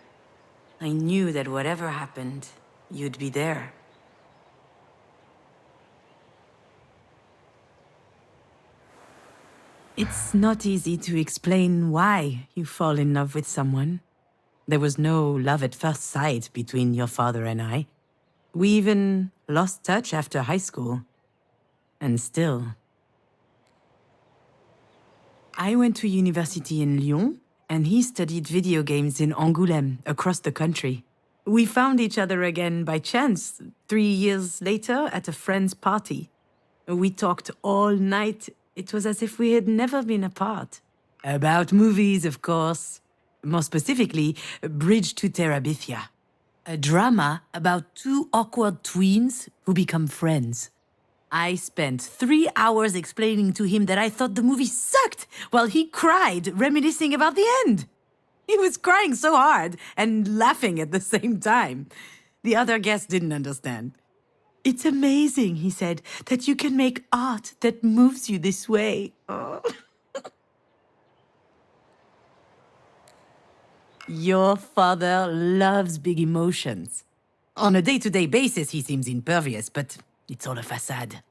I knew that whatever happened, you'd be there. It's not easy to explain why you fall in love with someone. There was no love at first sight between your father and I. We even lost touch after high school. And still. I went to university in Lyon, and he studied video games in Angoulême, across the country. We found each other again by chance, 3 years later at a friend's party. We talked all night. It was as if we had never been apart. About movies, of course. More specifically, Bridge to Terabithia. A drama about two awkward tweens who become friends. I spent 3 hours explaining to him that I thought the movie sucked, while he cried, reminiscing about the end. He was crying so hard and laughing at the same time. The other guests didn't understand. It's amazing, he said, that you can make art that moves you this way. Oh. Your father loves big emotions. On a day-to-day basis, he seems impervious, but it's all a facade.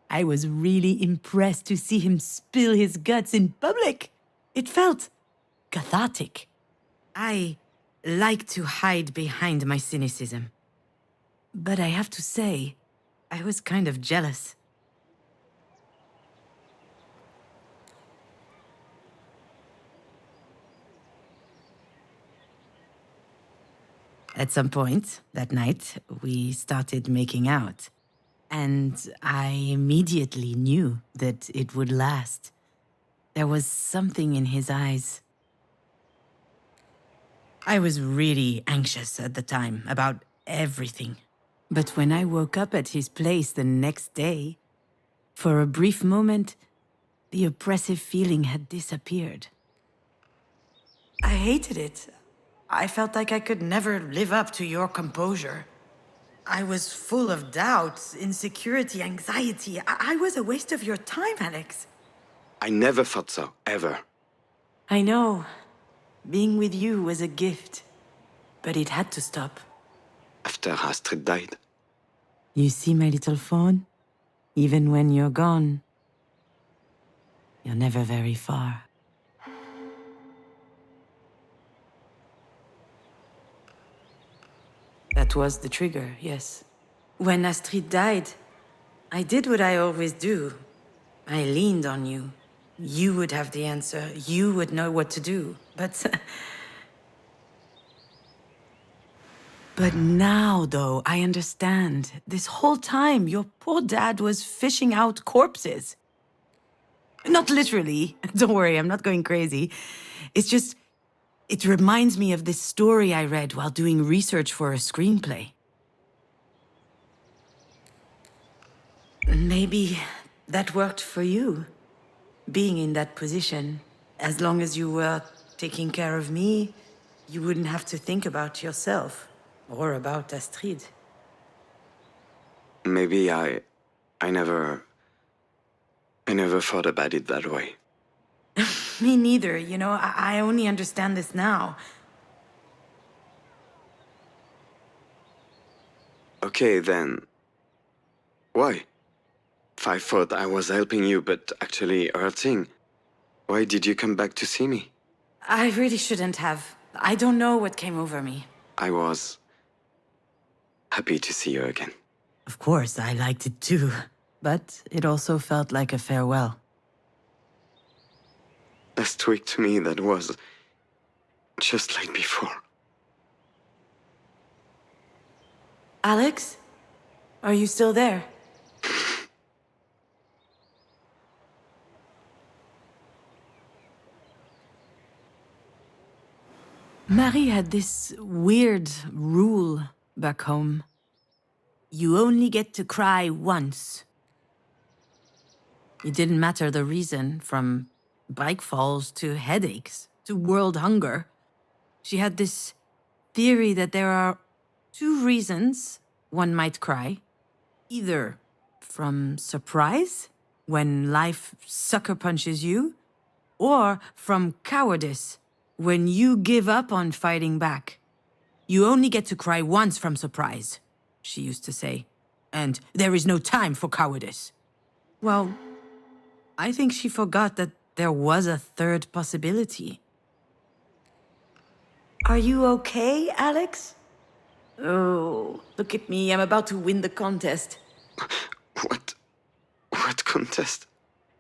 I was really impressed to see him spill his guts in public. It felt cathartic. I like to hide behind my cynicism. But I have to say, I was kind of jealous. At some point that night, we started making out. And I immediately knew that it would last. There was something in his eyes. I was really anxious at the time about everything. But when I woke up at his place the next day, for a brief moment, the oppressive feeling had disappeared. I hated it. I felt like I could never live up to your composure. I was full of doubts, insecurity, anxiety. I was a waste of your time, Alex. I never thought so, ever. I know. Being with you was a gift. But it had to stop. After Astrid died. You see, my little fawn? Even when you're gone, you're never very far. That was the trigger, yes. When Astrid died, I did what I always do. I leaned on you. You would have the answer. You would know what to do. But now, though, I understand. This whole time, your poor dad was fishing out corpses. Not literally. Don't worry, I'm not going crazy. It's just, it reminds me of this story I read while doing research for a screenplay. Maybe that worked for you, being in that position. As long as you were taking care of me, you wouldn't have to think about yourself or about Astrid. Maybe I never thought about it that way. Me neither, you know, I only understand this now. Okay, then. Why? If I thought I was helping you, but actually hurting, why did you come back to see me? I really shouldn't have. I don't know what came over me. I was happy to see you again. Of course, I liked it too. But it also felt like a farewell. Last week to me, that was just like before. Alex? Are you still there? Marie had this weird rule back home. You only get to cry once. It didn't matter the reason, from bike falls to headaches to world hunger. She had this theory that there are two reasons one might cry. Either from surprise, when life sucker punches you, or from cowardice, when you give up on fighting back. You only get to cry once from surprise, she used to say. And there is no time for cowardice. Well, I think she forgot that there was a third possibility. Are you okay, Alex? Oh, look at me. I'm about to win the contest. What? What contest?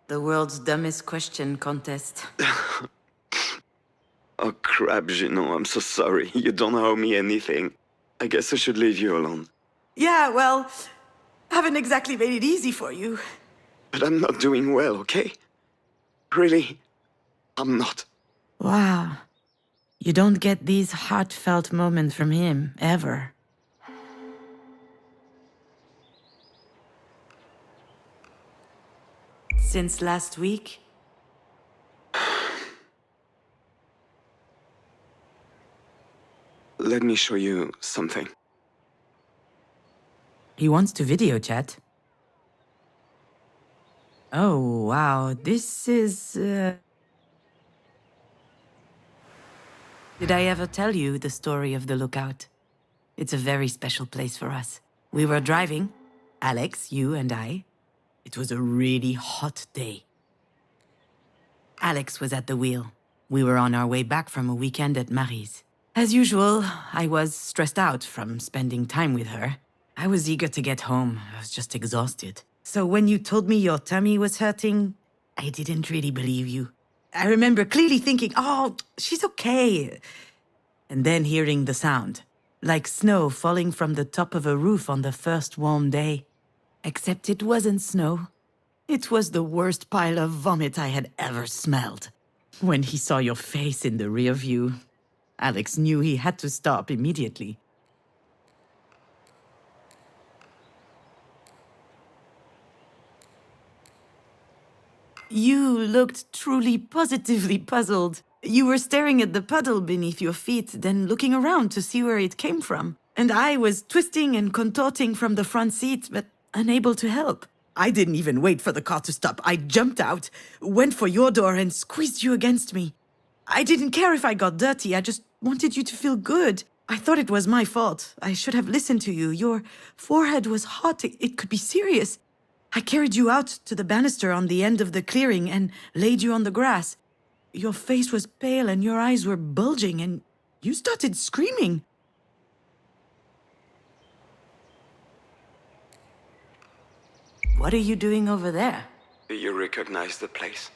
The world's dumbest question contest. Oh crap, Junon, I'm so sorry. You don't owe me anything. I guess I should leave you alone. Yeah, well, haven't exactly made it easy for you. But I'm not doing well, okay? Really, I'm not. Wow. You don't get these heartfelt moments from him, ever. Since last week? Let me show you something. He wants to video chat. Oh, wow. This is... Did I ever tell you the story of the lookout? It's a very special place for us. We were driving, Alex, you and I. It was a really hot day. Alex was at the wheel. We were on our way back from a weekend at Marie's. As usual, I was stressed out from spending time with her. I was eager to get home. I was just exhausted. So when you told me your tummy was hurting, I didn't really believe you. I remember clearly thinking, oh, she's okay. And then hearing the sound, like snow falling from the top of a roof on the first warm day. Except it wasn't snow. It was the worst pile of vomit I had ever smelled. When he saw your face in the rear view, Alex knew he had to stop immediately. You looked truly positively puzzled. You were staring at the puddle beneath your feet, then looking around to see where it came from. And I was twisting and contorting from the front seat, but unable to help. I didn't even wait for the car to stop. I jumped out, went for your door, and squeezed you against me. I didn't care if I got dirty. I just wanted you to feel good. I thought it was my fault. I should have listened to you. Your forehead was hot. It could be serious. I carried you out to the banister on the end of the clearing and laid you on the grass. Your face was pale and your eyes were bulging, and you started screaming. What are you doing over there? Do you recognize the place?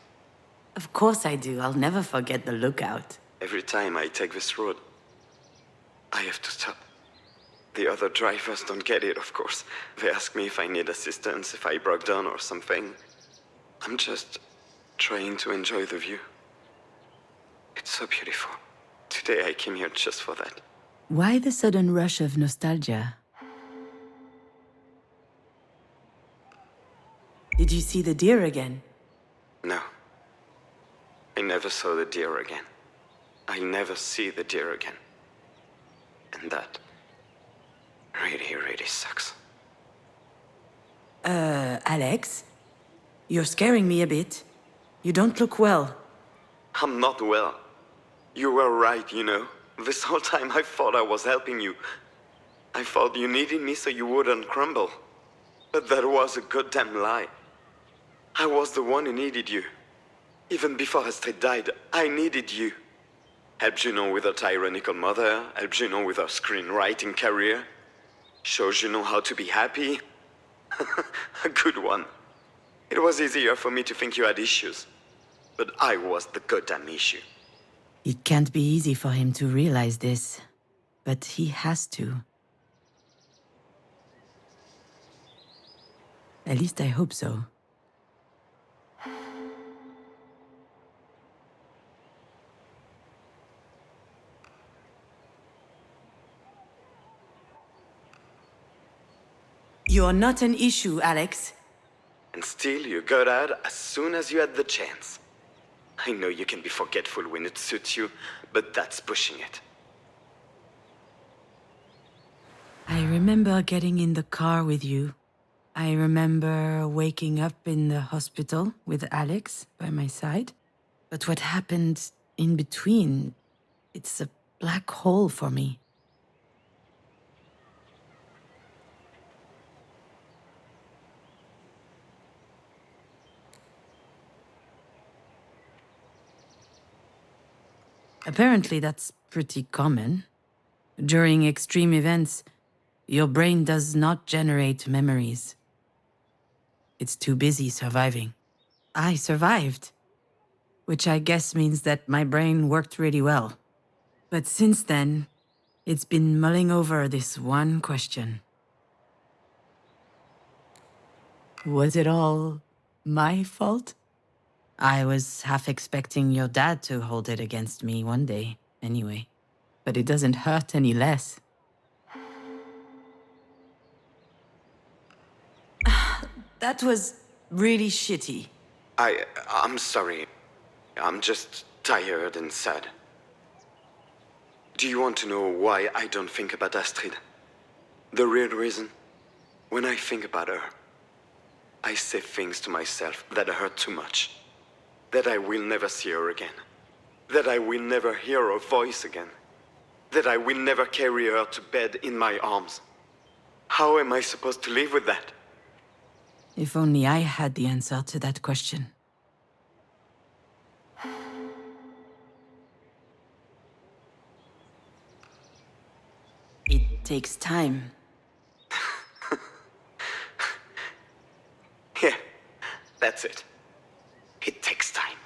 Of course I do. I'll never forget the lookout. Every time I take this road, I have to stop. The other drivers don't get it, of course. They ask me if I need assistance, if I broke down or something. I'm just trying to enjoy the view. It's so beautiful. Today I came here just for that. Why the sudden rush of nostalgia? Did you see the deer again? No. I never saw the deer again. I'll never see the deer again. And that really, really sucks. Alex? You're scaring me a bit. You don't look well. I'm not well. You were right, you know. This whole time I thought I was helping you. I thought you needed me so you wouldn't crumble. But that was a goddamn lie. I was the one who needed you. Even before Astrid died, I needed you. Helped Junon with her tyrannical mother, helped Junon with her screenwriting career. Shows Junon how to be happy. A good one. It was easier for me to think you had issues. But I was the goddamn issue. It can't be easy for him to realize this, but he has to. At least I hope so. You're not an issue, Alex. And still you got out as soon as you had the chance. I know you can be forgetful when it suits you, but that's pushing it. I remember getting in the car with you. I remember waking up in the hospital with Alex by my side. But what happened in between, it's a black hole for me. Apparently, that's pretty common. During extreme events, your brain does not generate memories. It's too busy surviving. I survived, which I guess means that my brain worked really well. But since then, it's been mulling over this one question. Was it all my fault? I was half expecting your dad to hold it against me one day, anyway. But it doesn't hurt any less. That was really shitty. I'm sorry. I'm just tired and sad. Do you want to know why I don't think about Astrid? The real reason? When I think about her, I say things to myself that hurt too much. That I will never see her again. That I will never hear her voice again. That I will never carry her to bed in my arms. How am I supposed to live with that? If only I had the answer to that question. It takes time. Yeah, that's it. It takes time.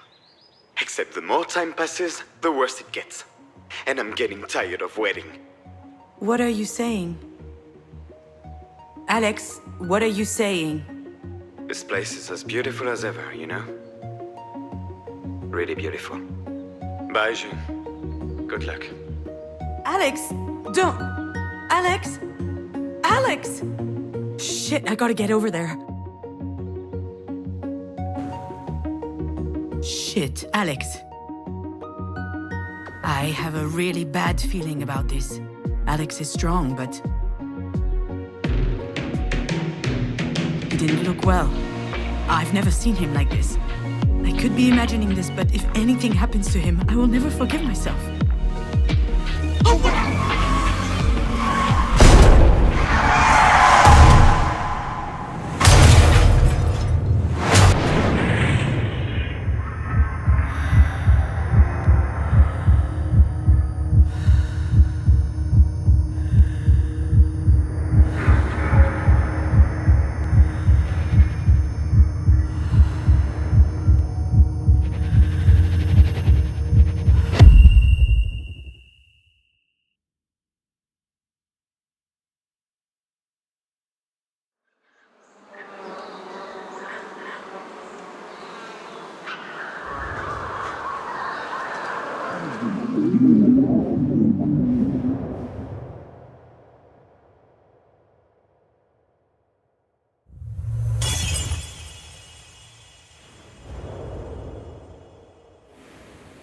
Except the more time passes, the worse it gets. And I'm getting tired of waiting. What are you saying? Alex, what are you saying? This place is as beautiful as ever, you know? Really beautiful. Bye, June. Good luck. Alex, don't... Alex! Alex! Shit, I gotta get over there. Shit, Alex. I have a really bad feeling about this. Alex is strong, but... he didn't look well. I've never seen him like this. I could be imagining this, but if anything happens to him, I will never forgive myself.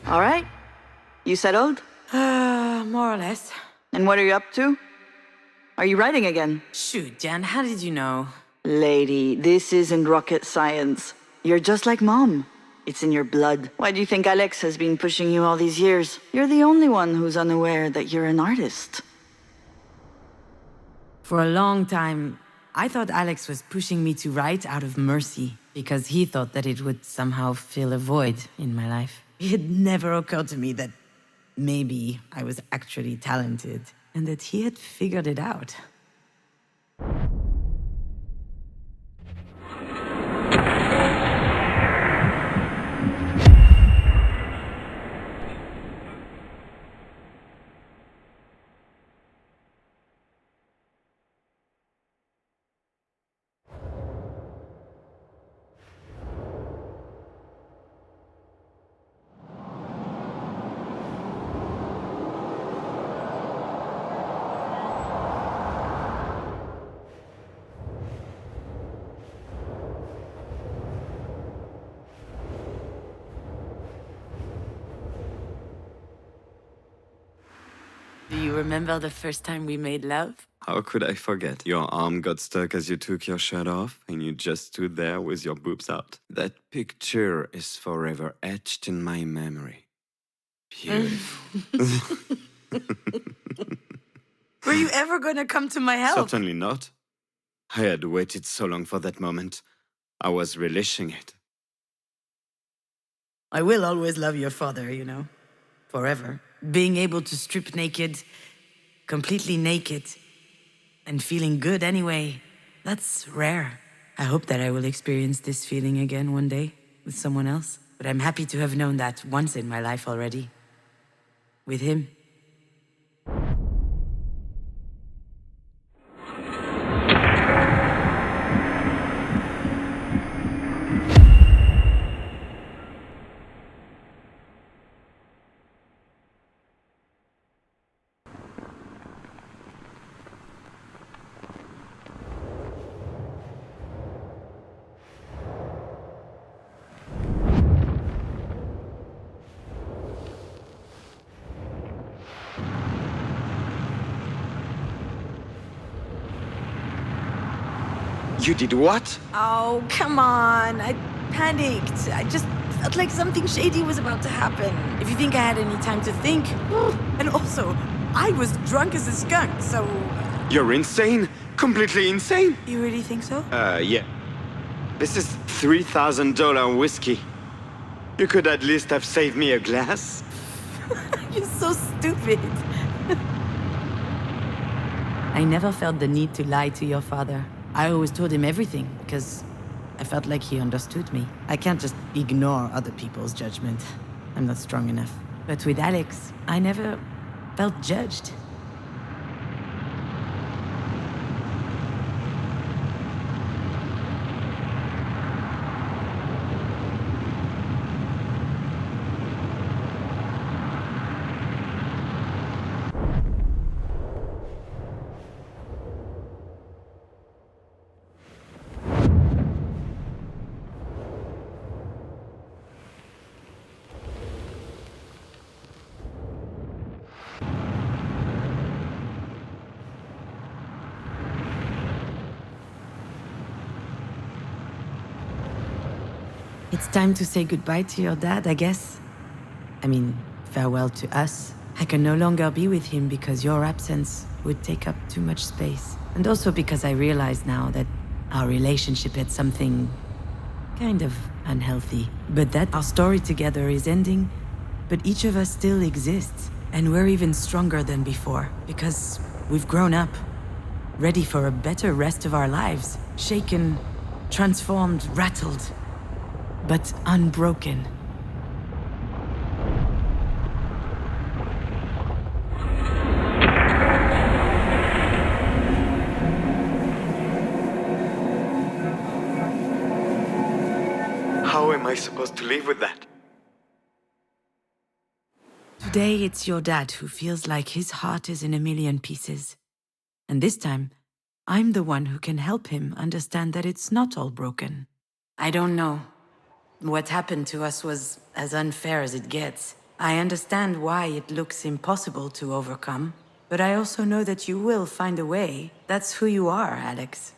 All right. You settled? More or less. And what are you up to? Are you writing again? Shoot, Jan, how did you know? Lady, this isn't rocket science. You're just like Mom. It's in your blood. Why do you think Alex has been pushing you all these years? You're the only one who's unaware that you're an artist. For a long time, I thought Alex was pushing me to write out of mercy, because he thought that it would somehow fill a void in my life. It had never occurred to me that maybe I was actually talented, and that he had figured it out. Do you remember the first time we made love? How could I forget? Your arm got stuck as you took your shirt off, and you just stood there with your boobs out. That picture is forever etched in my memory. Beautiful. Were you ever gonna come to my help? Certainly not. I had waited so long for that moment. I was relishing it. I will always love your father, you know. Forever. Being able to strip naked, completely naked, and feeling good anyway, that's rare. I hope that I will experience this feeling again one day with someone else. But I'm happy to have known that once in my life already. With him. You did what? Oh, come on. I panicked. I just felt like something shady was about to happen. If you think I had any time to think. And also, I was drunk as a skunk, so... You're insane? Completely insane? You really think so? Yeah. This is $3,000 whiskey. You could at least have saved me a glass. You're so stupid. I never felt the need to lie to your father. I always told him everything, because I felt like he understood me. I can't just ignore other people's judgment. I'm not strong enough. But with Alex, I never felt judged. It's time to say goodbye to your dad, I guess. I mean, farewell to us. I can no longer be with him because your absence would take up too much space. And also because I realize now that our relationship had something kind of unhealthy. But that our story together is ending, but each of us still exists. And we're even stronger than before because we've grown up, ready for a better rest of our lives. Shaken, transformed, rattled, but unbroken. How am I supposed to live with that? Today, it's your dad who feels like his heart is in a million pieces. And this time, I'm the one who can help him understand that it's not all broken. I don't know. What happened to us was as unfair as it gets. I understand why it looks impossible to overcome, but I also know that you will find a way. That's who you are, Alex.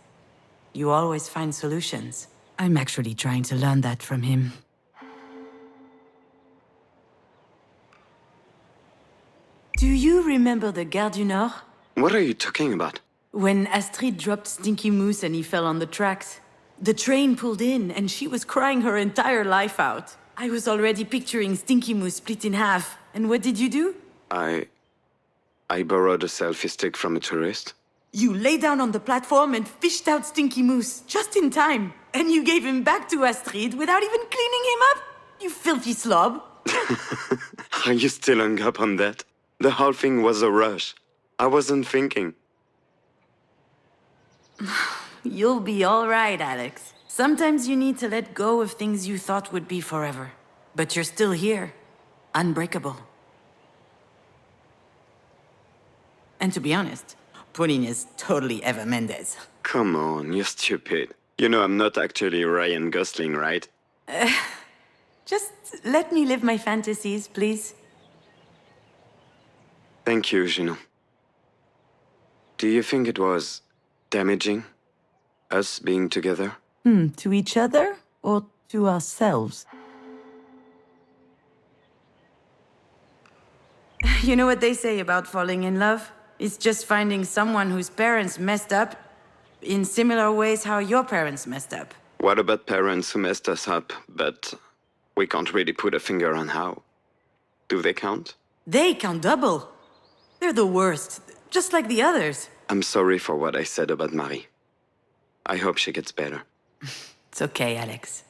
You always find solutions. I'm actually trying to learn that from him. Do you remember the Gare du Nord? What are you talking about? When Astrid dropped Stinky Moose and he fell on the tracks. The train pulled in and she was crying her entire life out. I was already picturing Stinky Moose split in half. And what did you do? I borrowed a selfie stick from a tourist. You lay down on the platform and fished out Stinky Moose, just in time. And you gave him back to Astrid without even cleaning him up? You filthy slob. Are you still hung up on that? The whole thing was a rush. I wasn't thinking. You'll be all right, Alex. Sometimes you need to let go of things you thought would be forever. But you're still here. Unbreakable. And to be honest, Pauline is totally Eva Mendes. Come on, you're stupid. You know I'm not actually Ryan Gosling, right? Just let me live my fantasies, please. Thank you, Junon. Do you think it was damaging, us being together? To each other or to ourselves? You know what they say about falling in love? It's just finding someone whose parents messed up in similar ways how your parents messed up. What about parents who messed us up, but we can't really put a finger on how? Do they count? They count double. They're the worst, just like the others. I'm sorry for what I said about Marie. I hope she gets better. It's okay, Alex.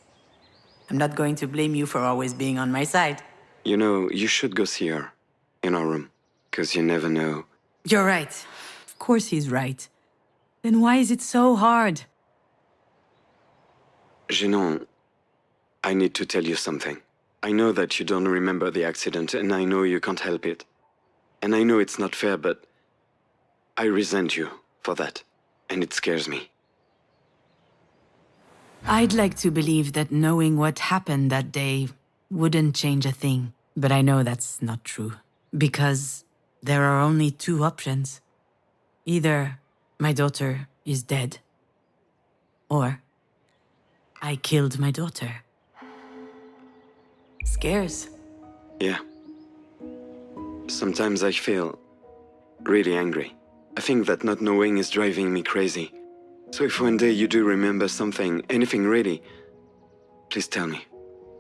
I'm not going to blame you for always being on my side. You know, you should go see her in our room, because you never know. You're right. Of course he's right. Then why is it so hard? Junon, I need to tell you something. I know that you don't remember the accident, and I know you can't help it. And I know it's not fair, but I resent you for that, and it scares me. I'd like to believe that knowing what happened that day wouldn't change a thing. But I know that's not true. Because there are only two options. Either my daughter is dead, or I killed my daughter. Scares. Yeah. Sometimes I feel really angry. I think that not knowing is driving me crazy. So if one day you do remember something, anything really, please tell me.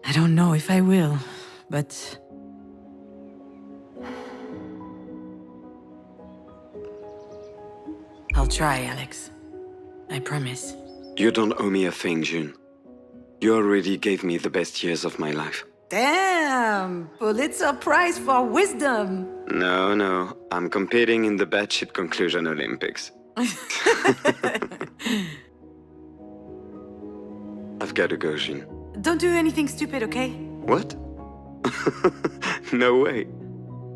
I don't know if I will, but... I'll try, Alex. I promise. You don't owe me a thing, June. You already gave me the best years of my life. Damn! Pulitzer Prize for wisdom! No, I'm competing in the batshit conclusion Olympics. I've got to go, June. Don't do anything stupid, okay? What? No way.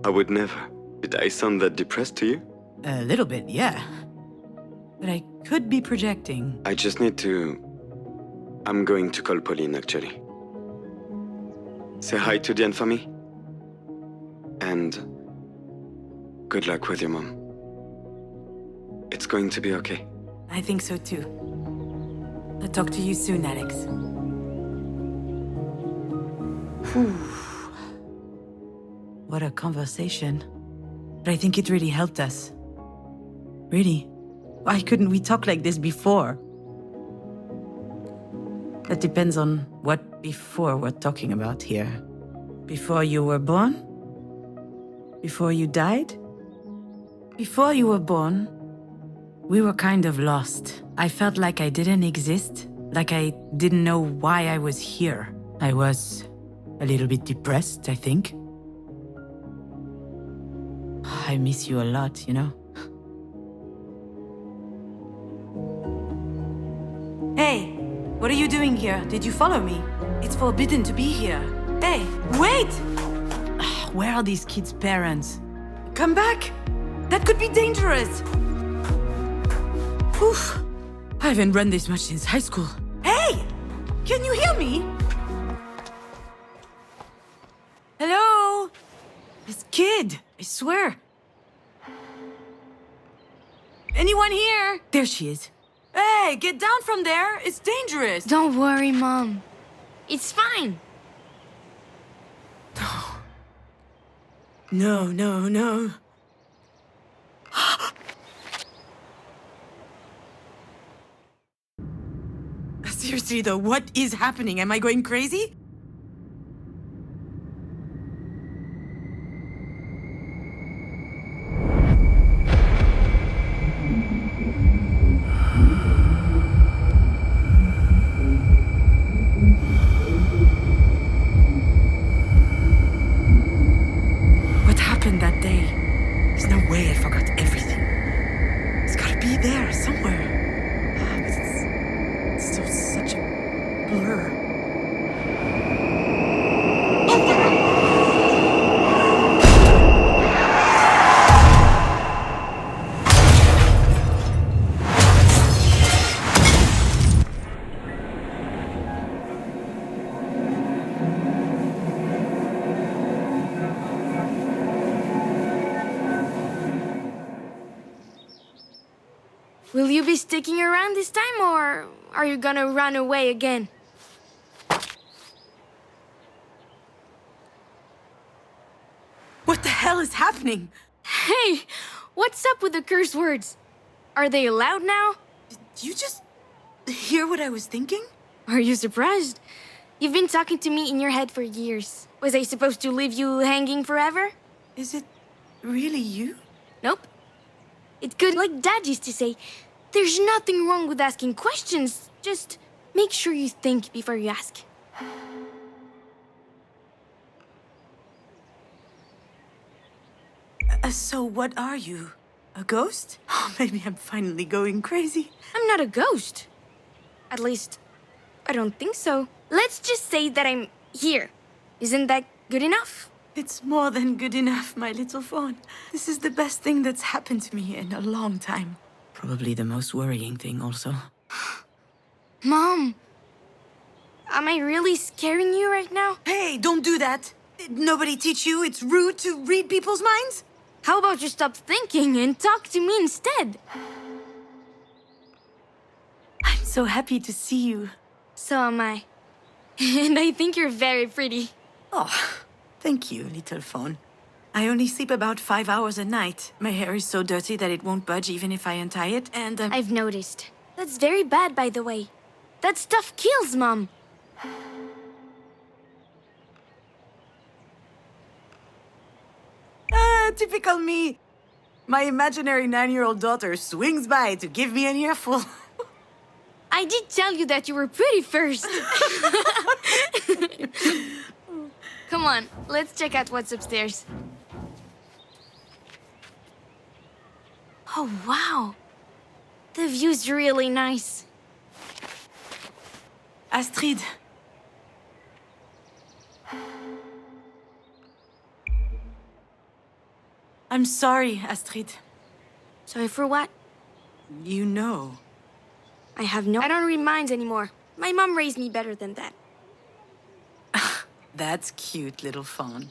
I would never. Did I sound that depressed to you? A little bit, yeah. But I could be projecting. I just need to... I'm going to call Pauline, actually. Say hi to Diane for me. And... good luck with your mom. It's going to be okay. I think so too. I'll talk to you soon, Alex. Whew. What a conversation. But I think it really helped us. Really. Why couldn't we talk like this before? That depends on what before we're talking about here. Before you were born? Before you died? Before you were born, we were kind of lost. I felt like I didn't exist, like I didn't know why I was here. I was a little bit depressed, I think. I miss you a lot, you know? Hey, what are you doing here? Did you follow me? It's forbidden to be here. Hey, wait! Where are these kids' parents? Come back! That could be dangerous! Oof! I haven't run this much since high school. Hey! Can you hear me? Hello? This kid, I swear. Anyone here? There she is. Hey! Hey, get down from there! It's dangerous! Don't worry, Mom. It's fine. No, no, no. Seriously though, what is happening? Am I going crazy? What happened that day? There's no way I forgot everything. It's gotta be there somewhere. But it's still such a blur. Will you be sticking around this time, or are you gonna run away again? What the hell is happening? Hey, what's up with the curse words? Are they allowed now? Did you just hear what I was thinking? Are you surprised? You've been talking to me in your head for years. Was I supposed to leave you hanging forever? Is it really you? Nope. It's good, like Dad used to say, there's nothing wrong with asking questions. Just make sure you think before you ask. So what are you? A ghost? Oh, maybe I'm finally going crazy. I'm not a ghost. At least, I don't think so. Let's just say that I'm here. Isn't that good enough? It's more than good enough, my little fawn. This is the best thing that's happened to me in a long time. Probably the most worrying thing also. Mom, am I really scaring you right now? Hey, don't do that! Did nobody teach you it's rude to read people's minds? How about you stop thinking and talk to me instead? I'm so happy to see you. So am I. And I think you're very pretty. Oh, thank you, little fawn. I only sleep about 5 hours a night. My hair is so dirty that it won't budge even if I untie it, and I've noticed. That's very bad, by the way. That stuff kills, Mom. typical me. My imaginary 9-year-old daughter swings by to give me an earful. I did tell you that you were pretty first. Come on, let's check out what's upstairs. Oh, wow. The view's really nice. Astrid. I'm sorry, Astrid. Sorry for what? You know. I don't read minds anymore. My mom raised me better than that. That's cute, little fawn.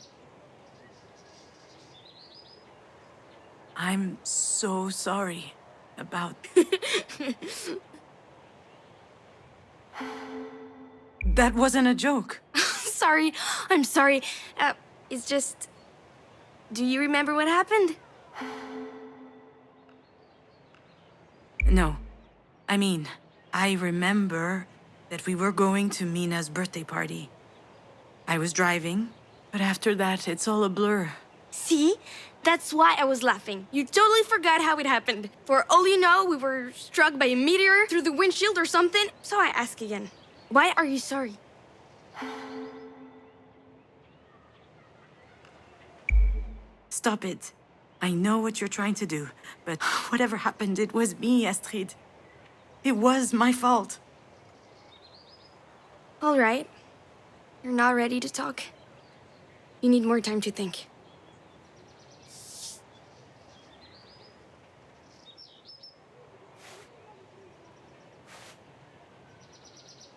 I'm so sorry about... That wasn't a joke. Sorry, I'm sorry. It's just... Do you remember what happened? No. I mean, I remember that we were going to Mina's birthday party. I was driving, but after that, it's all a blur. See? That's why I was laughing. You totally forgot how it happened. For all you know, we were struck by a meteor through the windshield or something. So I ask again, why are you sorry? Stop it. I know what you're trying to do, but whatever happened, it was me, Astrid. It was my fault. All right. You're not ready to talk. You need more time to think.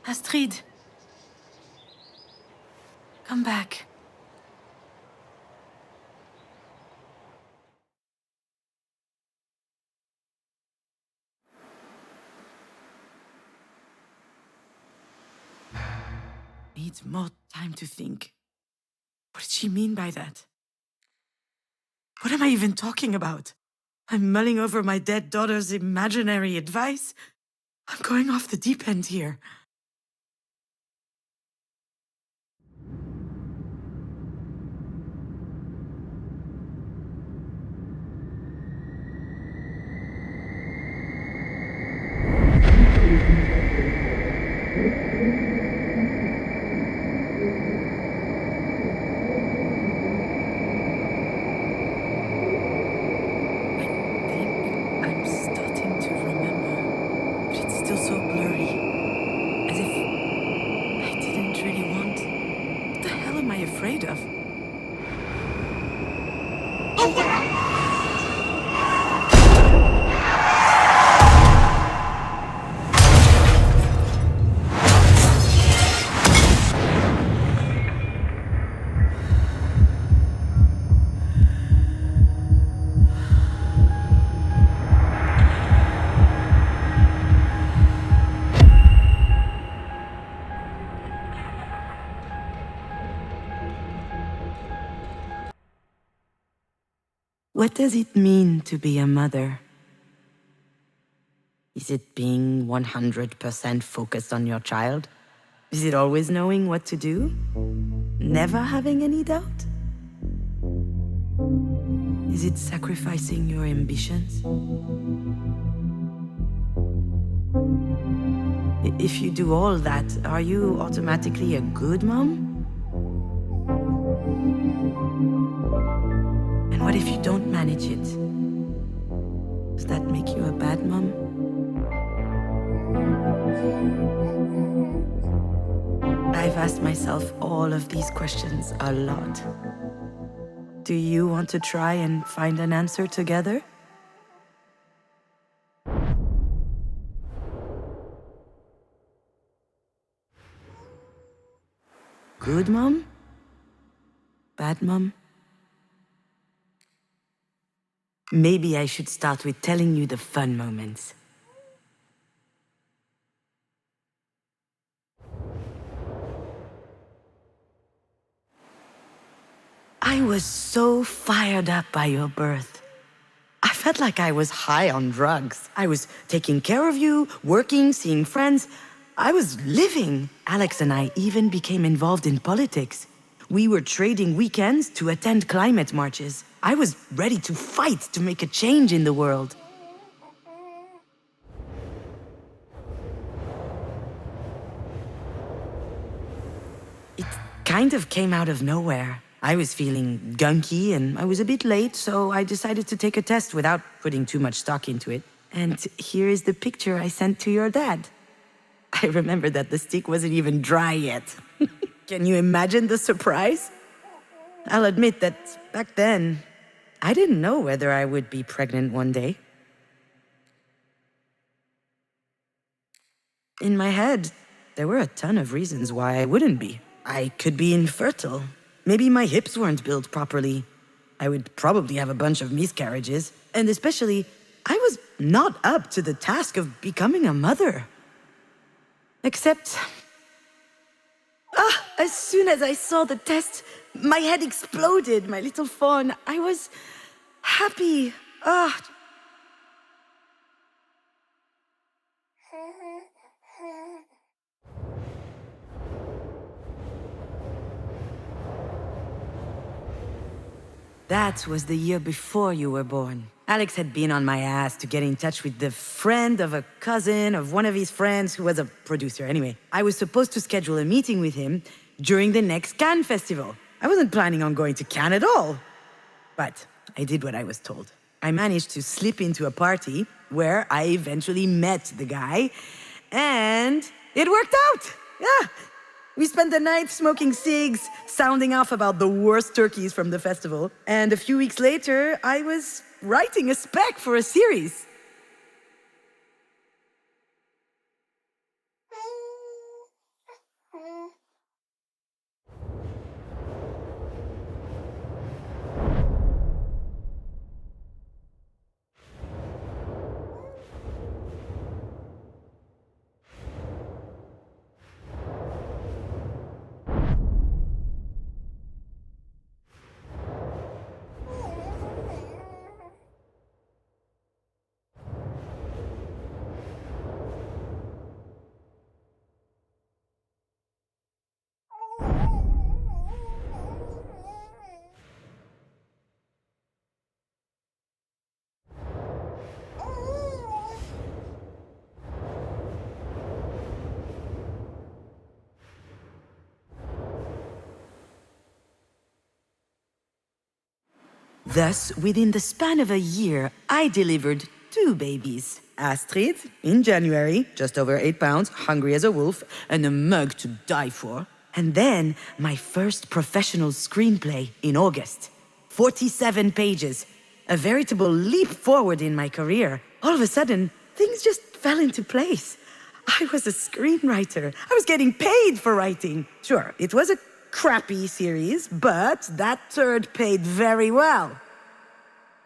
Astrid. Come back. need more time to think. What did she mean by that? What am I even talking about? I'm mulling over my dead daughter's imaginary advice. I'm going off the deep end here. I'm starting to remember, but it's still so blurry. As if I didn't really want. What the hell am I afraid of? What does it mean to be a mother? Is it being 100% focused on your child? Is it always knowing what to do? Never having any doubt? Is it sacrificing your ambitions? If you do all that, are you automatically a good mom? And what if you don't manage it? Does that make you a bad mom? I've asked myself all of these questions a lot. Do you want to try and find an answer together? Good mom? Bad mom? Maybe I should start with telling you the fun moments. I was so fired up by your birth. I felt like I was high on drugs. I was taking care of you, working, seeing friends. I was living. Alex and I even became involved in politics. We were trading weekends to attend climate marches. I was ready to fight to make a change in the world. It kind of came out of nowhere. I was feeling gunky and I was a bit late, so I decided to take a test without putting too much stock into it. And here is the picture I sent to your dad. I remember that the stick wasn't even dry yet. Can you imagine the surprise? I'll admit that back then, I didn't know whether I would be pregnant one day. In my head, there were a ton of reasons why I wouldn't be. I could be infertile. Maybe my hips weren't built properly. I would probably have a bunch of miscarriages. And especially, I was not up to the task of becoming a mother. Except... as soon as I saw the test, my head exploded, my little fawn. I was happy. That was the year before you were born. Alex had been on my ass to get in touch with the friend of a cousin of one of his friends who was a producer. Anyway, I was supposed to schedule a meeting with him during the next Cannes festival. I wasn't planning on going to Cannes at all. But I did what I was told. I managed to slip into a party where I eventually met the guy, and it worked out. Yeah. We spent the night smoking cigs, sounding off about the worst turkeys from the festival. And a few weeks later, I was writing a spec for a series. Thus, within the span of a year, I delivered 2 babies. Astrid, in January, just over 8 pounds, hungry as a wolf, and a mug to die for. And then, my first professional screenplay in August. 47 pages. A veritable leap forward in my career. All of a sudden, things just fell into place. I was a screenwriter. I was getting paid for writing. Sure, it was a crappy series, but that turd paid very well.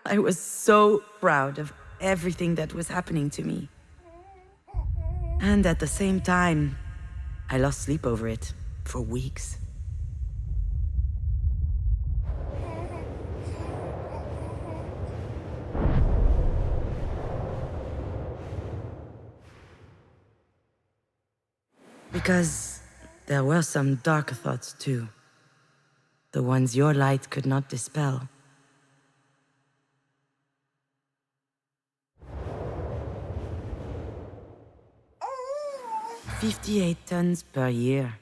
I was so proud of everything that was happening to me. And at the same time, I lost sleep over it for weeks. Because there were some dark thoughts too. The ones your light could not dispel. $58 tons per year.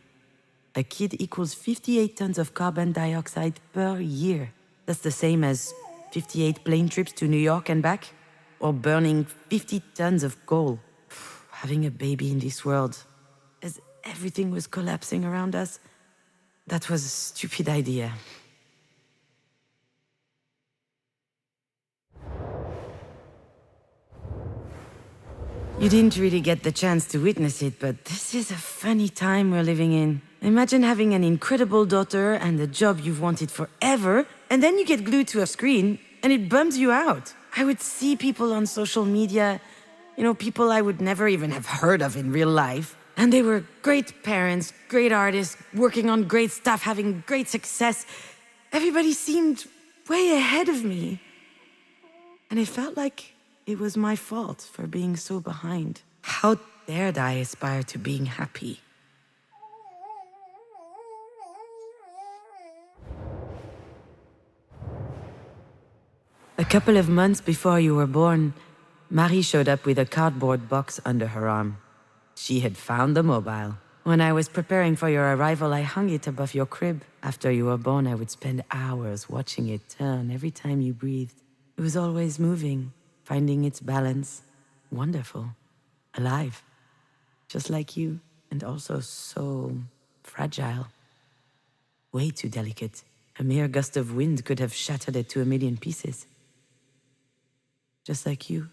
A kid equals 58 tons of carbon dioxide per year. That's the same as 58 plane trips to New York and back, or burning 50 tons of coal. Having a baby in this world, as everything was collapsing around us, that was a stupid idea. You didn't really get the chance to witness it, but this is a funny time we're living in. Imagine having an incredible daughter and a job you've wanted forever, and then you get glued to a screen, and it bums you out. I would see people on social media, people I would never even have heard of in real life, and they were great parents, great artists, working on great stuff, having great success. Everybody seemed way ahead of me. And it felt like it was my fault for being so behind. How dared I aspire to being happy? A couple of months before you were born, Marie showed up with a cardboard box under her arm. She had found the mobile. When I was preparing for your arrival, I hung it above your crib. After you were born, I would spend hours watching it turn every time you breathed. It was always moving, finding its balance. Wonderful. Alive. Just like you, and also so fragile. Way too delicate. A mere gust of wind could have shattered it to a million pieces. Just like you.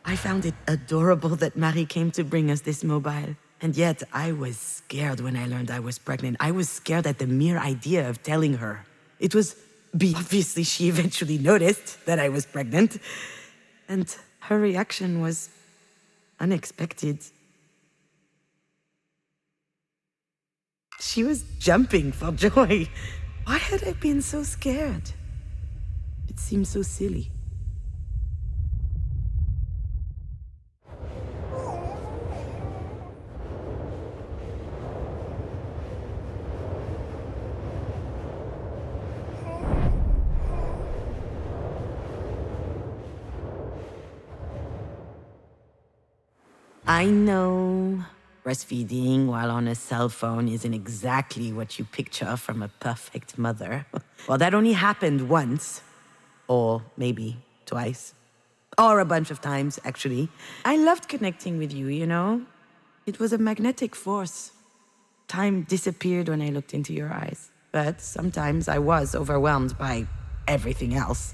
I found it adorable that Marie came to bring us this mobile. And yet, I was scared when I learned I was pregnant. I was scared at the mere idea of telling her. It was obviously she eventually noticed that I was pregnant. And her reaction was unexpected. She was jumping for joy. Why had I been so scared? It seemed so silly. I know breastfeeding while on a cell phone isn't exactly what you picture from a perfect mother. Well, that only happened once. Or maybe twice. Or a bunch of times, actually. I loved connecting with you, It was a magnetic force. Time disappeared when I looked into your eyes. But sometimes I was overwhelmed by everything else.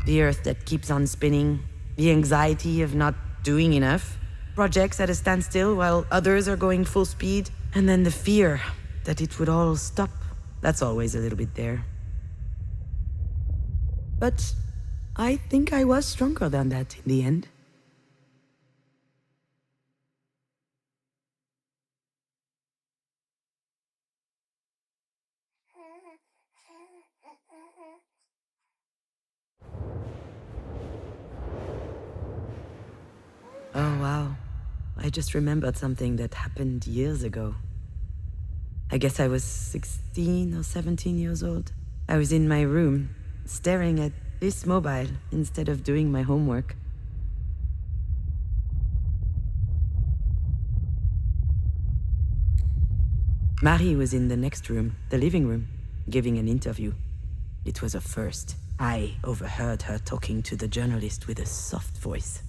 The earth that keeps on spinning, the anxiety of not doing enough, projects at a standstill while others are going full speed, and then the fear that it would all stop. That's always a little bit there. But I think I was stronger than that in the end. Oh, wow. I just remembered something that happened years ago. I guess I was 16 or 17 years old. I was in my room, staring at this mobile instead of doing my homework. Marie was in the next room, the living room, giving an interview. It was a first. I overheard her talking to the journalist with a soft voice.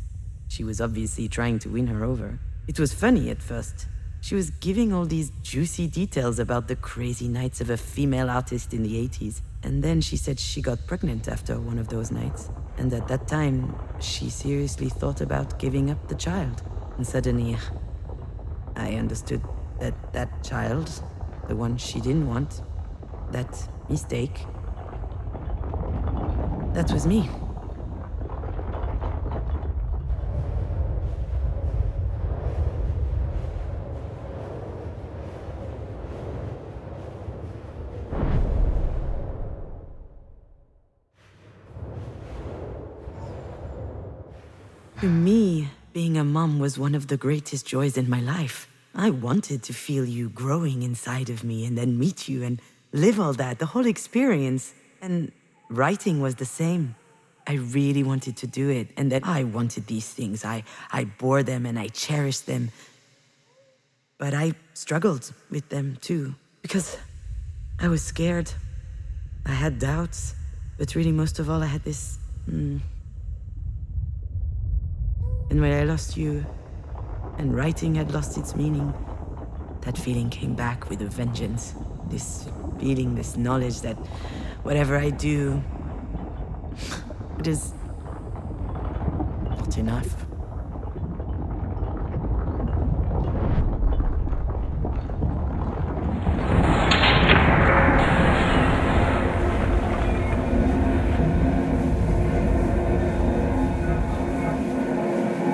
She was obviously trying to win her over. It was funny at first. She was giving all these juicy details about the crazy nights of a female artist in the 80s. And then she said she got pregnant after one of those nights. And at that time, she seriously thought about giving up the child. And suddenly, I understood that that child, the one she didn't want, that mistake, that was me. To me, being a mom was one of the greatest joys in my life. I wanted to feel you growing inside of me and then meet you and live all that, the whole experience. And writing was the same. I really wanted to do it, and then I wanted these things. I bore them and I cherished them. But I struggled with them too, because I was scared. I had doubts, but really most of all I had this... And when I lost you, and writing had lost its meaning, that feeling came back with a vengeance. This feeling, this knowledge that whatever I do, it is not enough.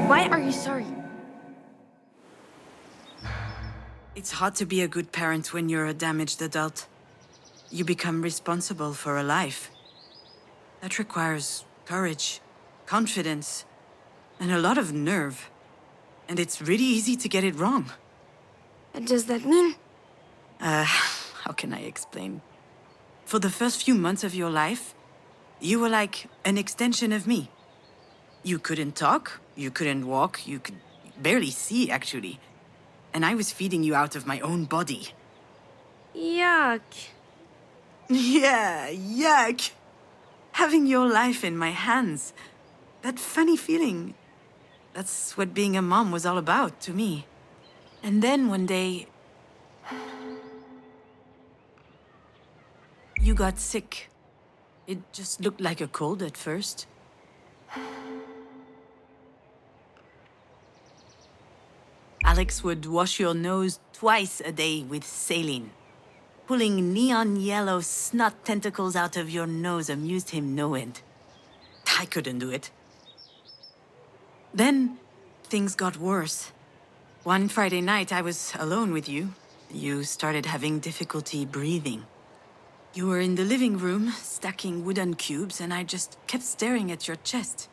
Why are you sorry? It's hard to be a good parent when you're a damaged adult. You become responsible for a life. That requires courage, confidence, and a lot of nerve. And it's really easy to get it wrong. What does that mean? How can I explain? For the first few months of your life, you were like an extension of me. You couldn't talk, you couldn't walk, you could barely see, actually. And I was feeding you out of my own body. Yuck. Yeah, yuck! Having your life in my hands. That funny feeling. That's what being a mom was all about to me. And then one day... you got sick. It just looked like a cold at first. Alex would wash your nose twice a day with saline. Pulling neon yellow snot tentacles out of your nose amused him no end. I couldn't do it. Then, things got worse. One Friday night, I was alone with you. You started having difficulty breathing. You were in the living room, stacking wooden cubes, and I just kept staring at your chest.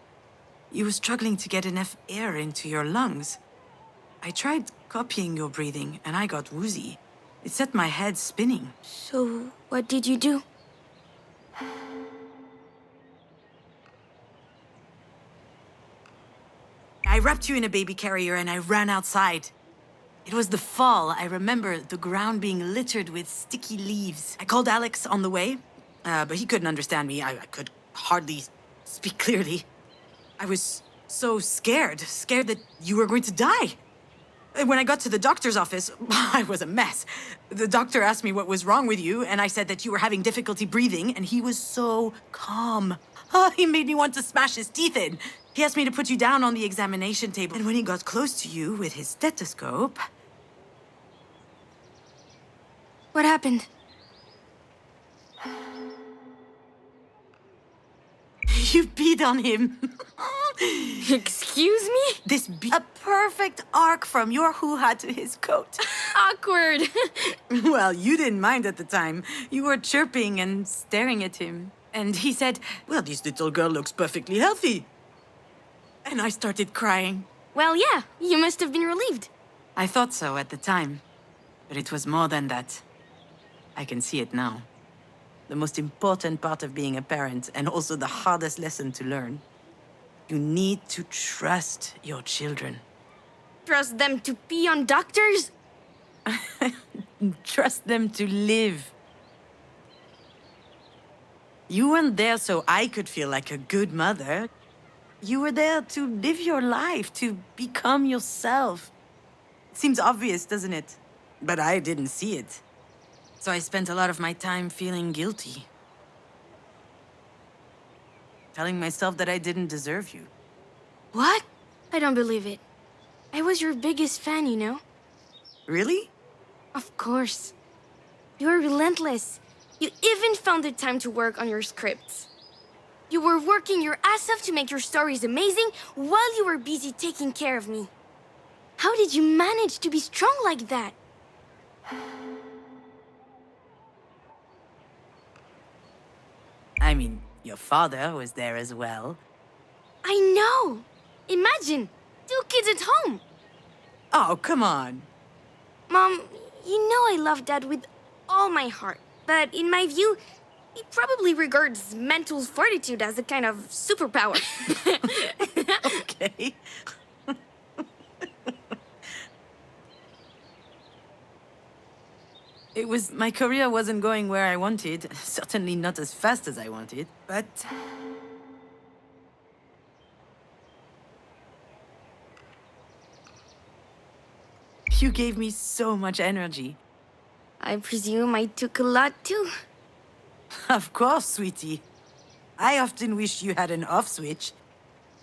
You were struggling to get enough air into your lungs. I tried copying your breathing, and I got woozy. It set my head spinning. So, what did you do? I wrapped you in a baby carrier and I ran outside. It was the fall. I remember the ground being littered with sticky leaves. I called Alex on the way, but he couldn't understand me. I could hardly speak clearly. I was so scared that you were going to die. When I got to the doctor's office, I was a mess. The doctor asked me what was wrong with you, and I said that you were having difficulty breathing, and he was so calm. He made me want to smash his teeth in. He asked me to put you down on the examination table, and when he got close to you with his stethoscope... What happened? You peed on him. Excuse me? A perfect arc from your hoo-ha to his coat. Awkward. Well, you didn't mind at the time. You were chirping and staring at him. And he said, well, this little girl looks perfectly healthy. And I started crying. Well, yeah, you must have been relieved. I thought so at the time. But it was more than that. I can see it now. The most important part of being a parent, and also the hardest lesson to learn. You need to trust your children. Trust them to pee on doctors? trust them to live. You weren't there so I could feel like a good mother. You were there to live your life, to become yourself. It seems obvious, doesn't it? But I didn't see it. So I spent a lot of my time feeling guilty. Telling myself that I didn't deserve you. What? I don't believe it. I was your biggest fan, you know? Really? Of course. You were relentless. You even found the time to work on your scripts. You were working your ass off to make your stories amazing while you were busy taking care of me. How did you manage to be strong like that? I mean, your father was there as well. I know! Imagine! 2 kids at home! Oh, come on. Mom, you know I love Dad with all my heart. But in my view, he probably regards mental fortitude as a kind of superpower. Okay. My career wasn't going where I wanted. Certainly not as fast as I wanted. But you gave me so much energy. I presume I took a lot too. Of course, sweetie. I often wish you had an off switch.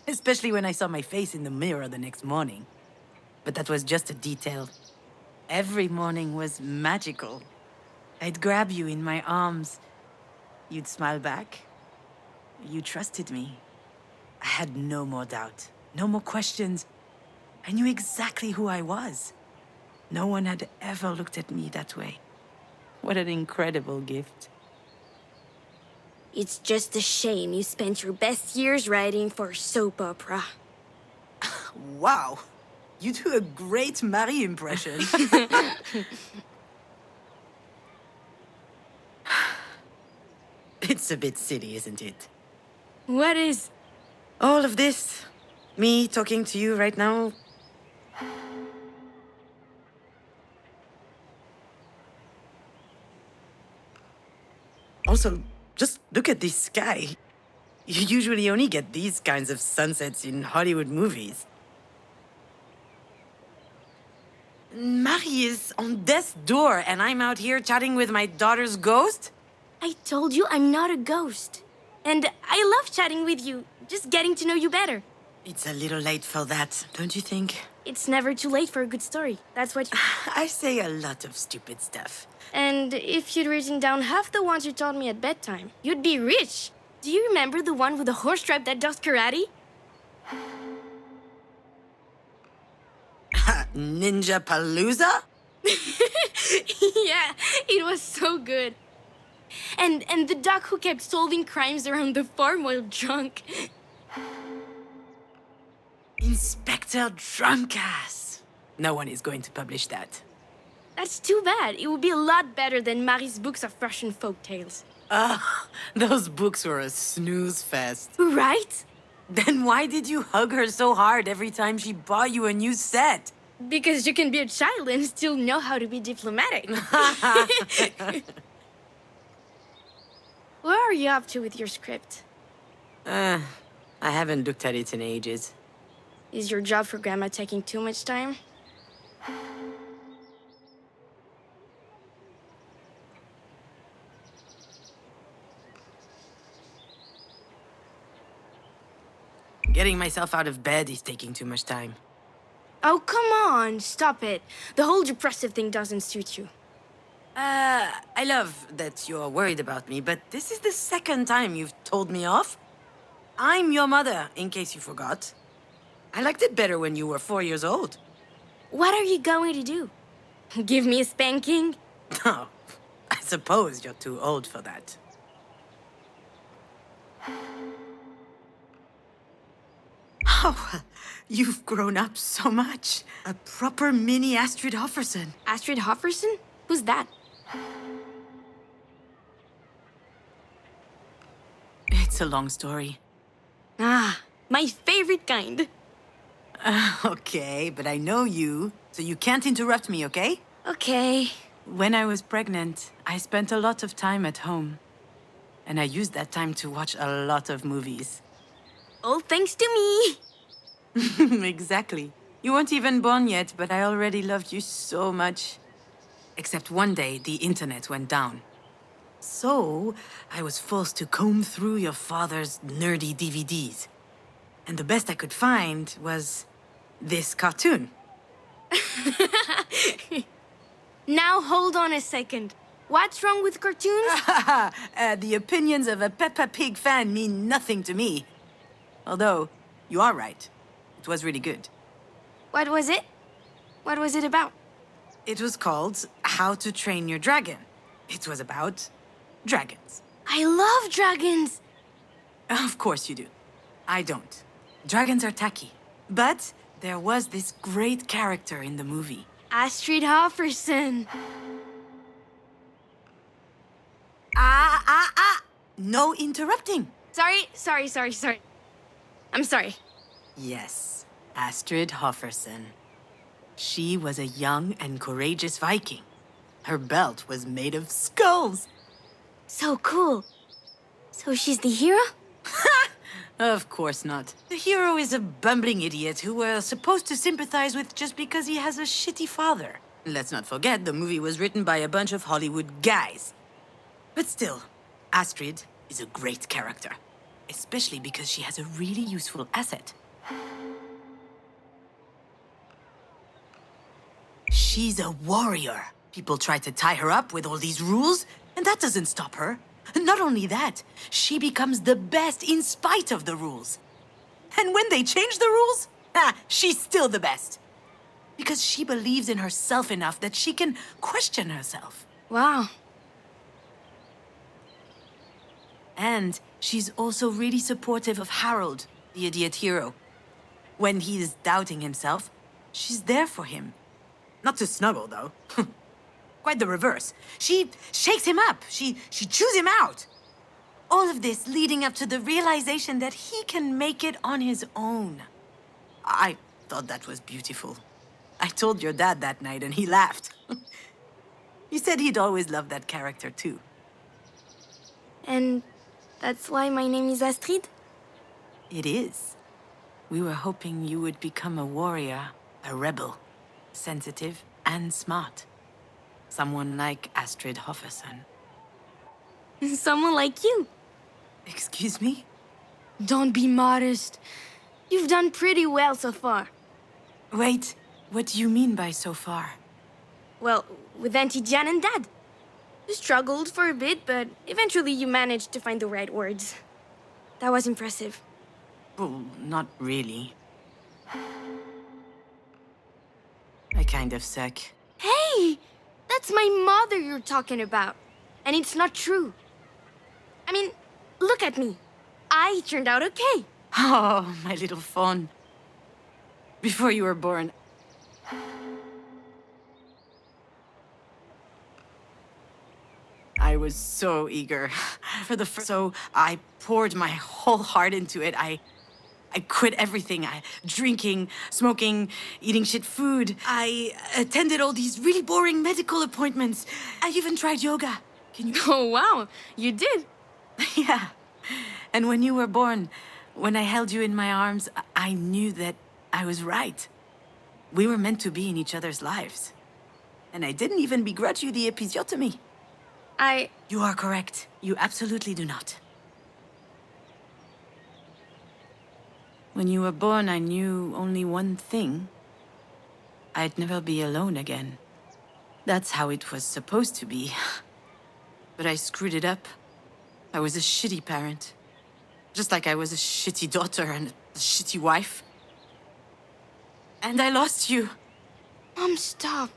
Especially when I saw my face in the mirror the next morning. But that was just a detail. Every morning was magical. I'd grab you in my arms. You'd smile back. You trusted me. I had no more doubt, no more questions. I knew exactly who I was. No one had ever looked at me that way. What an incredible gift. It's just a shame you spent your best years writing for soap opera. Wow! You do a great Marie impression. It's a bit silly, isn't it? What is? All of this. Me talking to you right now. Also, just look at this sky. You usually only get these kinds of sunsets in Hollywood movies. Marie is on death's door, and I'm out here chatting with my daughter's ghost? I told you I'm not a ghost. And I love chatting with you, just getting to know you better. It's a little late for that, don't you think? It's never too late for a good story. That's what you... I say a lot of stupid stuff. And if you'd written down half the ones you told me at bedtime, you'd be rich. Do you remember the one with the horse tribe that does karate? Ninja Palooza? Yeah, it was so good. And the duck who kept solving crimes around the farm while drunk. Inspector Drunkass. No one is going to publish that. That's too bad. It would be a lot better than Marie's books of Russian folk tales. Those books were a snooze fest. Right? Then why did you hug her so hard every time she bought you a new set? Because you can be a child and still know how to be diplomatic. Where are you up to with your script? I haven't looked at it in ages. Is your job for Grandma taking too much time? Getting myself out of bed is taking too much time. Oh, come on, stop it. The whole depressive thing doesn't suit you. I love that you're worried about me, but this is the second time you've told me off. I'm your mother, in case you forgot. I liked it better when you were 4 years old. What are you going to do? Give me a spanking? No, I suppose you're too old for that. Oh, you've grown up so much. A proper mini Astrid Hofferson. Astrid Hofferson? Who's that? It's a long story. Ah, my favorite kind. Okay, but I know you, so you can't interrupt me, okay? Okay. When I was pregnant, I spent a lot of time at home. And I used that time to watch a lot of movies. All thanks to me. Exactly. You weren't even born yet, but I already loved you so much. Except one day, the internet went down. So, I was forced to comb through your father's nerdy DVDs. And the best I could find was this cartoon. Now hold on a second. What's wrong with cartoons? The opinions of a Peppa Pig fan mean nothing to me. Although, you are right. It was really good. What was it? What was it about? It was called How to Train Your Dragon. It was about dragons. I love dragons. Of course you do. I don't. Dragons are tacky. But there was this great character in the movie. Astrid Hofferson. No interrupting. Sorry. I'm sorry. Yes, Astrid Hofferson. She was a young and courageous Viking. Her belt was made of skulls. So cool. So she's the hero? Of course not. The hero is a bumbling idiot who we're supposed to sympathize with just because he has a shitty father. Let's not forget, the movie was written by a bunch of Hollywood guys. But still, Astrid is a great character. Especially because she has a really useful asset. She's a warrior. People try to tie her up with all these rules, and that doesn't stop her. Not only that, she becomes the best in spite of the rules. And when they change the rules, she's still the best. Because she believes in herself enough that she can question herself. Wow. And she's also really supportive of Harold, the idiot hero. When he's doubting himself, she's there for him. Not to snuggle, though. Quite the reverse. She shakes him up. She chews him out. All of this leading up to the realization that he can make it on his own. I thought that was beautiful. I told your dad that night and he laughed. He said he'd always loved that character too. And that's why my name is Astrid? It is. We were hoping you would become a warrior, a rebel, sensitive and smart. Someone like Astrid Hofferson. Someone like you. Excuse me? Don't be modest. You've done pretty well so far. Wait, what do you mean by so far? Well, with Auntie Jan and Dad. You struggled for a bit, but eventually you managed to find the right words. That was impressive. Well, not really. I kind of suck. Hey! That's my mother you're talking about. And it's not true. I mean, look at me. I turned out okay. Oh, my little fawn. Before you were born, I was so eager for the first. So I poured my whole heart into it. I quit everything. Drinking, smoking, eating shit food. I attended all these really boring medical appointments. I even tried yoga. Can you? Oh, wow. You did. Yeah. And when you were born, when I held you in my arms, I knew that I was right. We were meant to be in each other's lives. And I didn't even begrudge you the episiotomy. You are correct. You absolutely do not. When you were born, I knew only one thing. I'd never be alone again. That's how it was supposed to be. But I screwed it up. I was a shitty parent. Just like I was a shitty daughter and a shitty wife. And I lost you. Mom, stop.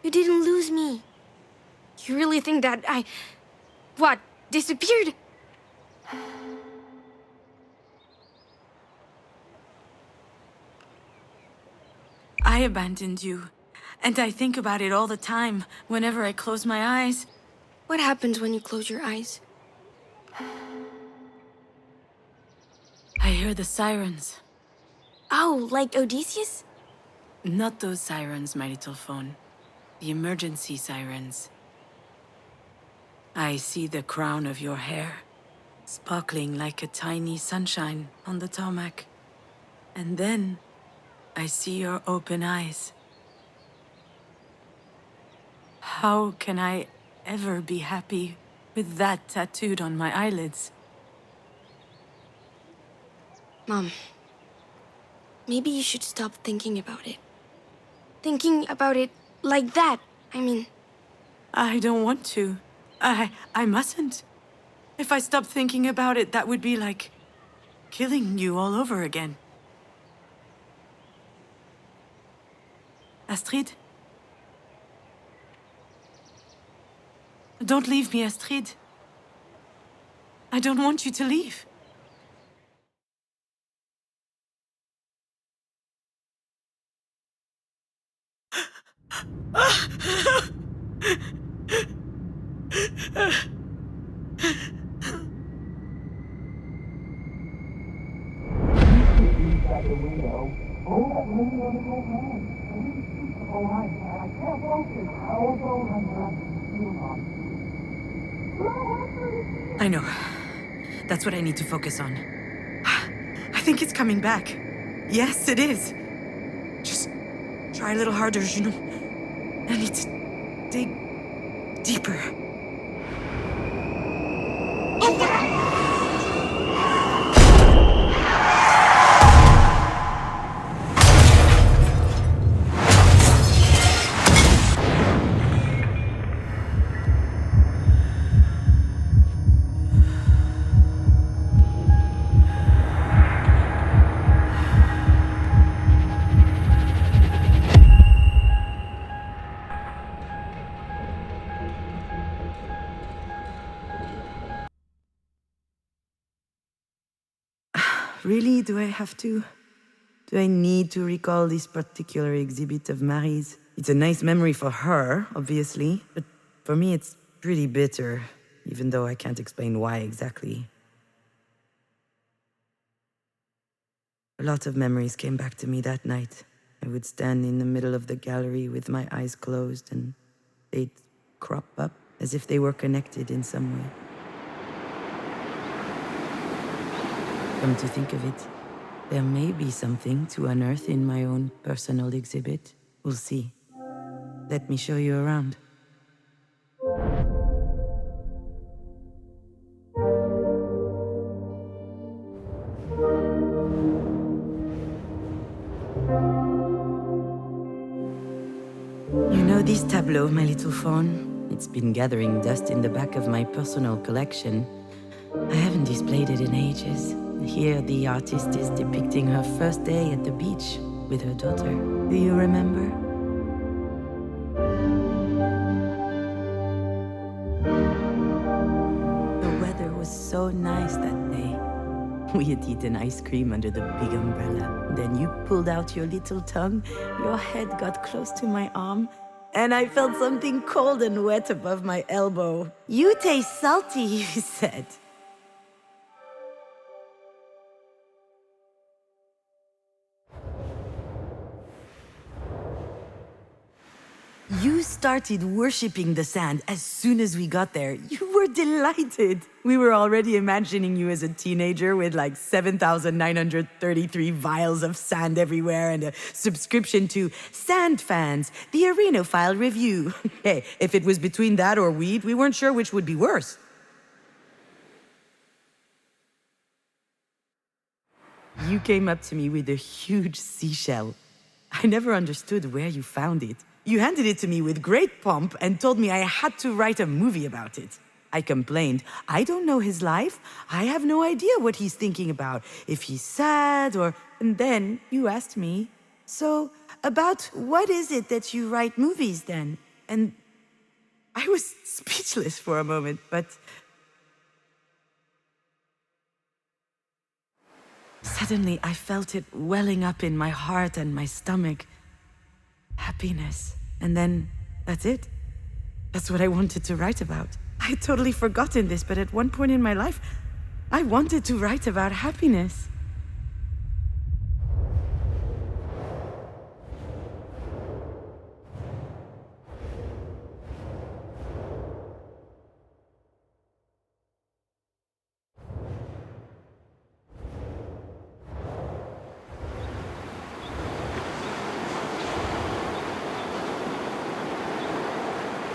You didn't lose me. You really think that what, disappeared? I abandoned you. And I think about it all the time, whenever I close my eyes. What happens when you close your eyes? I hear the sirens. Oh, like Odysseus? Not those sirens, my little phone. The emergency sirens. I see the crown of your hair, sparkling like a tiny sunshine on the tarmac. And then, I see your open eyes. How can I ever be happy with that tattooed on my eyelids? Mom, maybe you should stop thinking about it. Thinking about it like that, I mean. I don't want to. I mustn't. If I stopped thinking about it, that would be like killing you all over again. Astrid? Don't leave me, Astrid. I don't want you to leave. I know. That's what I need to focus on. I think it's coming back. Yes, it is. Just try a little harder, Junon. I need to dig deeper. Really? Do I have to? Do I need to recall this particular exhibit of Marie's? It's a nice memory for her, obviously, but for me it's pretty bitter, even though I can't explain why exactly. A lot of memories came back to me that night. I would stand in the middle of the gallery with my eyes closed, and they'd crop up as if they were connected in some way. Come to think of it, there may be something to unearth in my own personal exhibit. We'll see. Let me show you around. You know this tableau, my little fawn? It's been gathering dust in the back of my personal collection. I haven't displayed it in ages. Here, the artist is depicting her first day at the beach with her daughter. Do you remember? The weather was so nice that day. We had eaten ice cream under the big umbrella. Then you pulled out your little tongue, your head got close to my arm, and I felt something cold and wet above my elbow. "You taste salty," you said. You started worshipping the sand as soon as we got there. You were delighted. We were already imagining you as a teenager with like 7,933 vials of sand everywhere and a subscription to Sand Fans, the Arenophile Review. Hey, if it was between that or weed, we weren't sure which would be worse. You came up to me with a huge seashell. I never understood where you found it. You handed it to me with great pomp and told me I had to write a movie about it. I complained, I don't know his life. I have no idea what he's thinking about, if he's sad or... And then you asked me, so about what is it that you write movies then? And I was speechless for a moment, but... Suddenly I felt it welling up in my heart and my stomach. Happiness. And then, that's it. That's what I wanted to write about. I had totally forgotten this, but at one point in my life, I wanted to write about happiness.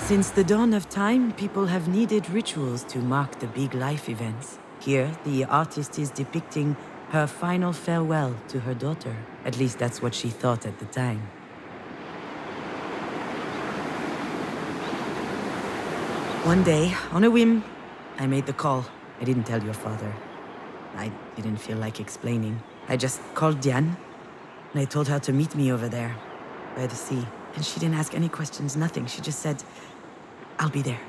Since the dawn of time, people have needed rituals to mark the big life events. Here, the artist is depicting her final farewell to her daughter. At least that's what she thought at the time. One day, on a whim, I made the call. I didn't tell your father. I didn't feel like explaining. I just called Diane, and I told her to meet me over there, by the sea. And she didn't ask any questions, nothing. She just said, I'll be there.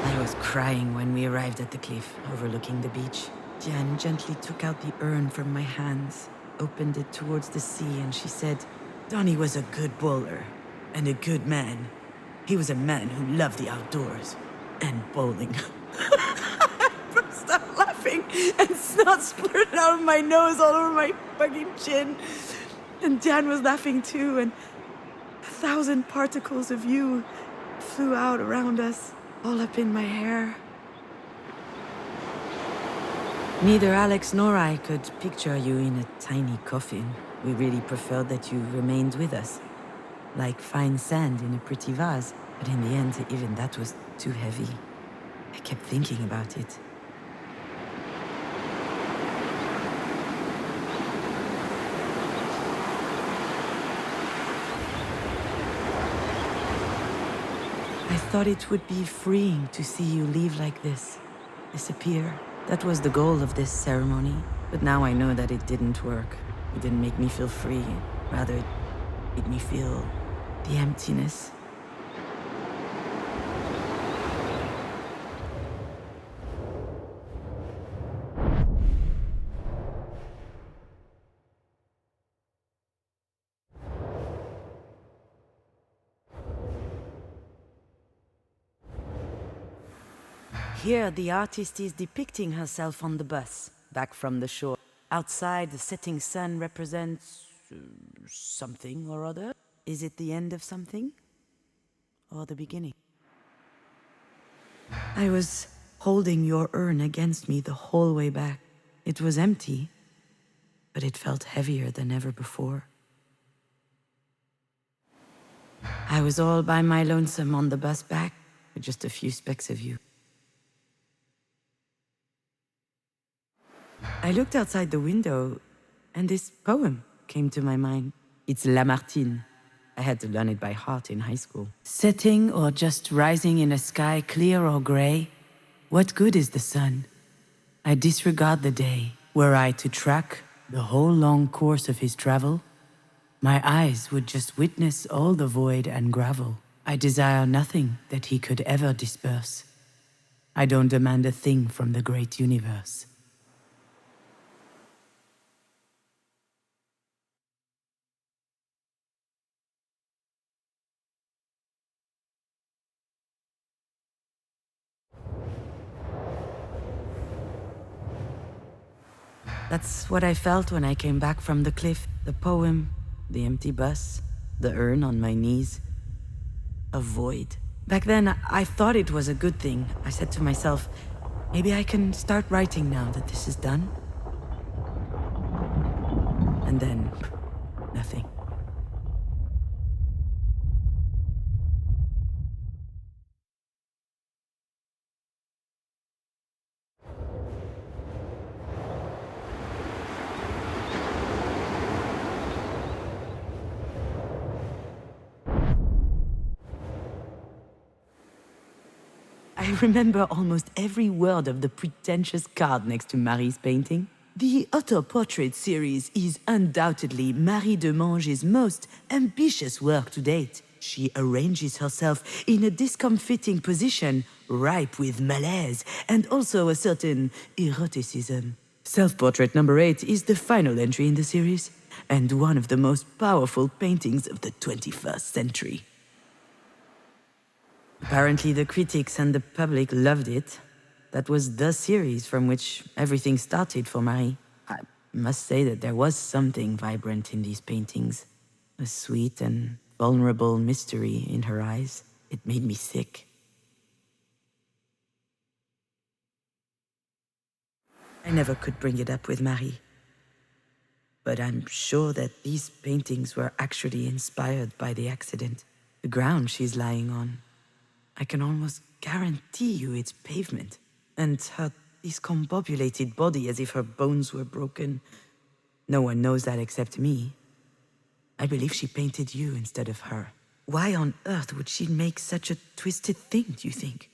I was crying when we arrived at the cliff, overlooking the beach. Diane gently took out the urn from my hands, opened it towards the sea, and she said, Donnie was a good bowler, and a good man. He was a man who loved the outdoors, and bowling. I burst out laughing, and snot splurted out of my nose all over my fucking chin. And Dan was laughing too, and 1,000 particles of you flew out around us, all up in my hair. Neither Alex nor I could picture you in a tiny coffin. We really preferred that you remained with us, like fine sand in a pretty vase. But in the end, even that was too heavy. I kept thinking about it. I thought it would be freeing to see you leave like this, disappear. That was the goal of this ceremony. But now I know that it didn't work. It didn't make me feel free. Rather, it made me feel the emptiness. Here, the artist is depicting herself on the bus, back from the shore. Outside, the setting sun represents something or other. Is it the end of something? Or the beginning? I was holding your urn against me the whole way back. It was empty, but it felt heavier than ever before. I was all by my lonesome on the bus back, with just a few specks of you. I looked outside the window, and this poem came to my mind. It's Lamartine. I had to learn it by heart in high school. Setting or just rising in a sky clear or gray, what good is the sun? I disregard the day. Were I to track the whole long course of his travel, my eyes would just witness all the void and gravel. I desire nothing that he could ever disperse. I don't demand a thing from the great universe. That's what I felt when I came back from the cliff. The poem, the empty bus, the urn on my knees. A void. Back then, I thought it was a good thing. I said to myself, maybe I can start writing now that this is done. And then, nothing. I remember almost every word of the pretentious card next to Marie's painting. The auto-portrait series is undoubtedly Marie de Mange's most ambitious work to date. She arranges herself in a discomfiting position, ripe with malaise and also a certain eroticism. Self-portrait number 8 is the final entry in the series, and one of the most powerful paintings of the 21st century. Apparently the critics and the public loved it. That was the series from which everything started for Marie. I must say that there was something vibrant in these paintings. A sweet and vulnerable mystery in her eyes. It made me sick. I never could bring it up with Marie. But I'm sure that these paintings were actually inspired by the accident. The ground she's lying on. I can almost guarantee you it's pavement. And her discombobulated body as if her bones were broken. No one knows that except me. I believe she painted you instead of her. Why on earth would she make such a twisted thing, do you think?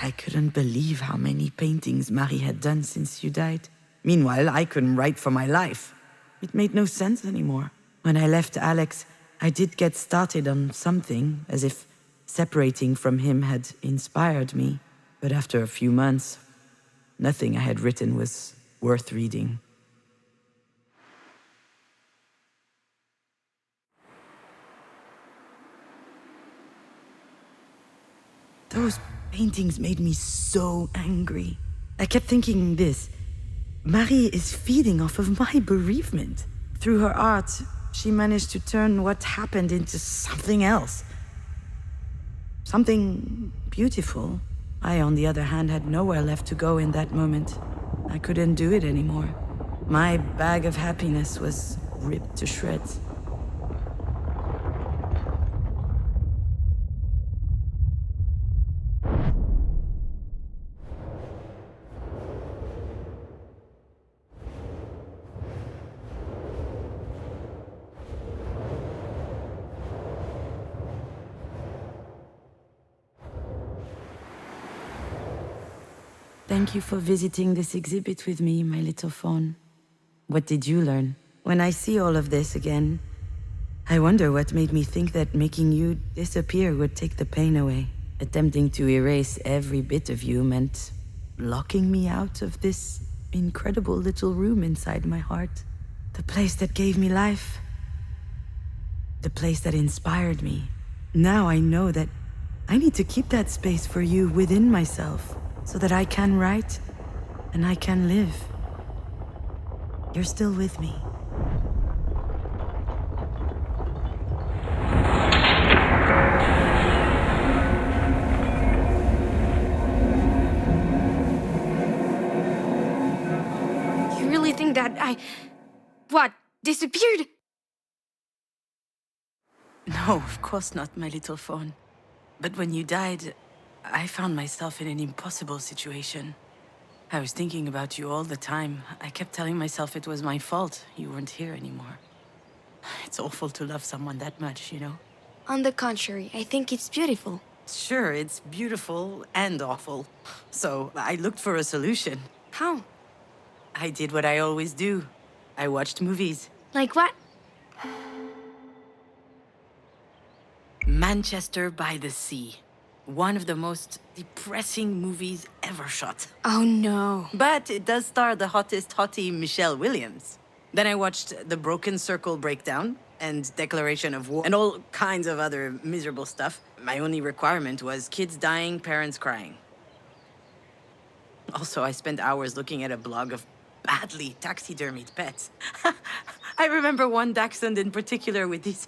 I couldn't believe how many paintings Marie had done since you died. Meanwhile, I couldn't write for my life. It made no sense anymore. When I left Alex, I did get started on something, as if separating from him had inspired me. But after a few months, nothing I had written was worth reading. Those paintings made me so angry. I kept thinking this. Marie is feeding off of my bereavement. Through her art, she managed to turn what happened into something else. Something beautiful. I, on the other hand, had nowhere left to go in that moment. I couldn't do it anymore. My bag of happiness was ripped to shreds. Thank you for visiting this exhibit with me, my little fawn. What did you learn? When I see all of this again, I wonder what made me think that making you disappear would take the pain away. Attempting to erase every bit of you meant locking me out of this incredible little room inside my heart. The place that gave me life. The place that inspired me. Now I know that I need to keep that space for you within myself, so that I can write and I can live. You're still with me. You really think that what, disappeared? No, of course not, my little fawn. But when you died, I found myself in an impossible situation. I was thinking about you all the time. I kept telling myself it was my fault you weren't here anymore. It's awful to love someone that much, you know? On the contrary, I think it's beautiful. Sure, it's beautiful and awful. So I looked for a solution. How? I did what I always do. I watched movies. Like what? Manchester by the Sea. One of the most depressing movies ever shot. Oh no. But it does star the hottest hottie Michelle Williams. Then I watched The Broken Circle Breakdown and Declaration of War and all kinds of other miserable stuff. My only requirement was kids dying, parents crying. Also, I spent hours looking at a blog of badly taxidermied pets. I remember one dachshund in particular with these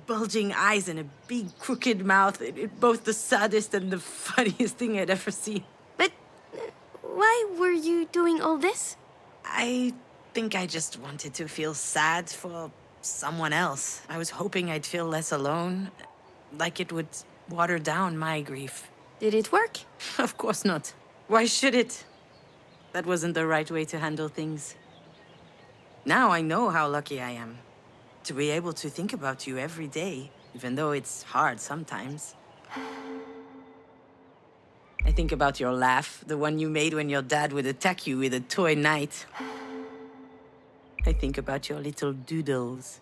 bulging eyes and a big crooked mouth. Both the saddest and the funniest thing I'd ever seen. But why were you doing all this? I think I just wanted to feel sad for someone else. I was hoping I'd feel less alone, like it would water down my grief. Did it work? Of course not. Why should it? That wasn't the right way to handle things. Now I know how lucky I am to be able to think about you every day, even though it's hard sometimes. I think about your laugh, the one you made when your dad would attack you with a toy knight. I think about your little doodles.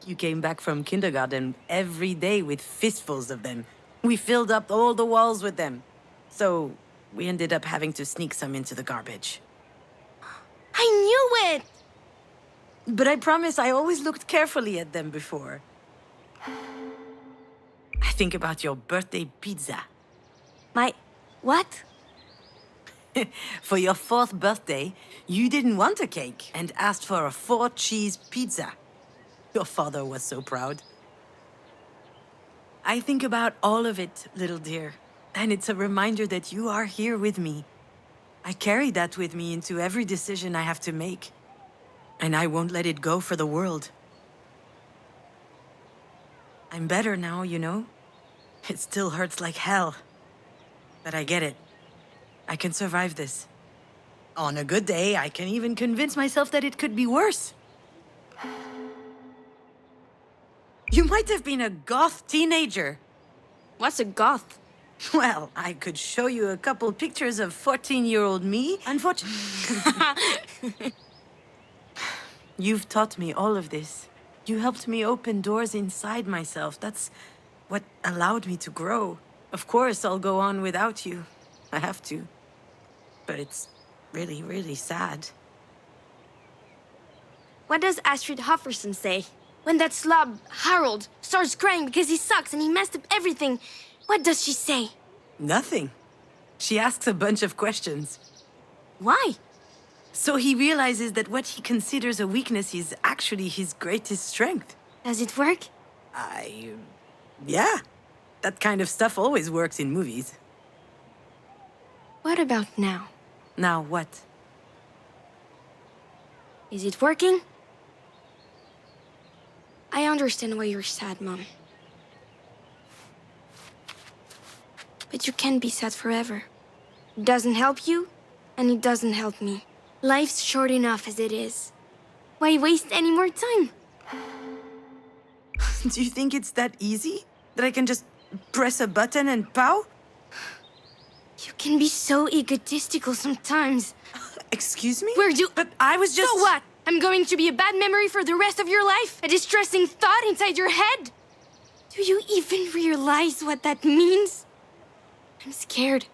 You came back from kindergarten every day with fistfuls of them. We filled up all the walls with them. So we ended up having to sneak some into the garbage. I knew it! But I promise I always looked carefully at them before. I think about your birthday pizza. My... what? For your 4th birthday, you didn't want a cake and asked for a 4-cheese pizza. Your father was so proud. I think about all of it, little dear. And it's a reminder that you are here with me. I carry that with me into every decision I have to make. And I won't let it go for the world. I'm better now, you know? It still hurts like hell. But I get it. I can survive this. On a good day, I can even convince myself that it could be worse. You might have been a goth teenager. What's a goth? Well, I could show you a couple pictures of 14-year-old me. Unfortunately... You've taught me all of this. You helped me open doors inside myself. That's what allowed me to grow. Of course, I'll go on without you. I have to. But it's really, really sad. What does Astrid Hofferson say? When that slob, Harold, starts crying because he sucks and he messed up everything, what does she say? Nothing. She asks a bunch of questions. Why? So he realizes that what he considers a weakness is actually his greatest strength. Does it work? Yeah. That kind of stuff always works in movies. What about now? Now what? Is it working? I understand why you're sad, Mom. But you can't be sad forever. It doesn't help you, and it doesn't help me. Life's short enough as it is. Why waste any more time? Do you think it's that easy? That I can just press a button and pow? You can be so egotistical sometimes. Excuse me? But I was just... So what? I'm going to be a bad memory for the rest of your life? A distressing thought inside your head? Do you even realize what that means? I'm scared.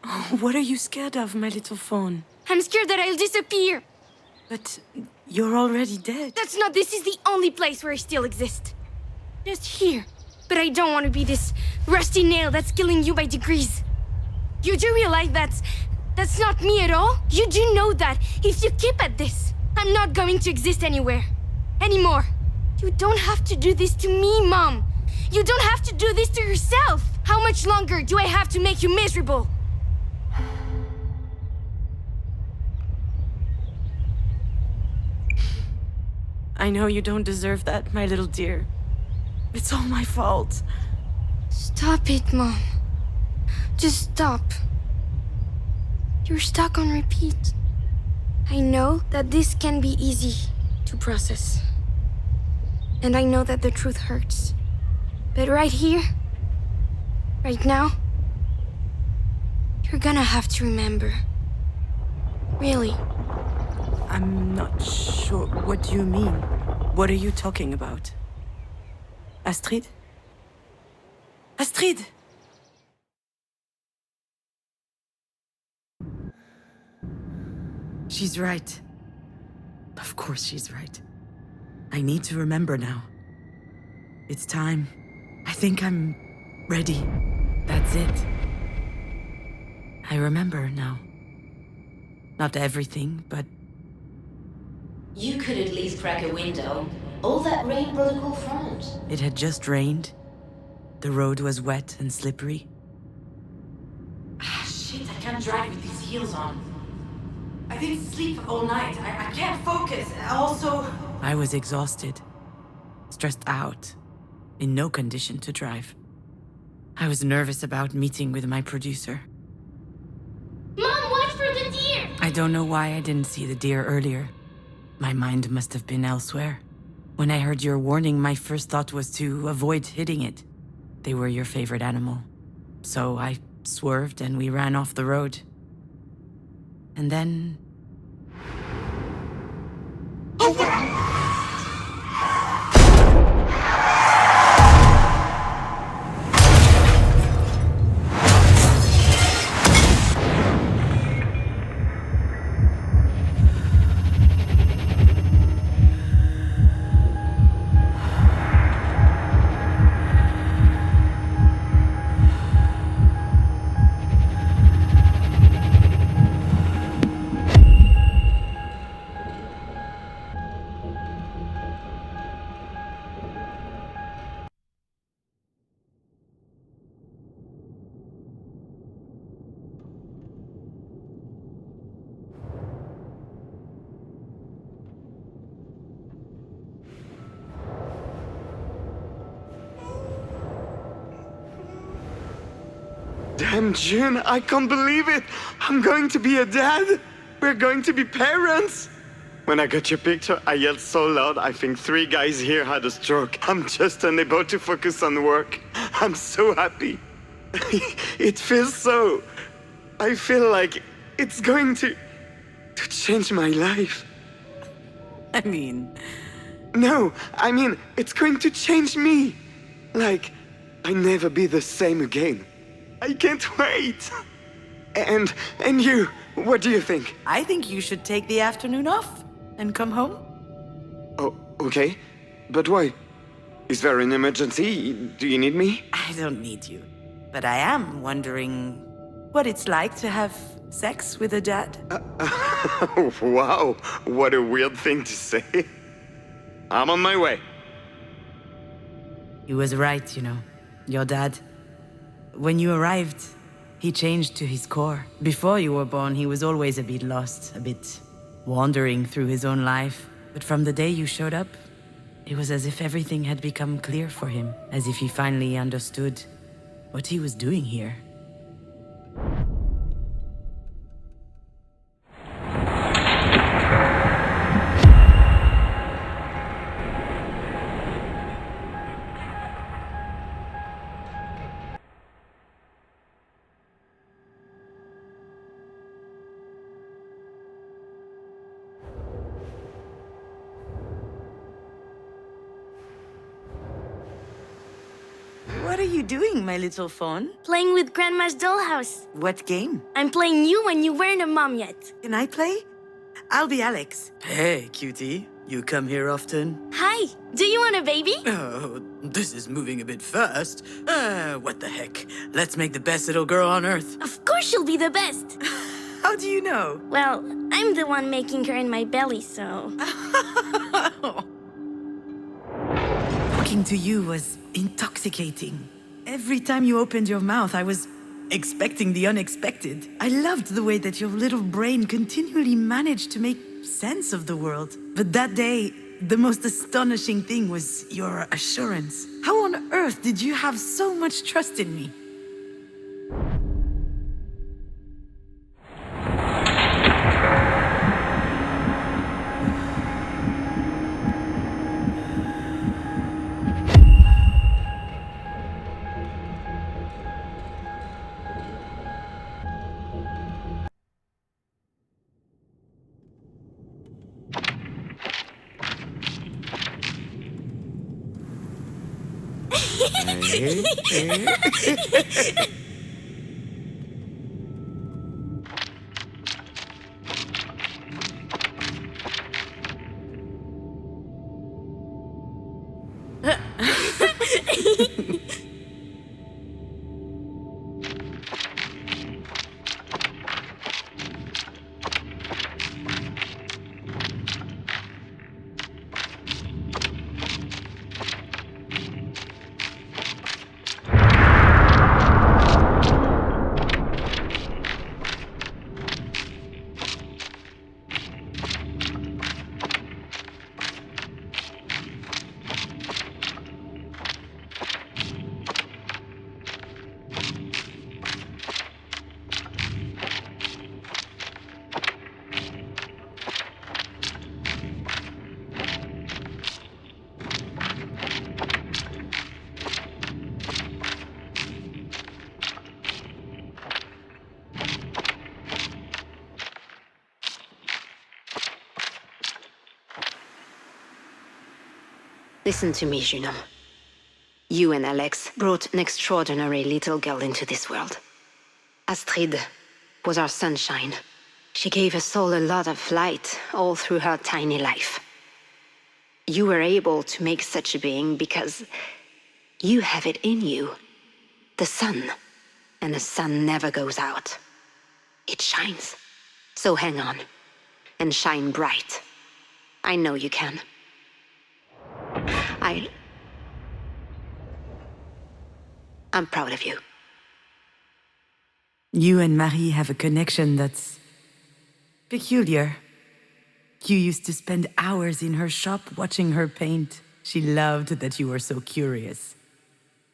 Oh, what are you scared of, my little phone? I'm scared that I'll disappear. But you're already dead. This is the only place where I still exist. Just here. But I don't want to be this rusty nail that's killing you by degrees. You do realize that's not me at all? You do know that if you keep at this, I'm not going to exist anywhere. Anymore. You don't have to do this to me, Mom. You don't have to do this to yourself. How much longer do I have to make you miserable? I know you don't deserve that, my little dear. It's all my fault. Stop it, Mom. Just stop. You're stuck on repeat. I know that this can be easy to process. And I know that the truth hurts. But right here, right now, you're gonna have to remember. Really. I'm not sure. What do you mean? What are you talking about? Astrid? Astrid! She's right. Of course she's right. I need to remember now. It's time. I think I'm ready. That's it. I remember now. Not everything, but... You could at least crack a window. All that rain brought a cool front. It had just rained. The road was wet and slippery. Shit, I can't drive with these heels on. I didn't sleep all night. I can't focus. Also... I was exhausted. Stressed out. In no condition to drive. I was nervous about meeting with my producer. Mom, watch for the deer! I don't know why I didn't see the deer earlier. My mind must have been elsewhere. When I heard your warning, my first thought was to avoid hitting it. They were your favorite animal. So I swerved and we ran off the road. And then... Damn, June, I can't believe it. I'm going to be a dad. We're going to be parents. When I got your picture, I yelled so loud, I think 3 guys here had a stroke. I'm just unable to focus on work. I'm so happy. It feels so... I feel like it's going to change my life. I mean... No, I mean, it's going to change me. Like, I'll never be the same again. I can't wait. And you, what do you think? I think you should take the afternoon off and come home. Oh, okay. But why? Is there an emergency? Do you need me? I don't need you. But I am wondering what it's like to have sex with a dad. Wow, what a weird thing to say. I'm on my way. He was right, you know. Your dad. When you arrived, he changed to his core. Before you were born, he was always a bit lost, a bit wandering through his own life. But from the day you showed up, it was as if everything had become clear for him, as if he finally understood what he was doing here. What are you doing, my little fawn? Playing with Grandma's dollhouse. What game? I'm playing you when you weren't a mom yet. Can I play? I'll be Alex. Hey, cutie. You come here often? Hi, do you want a baby? Oh, this is moving a bit fast. What the heck? Let's make the best little girl on Earth. Of course she'll be the best. How do you know? Well, I'm the one making her in my belly, so... Talking to you was intoxicating. Every time you opened your mouth, I was expecting the unexpected. I loved the way that your little brain continually managed to make sense of the world. But that day, the most astonishing thing was your assurance. How on earth did you have so much trust in me? Listen to me, Junon. You and Alex brought an extraordinary little girl into this world. Astrid was our sunshine. She gave us all a lot of light all through her tiny life. You were able to make such a being because you have it in you. The sun. And the sun never goes out. It shines. So hang on. And shine bright. I know you can. I'm proud of you. You and Marie have a connection that's peculiar. You used to spend hours in her shop watching her paint. She loved that you were so curious.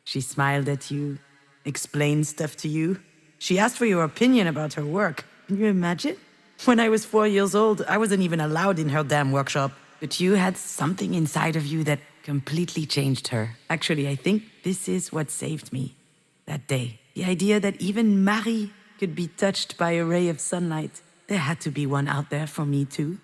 She smiled at you, explained stuff to you. She asked for your opinion about her work. Can you imagine? When I was 4 years old, I wasn't even allowed in her damn workshop. But you had something inside of you that completely changed her. Actually, I think this is what saved me that day. The idea that even Marie could be touched by a ray of sunlight. There had to be one out there for me too.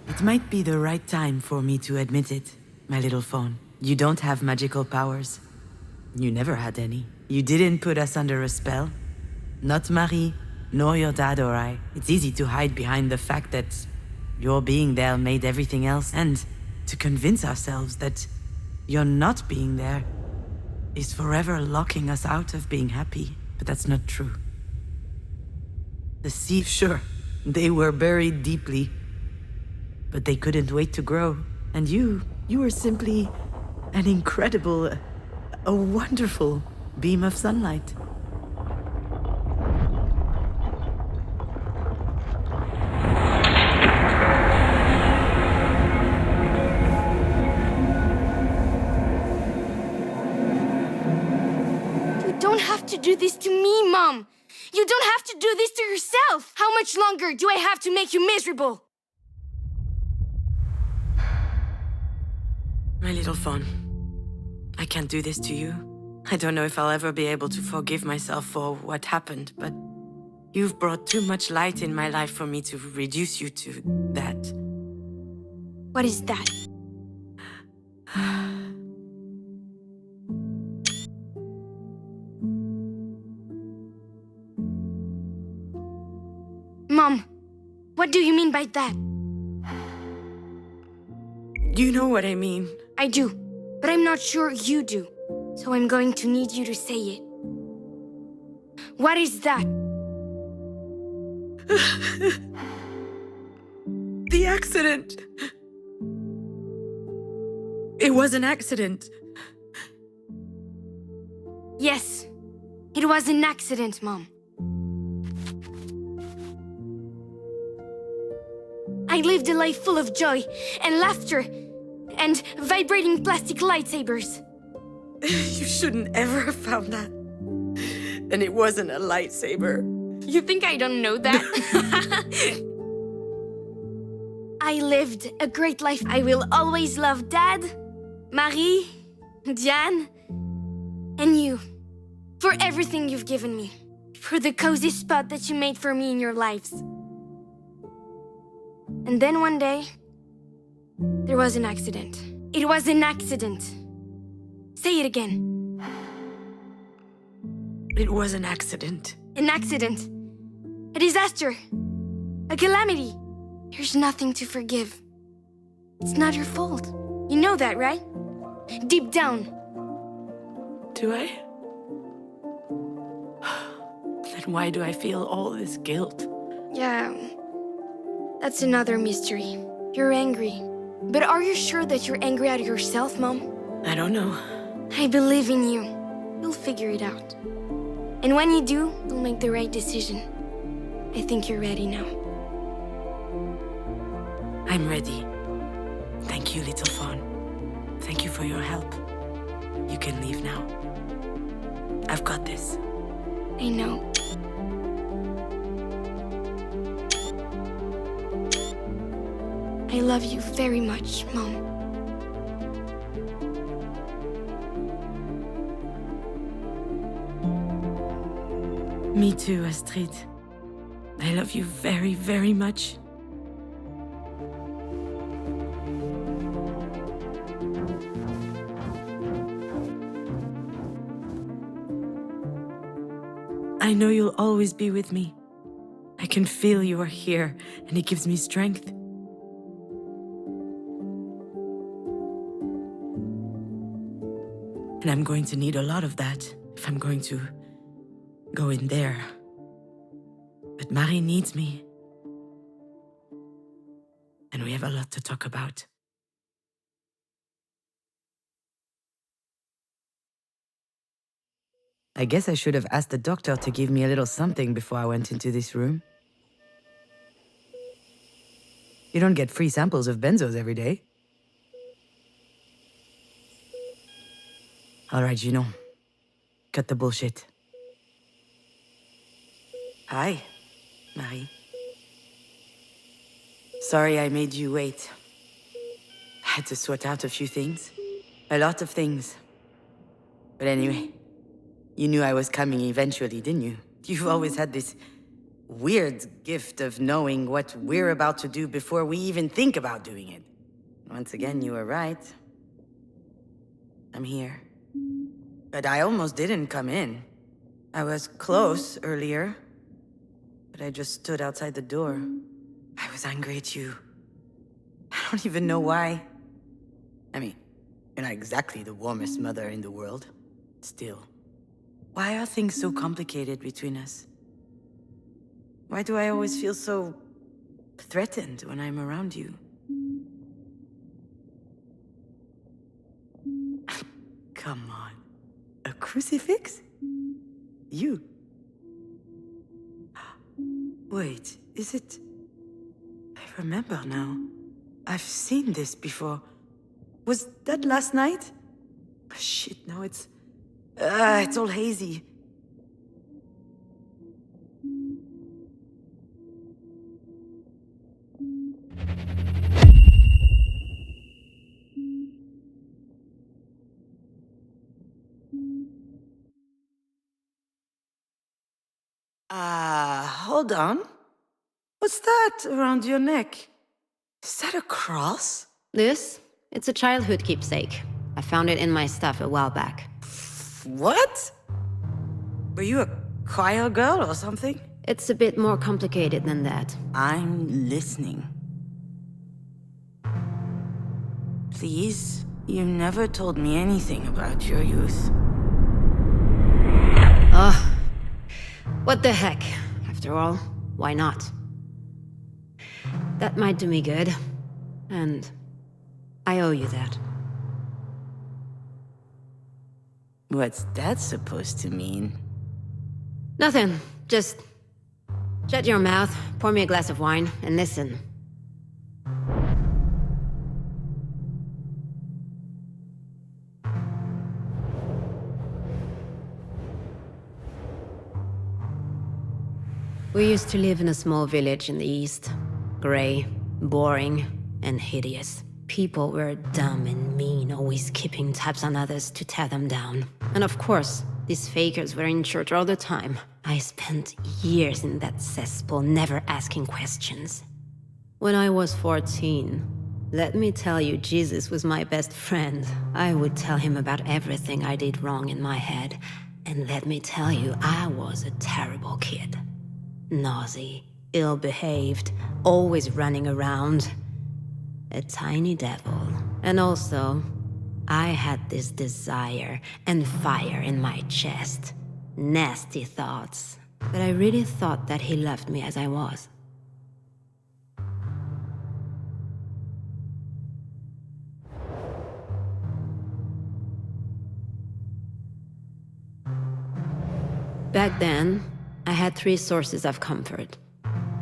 It might be the right time for me to admit it, my little fawn. You don't have magical powers. You never had any. You didn't put us under a spell. Not Marie, nor your dad or I. It's easy to hide behind the fact that your being there made everything else, and to convince ourselves that your not being there is forever locking us out of being happy. But that's not true. The seeds, sure, they were buried deeply, but they couldn't wait to grow. And you were simply an incredible, a wonderful beam of sunlight. You don't have to do this to me, Mom. You don't have to do this to yourself. How much longer do I have to make you miserable? My little fawn, I can't do this to you. I don't know if I'll ever be able to forgive myself for what happened, but you've brought too much light in my life for me to reduce you to that. What is that? Mom, what do you mean by that? You know what I mean. I do, but I'm not sure you do. So I'm going to need you to say it. What is that? The accident. It was an accident. Yes, it was an accident, Mom. I lived a life full of joy and laughter and vibrating plastic lightsabers. You shouldn't ever have found that. And it wasn't a lightsaber. You think I don't know that? I lived a great life. I will always love Dad, Marie, Diane, and you. For everything you've given me. For the cozy spot that you made for me in your lives. And then one day, there was an accident. It was an accident. Say it again. It was an accident. An accident. A disaster. A calamity. There's nothing to forgive. It's not your fault. You know that, right? Deep down. Do I? Then why do I feel all this guilt? Yeah, that's another mystery. You're angry. But are you sure that you're angry at yourself, Mom? I don't know. I believe in you. You'll figure it out. And when you do, you'll make the right decision. I think you're ready now. I'm ready. Thank you, little fawn. Thank you for your help. You can leave now. I've got this. I know. I love you very much, Mom. Me too, Astrid. I love you very, very much. I know you'll always be with me. I can feel you are here, and it gives me strength. And I'm going to need a lot of that if I'm going to go in there. But Marie needs me. And we have a lot to talk about. I guess I should have asked the doctor to give me a little something before I went into this room. You don't get free samples of benzos every day. All right, Junon. Cut the bullshit. Hi, Marie. Sorry I made you wait. I had to sort out a few things. A lot of things. But anyway, you knew I was coming eventually, didn't you? You've always had this weird gift of knowing what we're about to do before we even think about doing it. Once again, you were right. I'm here. But I almost didn't come in. I was close earlier, but I just stood outside the door. I was angry at you. I don't even know why. I mean, you're not exactly the warmest mother in the world. Still, why are things so complicated between us? Why do I always feel so threatened when I'm around you? Come on. A crucifix? You? Wait, is it... I remember now. I've seen this before. Was that last night? Oh, shit, no, it's all hazy. Hold on. What's that around your neck? Is that a cross? This? It's a childhood keepsake. I found it in my stuff a while back. What? Were you a choir girl or something? It's a bit more complicated than that. I'm listening. Please, you never told me anything about your youth. Ugh. What the heck? After all, why not? That might do me good. And I owe you that. What's that supposed to mean? Nothing. Just shut your mouth, pour me a glass of wine, and listen. We used to live in a small village in the east. Grey, boring, and hideous. People were dumb and mean, always keeping tabs on others to tear them down. And of course, these fakers were in church all the time. I spent years in that cesspool, never asking questions. When I was 14, let me tell you, Jesus was my best friend. I would tell him about everything I did wrong in my head. And let me tell you, I was a terrible kid. Naughty, ill-behaved, always running around. A tiny devil. And also, I had this desire and fire in my chest. Nasty thoughts. But I really thought that he loved me as I was. Back then, I had 3 sources of comfort.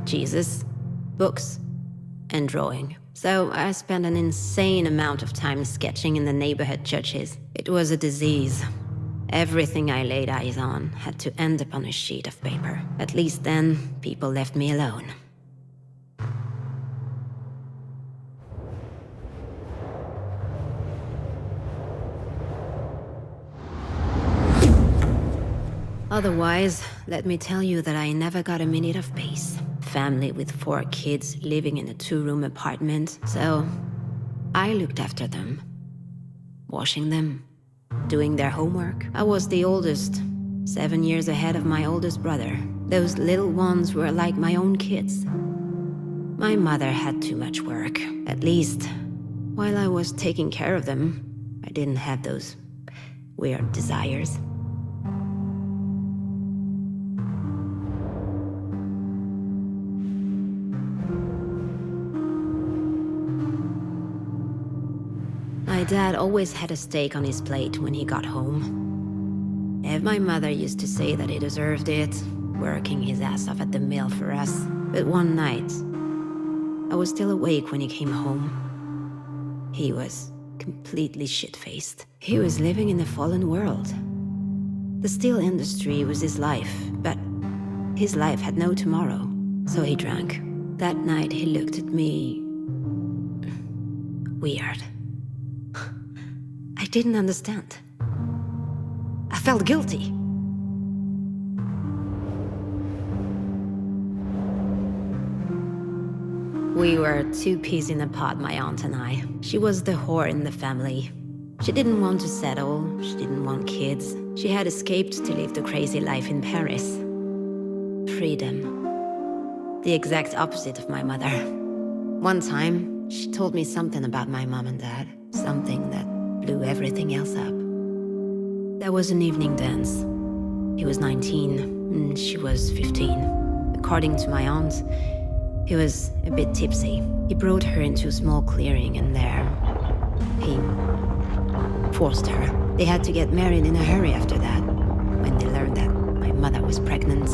Jesus, books, and drawing. So I spent an insane amount of time sketching in the neighborhood churches. It was a disease. Everything I laid eyes on had to end up on a sheet of paper. At least then, people left me alone. Otherwise, let me tell you that I never got a minute of peace. Family with 4 kids living in a 2-room apartment, so I looked after them. Washing them, doing their homework. I was the oldest, 7 years ahead of my oldest brother. Those little ones were like my own kids. My mother had too much work. At least, while I was taking care of them, I didn't have those weird desires. My dad always had a steak on his plate when he got home. And my mother used to say that he deserved it, working his ass off at the mill for us. But one night, I was still awake when he came home. He was completely shit-faced. He was living in a fallen world. The steel industry was his life, but his life had no tomorrow, so he drank. That night he looked at me... weird. I didn't understand. I felt guilty. We were two peas in a pod, my aunt and I. She was the whore in the family. She didn't want to settle, she didn't want kids. She had escaped to live the crazy life in Paris. Freedom. The exact opposite of my mother. One time, she told me something about my mom and dad. Something that blew everything else up. There was an evening dance. He was 19, and she was 15. According to my aunt, he was a bit tipsy. He brought her into a small clearing, and there, he forced her. They had to get married in a hurry after that, when they learned that my mother was pregnant.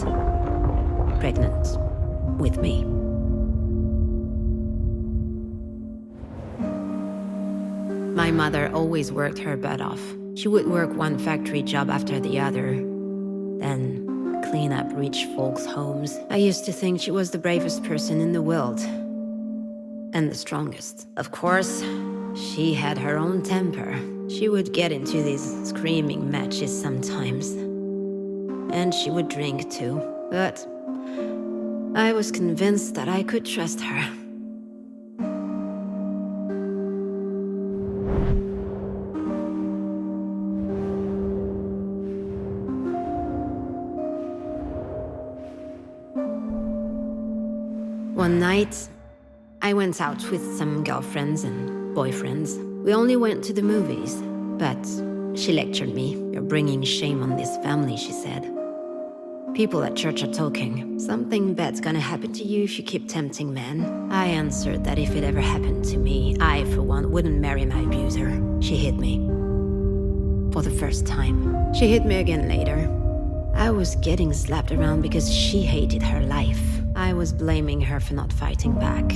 Pregnant with me. My mother always worked her butt off. She would work one factory job after the other, then clean up rich folks' homes. I used to think she was the bravest person in the world. And the strongest. Of course, she had her own temper. She would get into these screaming matches sometimes. And she would drink too. But I was convinced that I could trust her. One night, I went out with some girlfriends and boyfriends. We only went to the movies, but she lectured me. "You're bringing shame on this family," she said. "People at church are talking. Something bad's gonna happen to you if you keep tempting men." I answered that if it ever happened to me, I, for one, wouldn't marry my abuser. She hit me. For the first time. She hit me again later. I was getting slapped around because she hated her life. I was blaming her for not fighting back.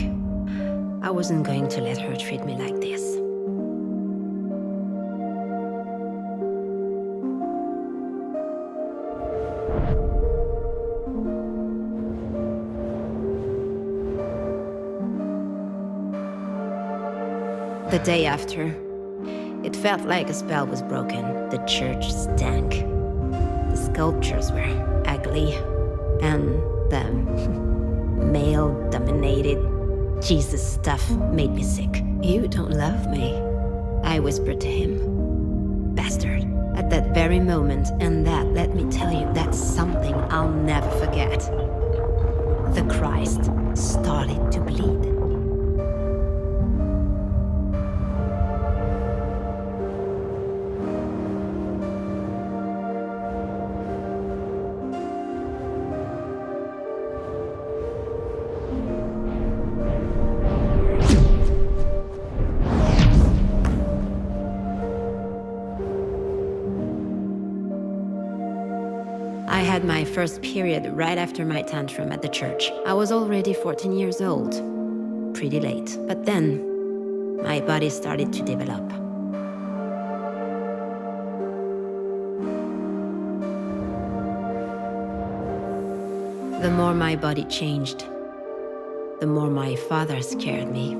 I wasn't going to let her treat me like this. The day after, it felt like a spell was broken. The church stank. The sculptures were ugly, and the male-dominated Jesus stuff made me sick. "You don't love me," I whispered to him. Bastard. At that very moment, and that, let me tell you, that's something I'll never forget. The Christ started to bleed. I had my first period right after my tantrum at the church. I was already 14 years old. Pretty late. But then, my body started to develop. The more my body changed, the more my father scared me.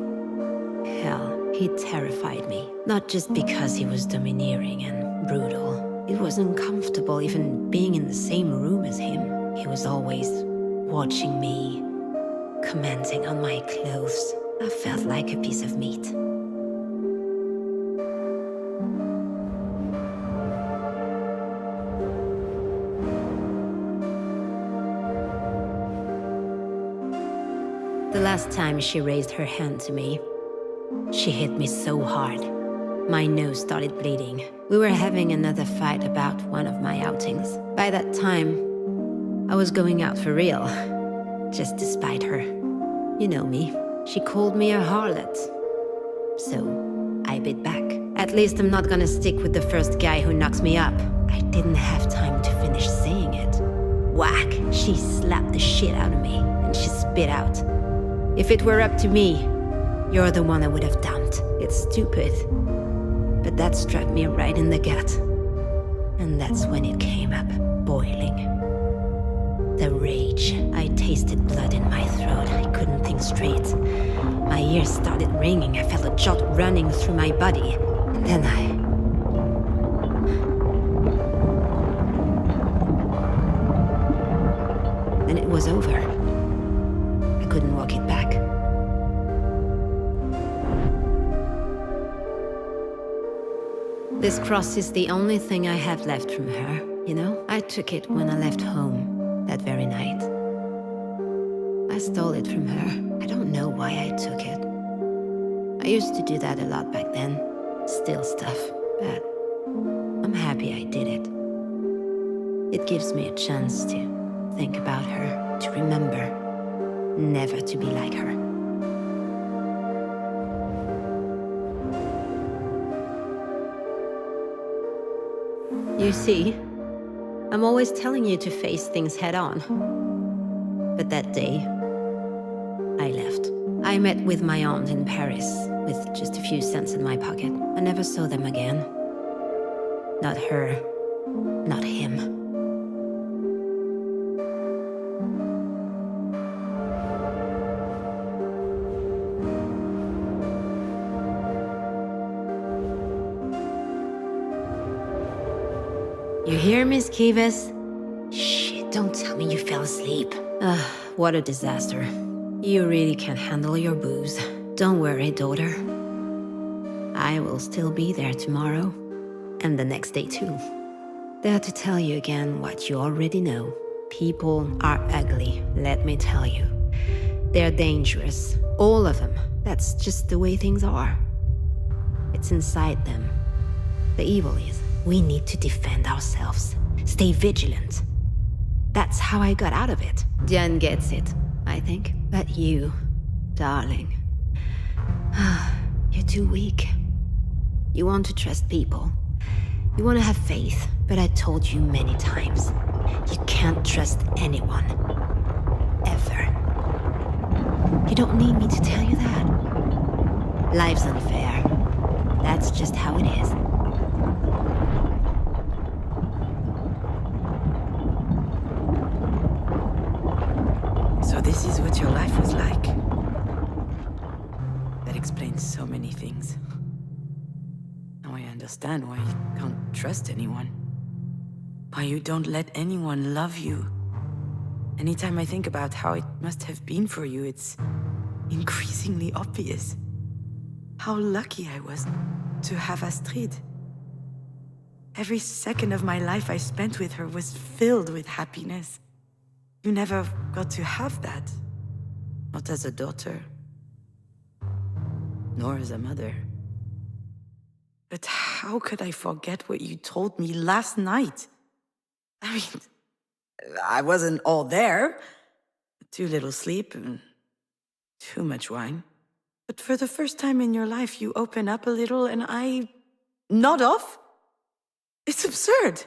Hell, he terrified me. Not just because he was domineering and brutal. It was uncomfortable even being in the same room as him. He was always watching me, commenting on my clothes. I felt like a piece of meat. The last time she raised her hand to me, she hit me so hard. My nose started bleeding. We were having another fight about one of my outings. By that time, I was going out for real, just to spite her. You know me. She called me a harlot. So, I bit back. At least I'm not gonna stick with the first guy who knocks me up. I didn't have time to finish saying it. Whack! She slapped the shit out of me, and she spit out. If it were up to me, you're the one I would have dumped. It's stupid. But that struck me right in the gut. And that's when it came up, boiling. The rage. I tasted blood in my throat. I couldn't think straight. My ears started ringing. I felt a jolt running through my body. And then Then it was over. I couldn't walk it back. This cross is the only thing I have left from her, you know? I took it when I left home, that very night. I stole it from her. I don't know why I took it. I used to do that a lot back then. Steal stuff, but I'm happy I did it. It gives me a chance to think about her, to remember, never to be like her. You see, I'm always telling you to face things head on. But that day, I left. I met with my aunt in Paris, with just a few cents in my pocket. I never saw them again. Not her, not him. You hear, Miss Kivas? Shit, don't tell me you fell asleep. Ugh, what a disaster. You really can't handle your booze. Don't worry, daughter. I will still be there tomorrow, and the next day too. There to tell you again what you already know. People are ugly, let me tell you. They're dangerous, all of them. That's just the way things are. It's inside them. The evil is. We need to defend ourselves. Stay vigilant. That's how I got out of it. Diane gets it, I think. But you, darling, you're too weak. You want to trust people. You want to have faith, but I told you many times. You can't trust anyone. Ever. You don't need me to tell you that. Life's unfair. That's just how it is. So this is what your life was like. That explains so many things. Now I understand why you can't trust anyone. Why you don't let anyone love you. Anytime I think about how it must have been for you, it's increasingly obvious. How lucky I was to have Astrid. Every second of my life I spent with her was filled with happiness. You never got to have that. Not as a daughter. Nor as a mother. But how could I forget what you told me last night? I mean, I wasn't all there. Too little sleep and too much wine. But for the first time in your life, you open up a little and I nod off? It's absurd.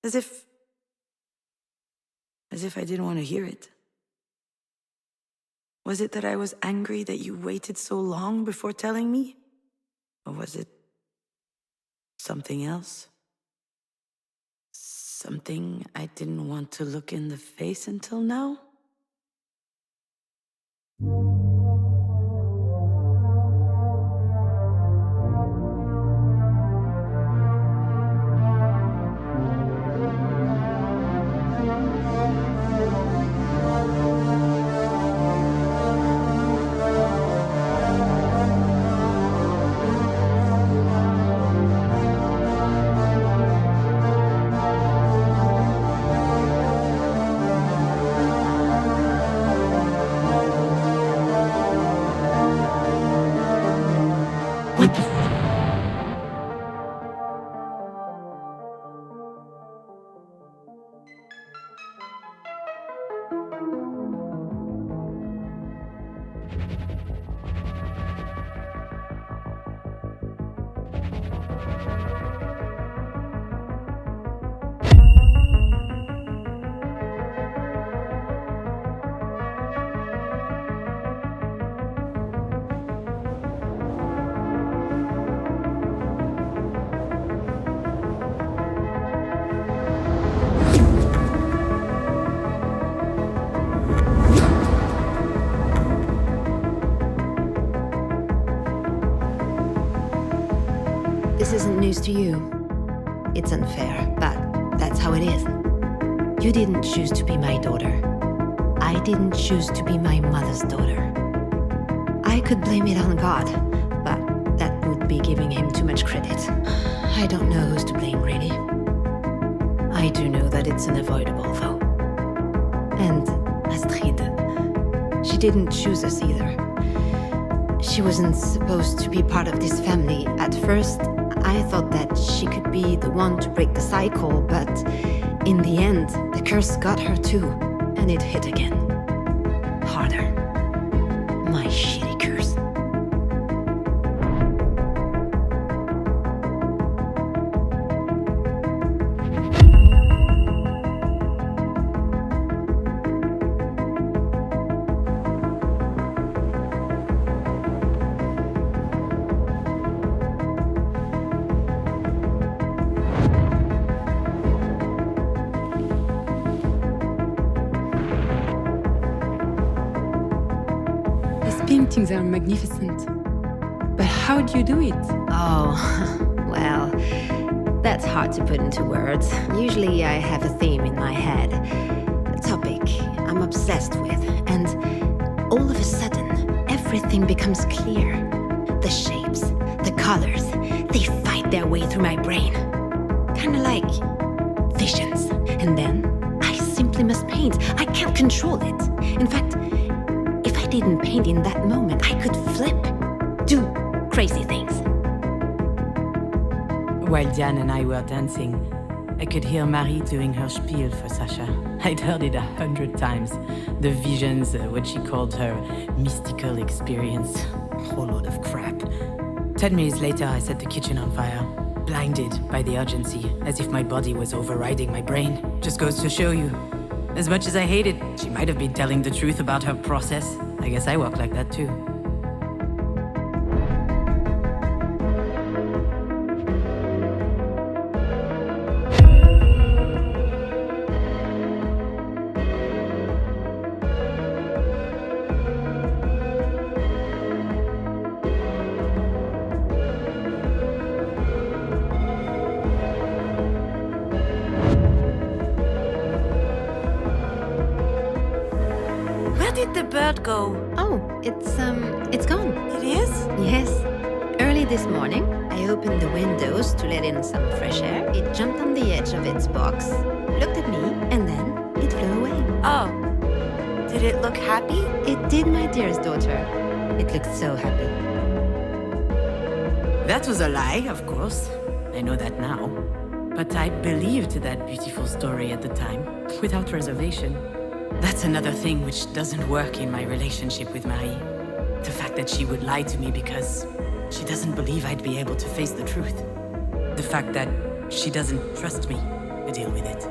As if I didn't want to hear it. Was it that I was angry that you waited so long before telling me? Or was it something else? Something I didn't want to look in the face until now? news to you. It's unfair, but that's how it is. You didn't choose to be my daughter. I didn't choose to be my mother's daughter. I could blame it on God, but that would be giving him too much credit. I don't know who's to blame, really. I do know that it's unavoidable, though. And Astrid, she didn't choose us either. She wasn't supposed to be part of this family. At first, I thought that she could be the one to break the cycle, but in the end, the curse got her too, and it hit again. Harder. My shitty curse. Paintings are magnificent. But how do you do it? Oh, well, that's hard to put into words. Usually I have a theme in my head, a topic I'm obsessed with, and all of a sudden, everything becomes clear. The shapes, the colors, they fight their way through my brain. Kinda like visions. And then I simply must paint. I can't control it. In fact, if I didn't paint in that moment, I could flip, do crazy things. While Diane and I were dancing, I could hear Marie doing her spiel for Sasha. I'd heard it 100 times. The visions, what she called her mystical experience. A whole load of crap. 10 minutes later, I set the kitchen on fire, blinded by the urgency, as if my body was overriding my brain. Just goes to show you. As much as I hate it, she might have been telling the truth about her process. I guess I work like that too. Where did the bird go? Oh, it's gone. It is? Yes. Early this morning, I opened the windows to let in some fresh air. It jumped on the edge of its box, looked at me, and then it flew away. Oh. Did it look happy? It did, my dearest daughter. It looked so happy. That was a lie, of course. I know that now. But I believed that beautiful story at the time, without reservation. That's another thing which doesn't work in my relationship with Marie. The fact that she would lie to me because she doesn't believe I'd be able to face the truth. The fact that she doesn't trust me to deal with it.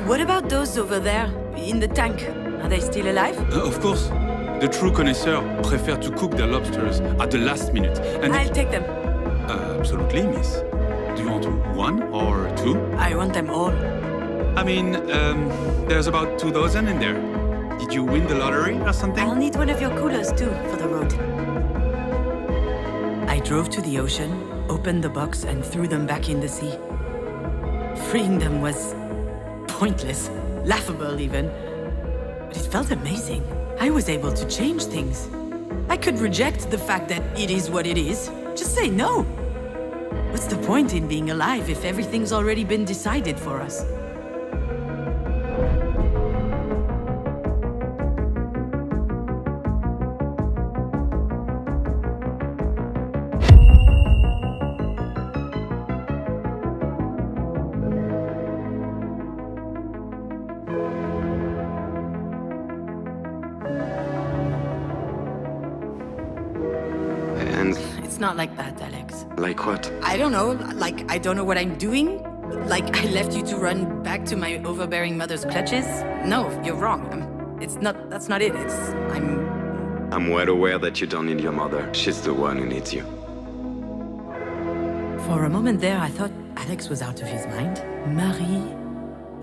What about those over there, in the tank? Are they still alive? Of course. The true connoisseur prefer to cook their lobsters at the last minute. And I'll take them. Absolutely, miss. Do you want one or two? I want them all. I mean, there's about 2,000 in there. Did you win the lottery or something? I'll need one of your coolers too, for the road. I drove to the ocean, opened the box and threw them back in the sea. Freeing them was pointless, laughable even. But it felt amazing. I was able to change things. I could reject the fact that it is what it is. Just say no. What's the point in being alive if everything's already been decided for us? It's not like that, Alex. Like what? I don't know, like I don't know what I'm doing? Like I left you to run back to my overbearing mother's clutches? No, you're wrong. That's not it. I'm well aware that you don't need your mother. She's the one who needs you. For a moment there, I thought Alex was out of his mind. Marie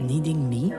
needing me?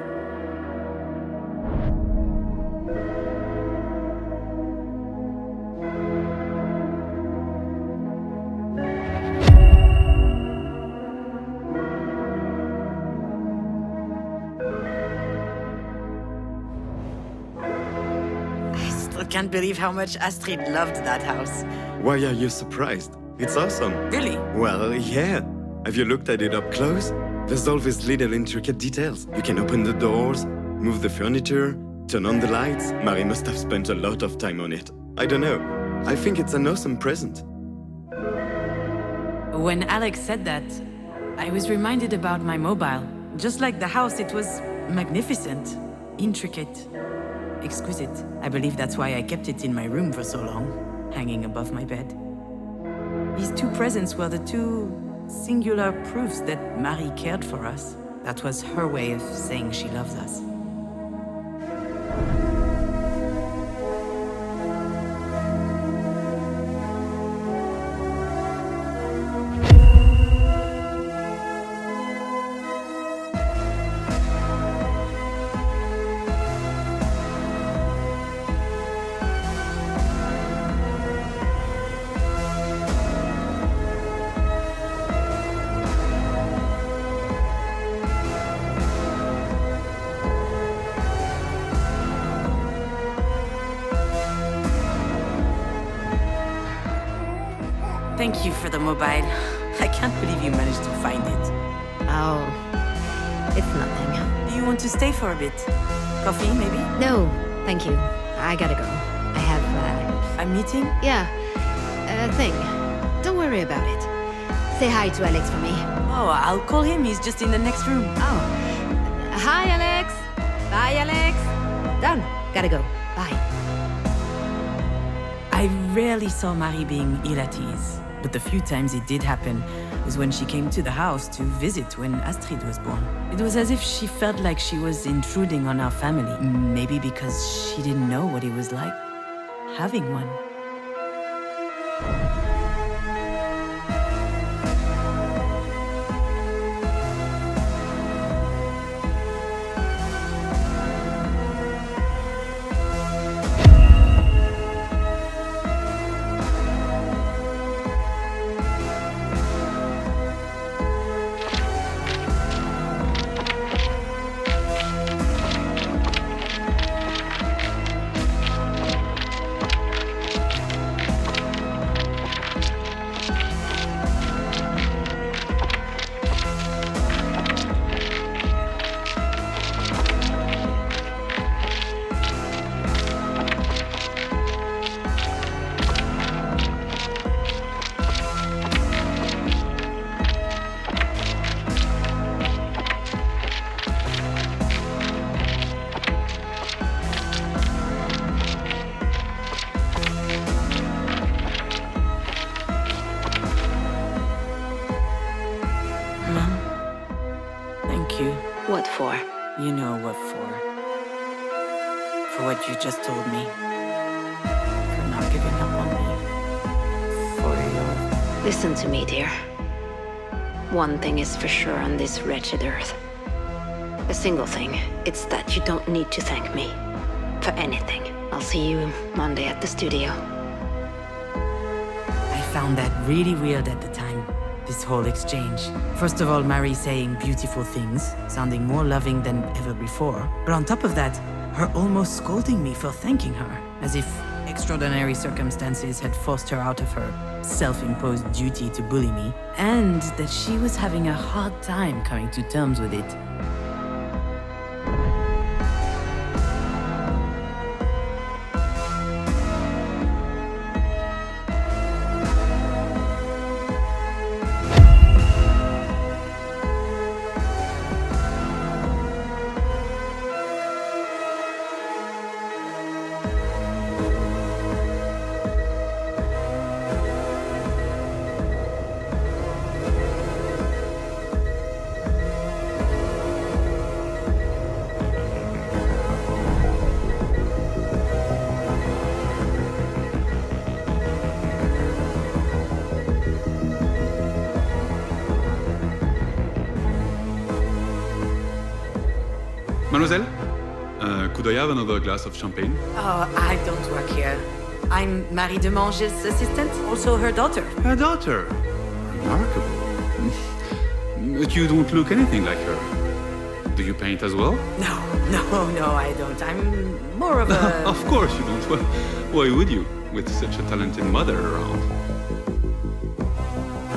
I can't believe how much Astrid loved that house. Why are you surprised? It's awesome. Really? Well, yeah. Have you looked at it up close? There's all these little intricate details. You can open the doors, move the furniture, turn on the lights. Marie must have spent a lot of time on it. I don't know. I think it's an awesome present. When Alex said that, I was reminded about my mobile. Just like the house, it was magnificent, intricate, exquisite. I believe that's why I kept it in my room for so long, hanging above my bed. These two presents were the two singular proofs that Marie cared for us. That was her way of saying she loves us. Thank you for the mobile. I can't believe you managed to find it. Oh, it's nothing. Do you want to stay for a bit? Coffee, maybe? No, thank you. I gotta go. I have, A meeting? yeah, a thing. Don't worry about it. Say hi to Alex for me. Oh, I'll call him. He's just in the next room. Oh. Hi, Alex. Bye, Alex. Done. Gotta go. Bye. I rarely saw Marie being ill at ease, but the few times it did happen was when she came to the house to visit when Astrid was born. It was as if she felt like she was intruding on our family, maybe because she didn't know what it was like having one. What for? You know what for. For what you just told me. For not giving up on me. For your... Listen to me, dear. One thing is for sure on this wretched earth. A single thing. It's that you don't need to thank me. For anything. I'll see you Monday at the studio. I found that really weird at the time. This whole exchange. First of all, Marie saying beautiful things, sounding more loving than ever before. But on top of that, her almost scolding me for thanking her, as if extraordinary circumstances had forced her out of her self-imposed duty to bully me, and that she was having a hard time coming to terms with it. Could I have another glass of champagne? Oh, I don't work here. I'm Marie Demange's assistant, also her daughter. Her daughter? Remarkable. But you don't look anything like her. Do you paint as well? No, I don't. I'm more of a... Of course you don't. Well, why would you, with such a talented mother around?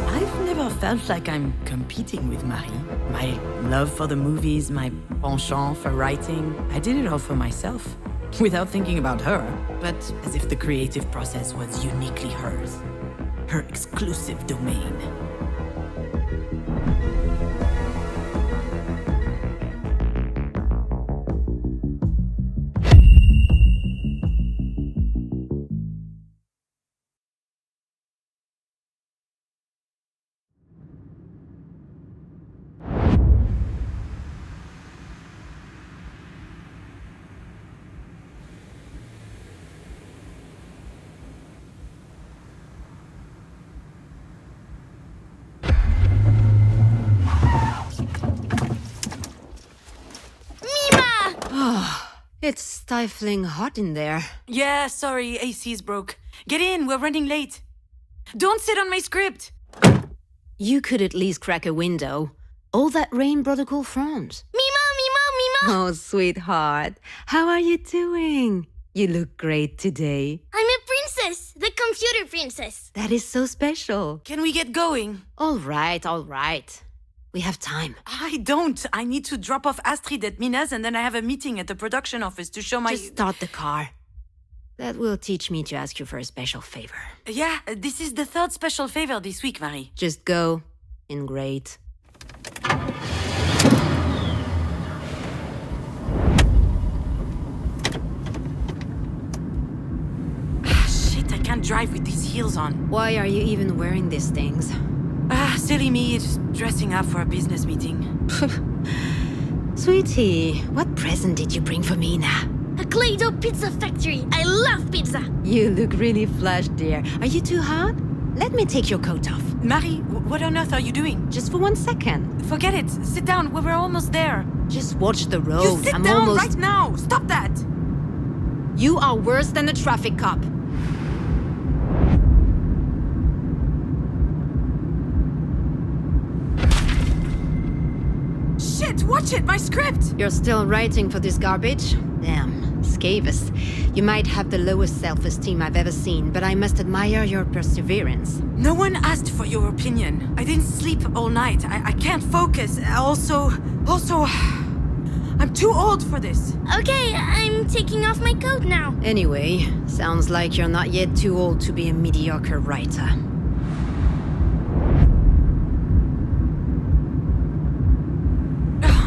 I've never felt like I'm competing with Marie. My love for the movies, my penchant for writing, I did it all for myself, without thinking about her, but as if the creative process was uniquely hers, her exclusive domain. It's stifling hot in there. Yeah, sorry, AC's broke. Get in, we're running late. Don't sit on my script! You could at least crack a window. All that rain brought a cool front. Mima! Oh, sweetheart. How are you doing? You look great today. I'm a princess, the computer princess. That is so special. Can we get going? All right. We have time. I don't. I need to drop off Astrid at Mina's and then I have a meeting at the production office to show my... Just start the car. That will teach me to ask you for a special favor. Yeah, this is the third special favor this week, Marie. Just go. In great. Shit, I can't drive with these heels on. Why are you even wearing these things? Silly me, just dressing up for a business meeting. Sweetie, what present did you bring for Mina? A Clay-Doh pizza factory. I love pizza. You look really flushed, dear. Are you too hot? Let me take your coat off. Marie, what on earth are you doing? Just for 1 second. Forget it. Sit down. We're almost there. Just watch the road. You sit down right now. Stop that. You are worse than a traffic cop. Shit, watch it, my script! You're still writing for this garbage? Damn, Scavis. You might have the lowest self-esteem I've ever seen, but I must admire your perseverance. No one asked for your opinion. I didn't sleep all night. I can't focus. Also, I'm too old for this. Okay, I'm taking off my coat now. Anyway, sounds like you're not yet too old to be a mediocre writer.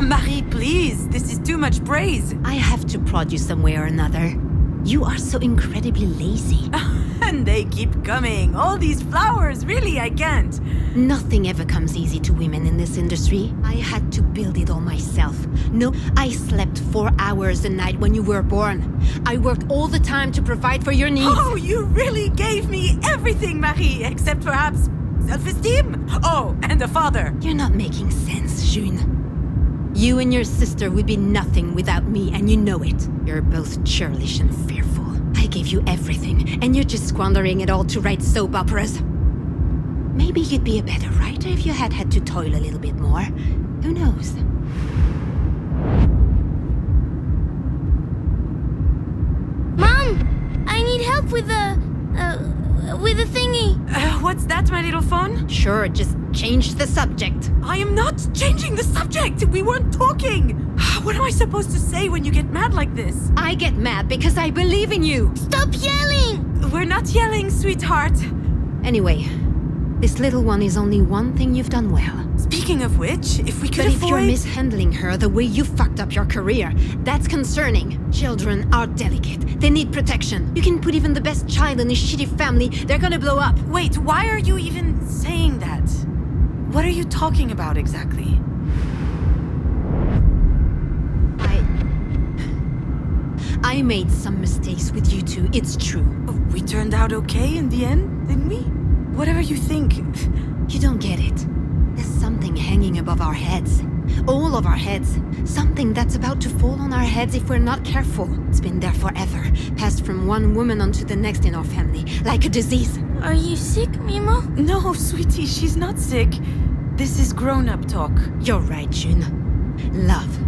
Marie, please. This is too much praise. I have to prod you some way or another. You are so incredibly lazy. And they keep coming. All these flowers. Really, I can't. Nothing ever comes easy to women in this industry. I had to build it all myself. No, I slept 4 hours a night when you were born. I worked all the time to provide for your needs. Oh, you really gave me everything, Marie, except perhaps self-esteem. Oh, and a father. You're not making sense, June. You and your sister would be nothing without me, and you know it. You're both churlish and fearful. I gave you everything, and you're just squandering it all to write soap operas. Maybe you'd be a better writer if you had to toil a little bit more. Who knows? Mom, I need help with the thingy. What's that, my little phone? Sure, just change the subject. I am not changing the subject. We weren't talking. What am I supposed to say when you get mad like this? I get mad because I believe in you. Stop yelling! We're not yelling, sweetheart. Anyway, this little one is only one thing you've done well. Speaking of which, if we could But avoid... if you're mishandling her the way you fucked up your career, that's concerning. Children are delicate. They need protection. You can put even the best child in a shitty family, they're gonna blow up. Wait, why are you even saying that? What are you talking about exactly? I made some mistakes with you two, it's true. We turned out okay in the end, didn't we? Whatever you think. You don't get it. There's something hanging above our heads. All of our heads. Something that's about to fall on our heads if we're not careful. It's been there forever, passed from one woman onto the next in our family, like a disease. Are you sick, Mimo? No, sweetie, she's not sick. This is grown-up talk. You're right, June. Love.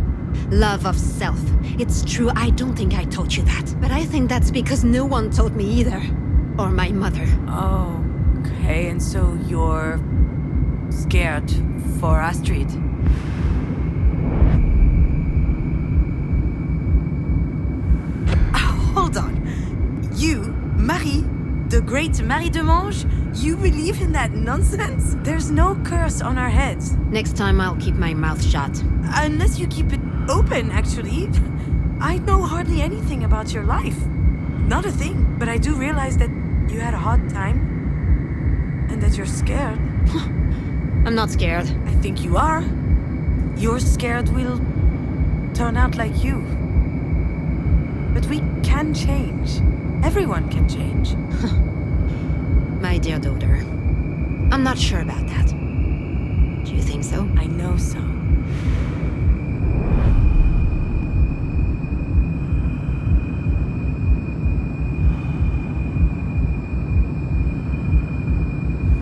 Love of self. It's true, I don't think I taught you that. But I think that's because no one taught me either. Or my mother. Oh, okay, and so you're scared for Astrid? Hold on. You, Marie, the great Marie de Mange, you believe in that nonsense? There's no curse on our heads. Next time I'll keep my mouth shut. Unless you keep it open, actually. I know hardly anything about your life. Not a thing. But I do realize that you had a hard time. And that you're scared. I'm not scared. I think you are. You're scared we'll turn out like you. But we can change. Everyone can change. My dear daughter, I'm not sure about that. Do you think so? I know so.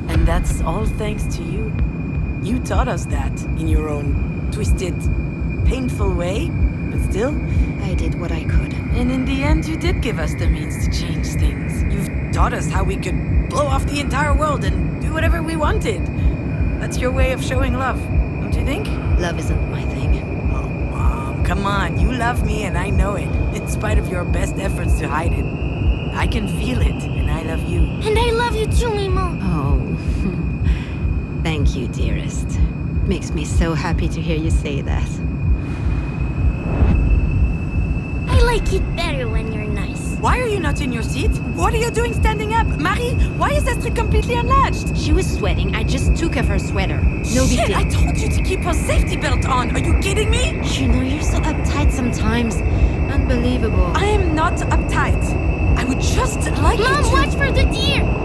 And that's all thanks to you. You taught us that in your own twisted, painful way, but still, I did what I could. And in the end, you did give us the means to change things. You've taught us how we could blow off the entire world and do whatever we wanted. That's your way of showing love, don't you think? Love isn't my thing. Oh, Mom, come on. You love me and I know it, in spite of your best efforts to hide it. I can feel it, and I love you. And I love you too, Mimo. Oh, thank you, dearest. Makes me so happy to hear you say that. I like it better when you're nice. Why are you not in your seat? What are you doing standing up? Marie, why is Astrid completely unlatched? She was sweating. I just took off her sweater. No big Shit, deal. I told you to keep her safety belt on. Are you kidding me? You know, you're so uptight sometimes. Unbelievable. I am not uptight. I would just like you Mom, to... watch for the deer!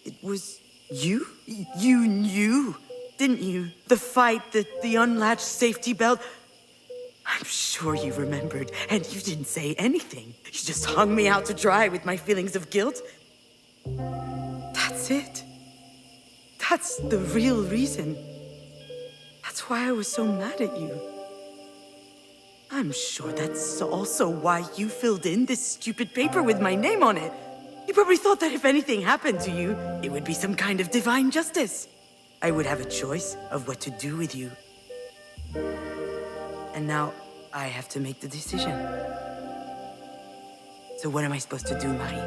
It was you? You knew, didn't you? The fight, the unlatched safety belt. I'm sure you remembered, and you didn't say anything. You just hung me out to dry with my feelings of guilt. That's it. That's the real reason. That's why I was so mad at you. I'm sure that's also why you filled in this stupid paper with my name on it. You probably thought that if anything happened to you, it would be some kind of divine justice. I would have a choice of what to do with you. And now, I have to make the decision. So what am I supposed to do, Marie?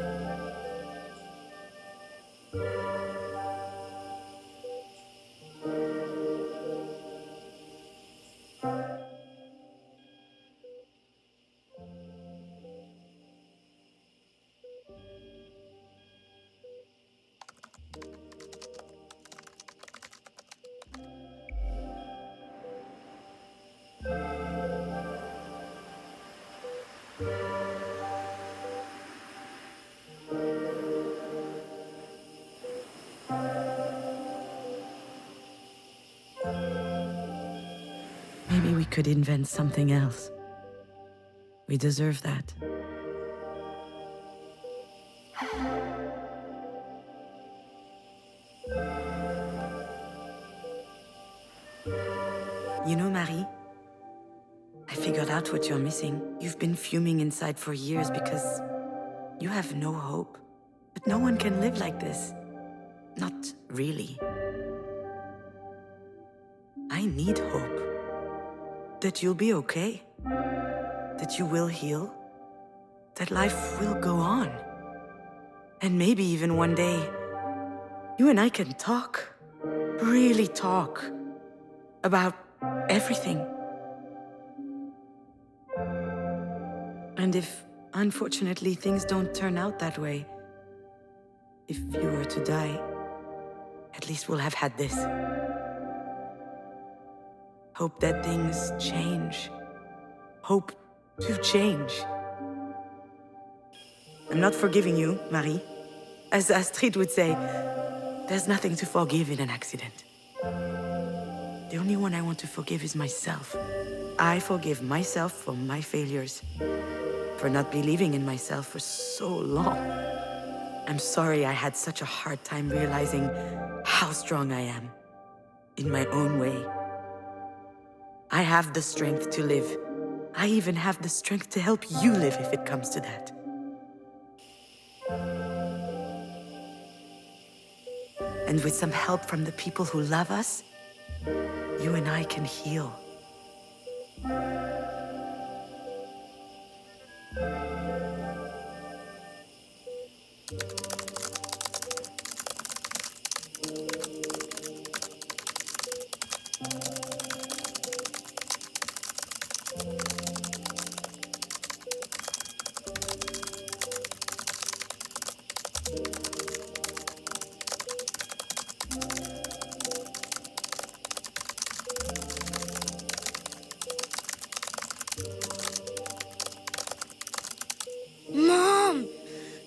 Maybe we could invent something else. We deserve that. You know, Marie, I figured out what you're missing. You've been fuming inside for years because you have no hope. But no one can live like this. Not really. I need hope. That you'll be okay. That you will heal. That life will go on. And maybe even one day, you and I can talk. Really talk. About everything. And if, unfortunately, things don't turn out that way, if you were to die, at least we'll have had this. Hope that things change. Hope to change. I'm not forgiving you, Marie. As Astrid would say, there's nothing to forgive in an accident. The only one I want to forgive is myself. I forgive myself for my failures, for not believing in myself for so long. I'm sorry I had such a hard time realizing how strong I am, in my own way. I have the strength to live. I even have the strength to help you live if it comes to that. And with some help from the people who love us, you and I can heal. Mom,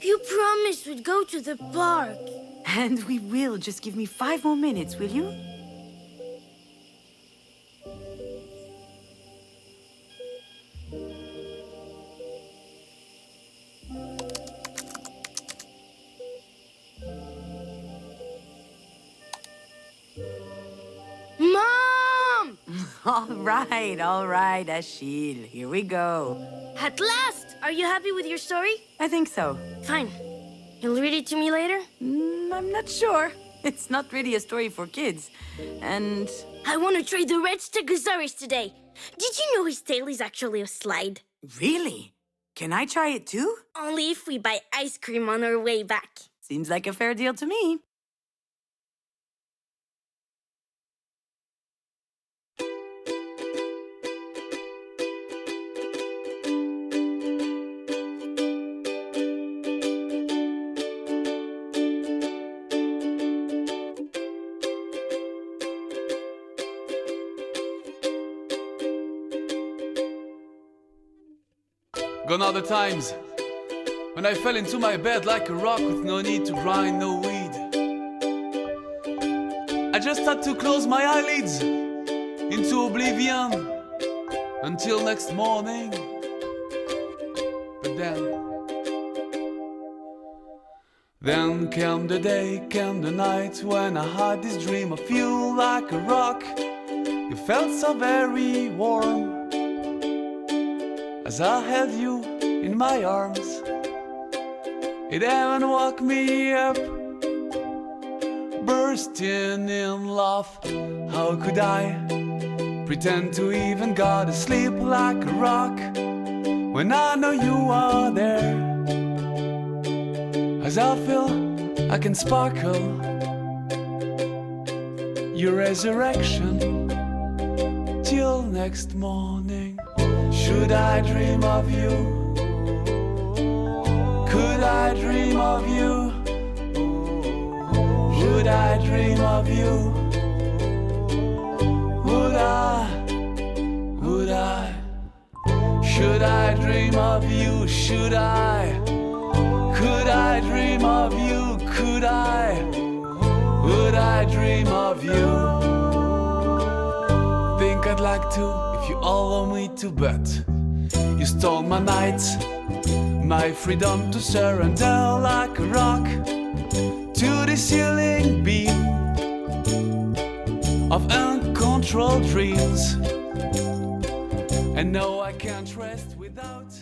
you promised we'd go to the park. And we will. Just give me 5 more minutes, will you? Mom! All right, Achille. Here we go. At last! Are you happy with your story? I think so. Fine. You'll read it to me later? I'm not sure. It's not really a story for kids. And... I want to try the red Stegosaurus today. Did you know his tail is actually a slide? Really? Can I try it too? Only if we buy ice cream on our way back. Seems like a fair deal to me. Gone are the times when I fell into my bed like a rock with no need to grind, no weed. I just had to close my eyelids into oblivion until next morning. But then came the day, came the night when I had this dream of you like a rock. You felt so very warm as I held you in my arms. It even woke me up, bursting in love. How could I pretend to even go to sleep like a rock when I know you are there? As I feel I can sparkle your resurrection till next morning. Should I dream of you? Could I dream of you? Would I dream of you? Would I? Would I? Should I dream of you? Should I? Could I dream of you? Could I? Would I dream of you? Think I'd like to if you allow me to, but you stole my nights, my freedom to surrender like a rock to the ceiling beam of uncontrolled dreams. And no, I can't rest without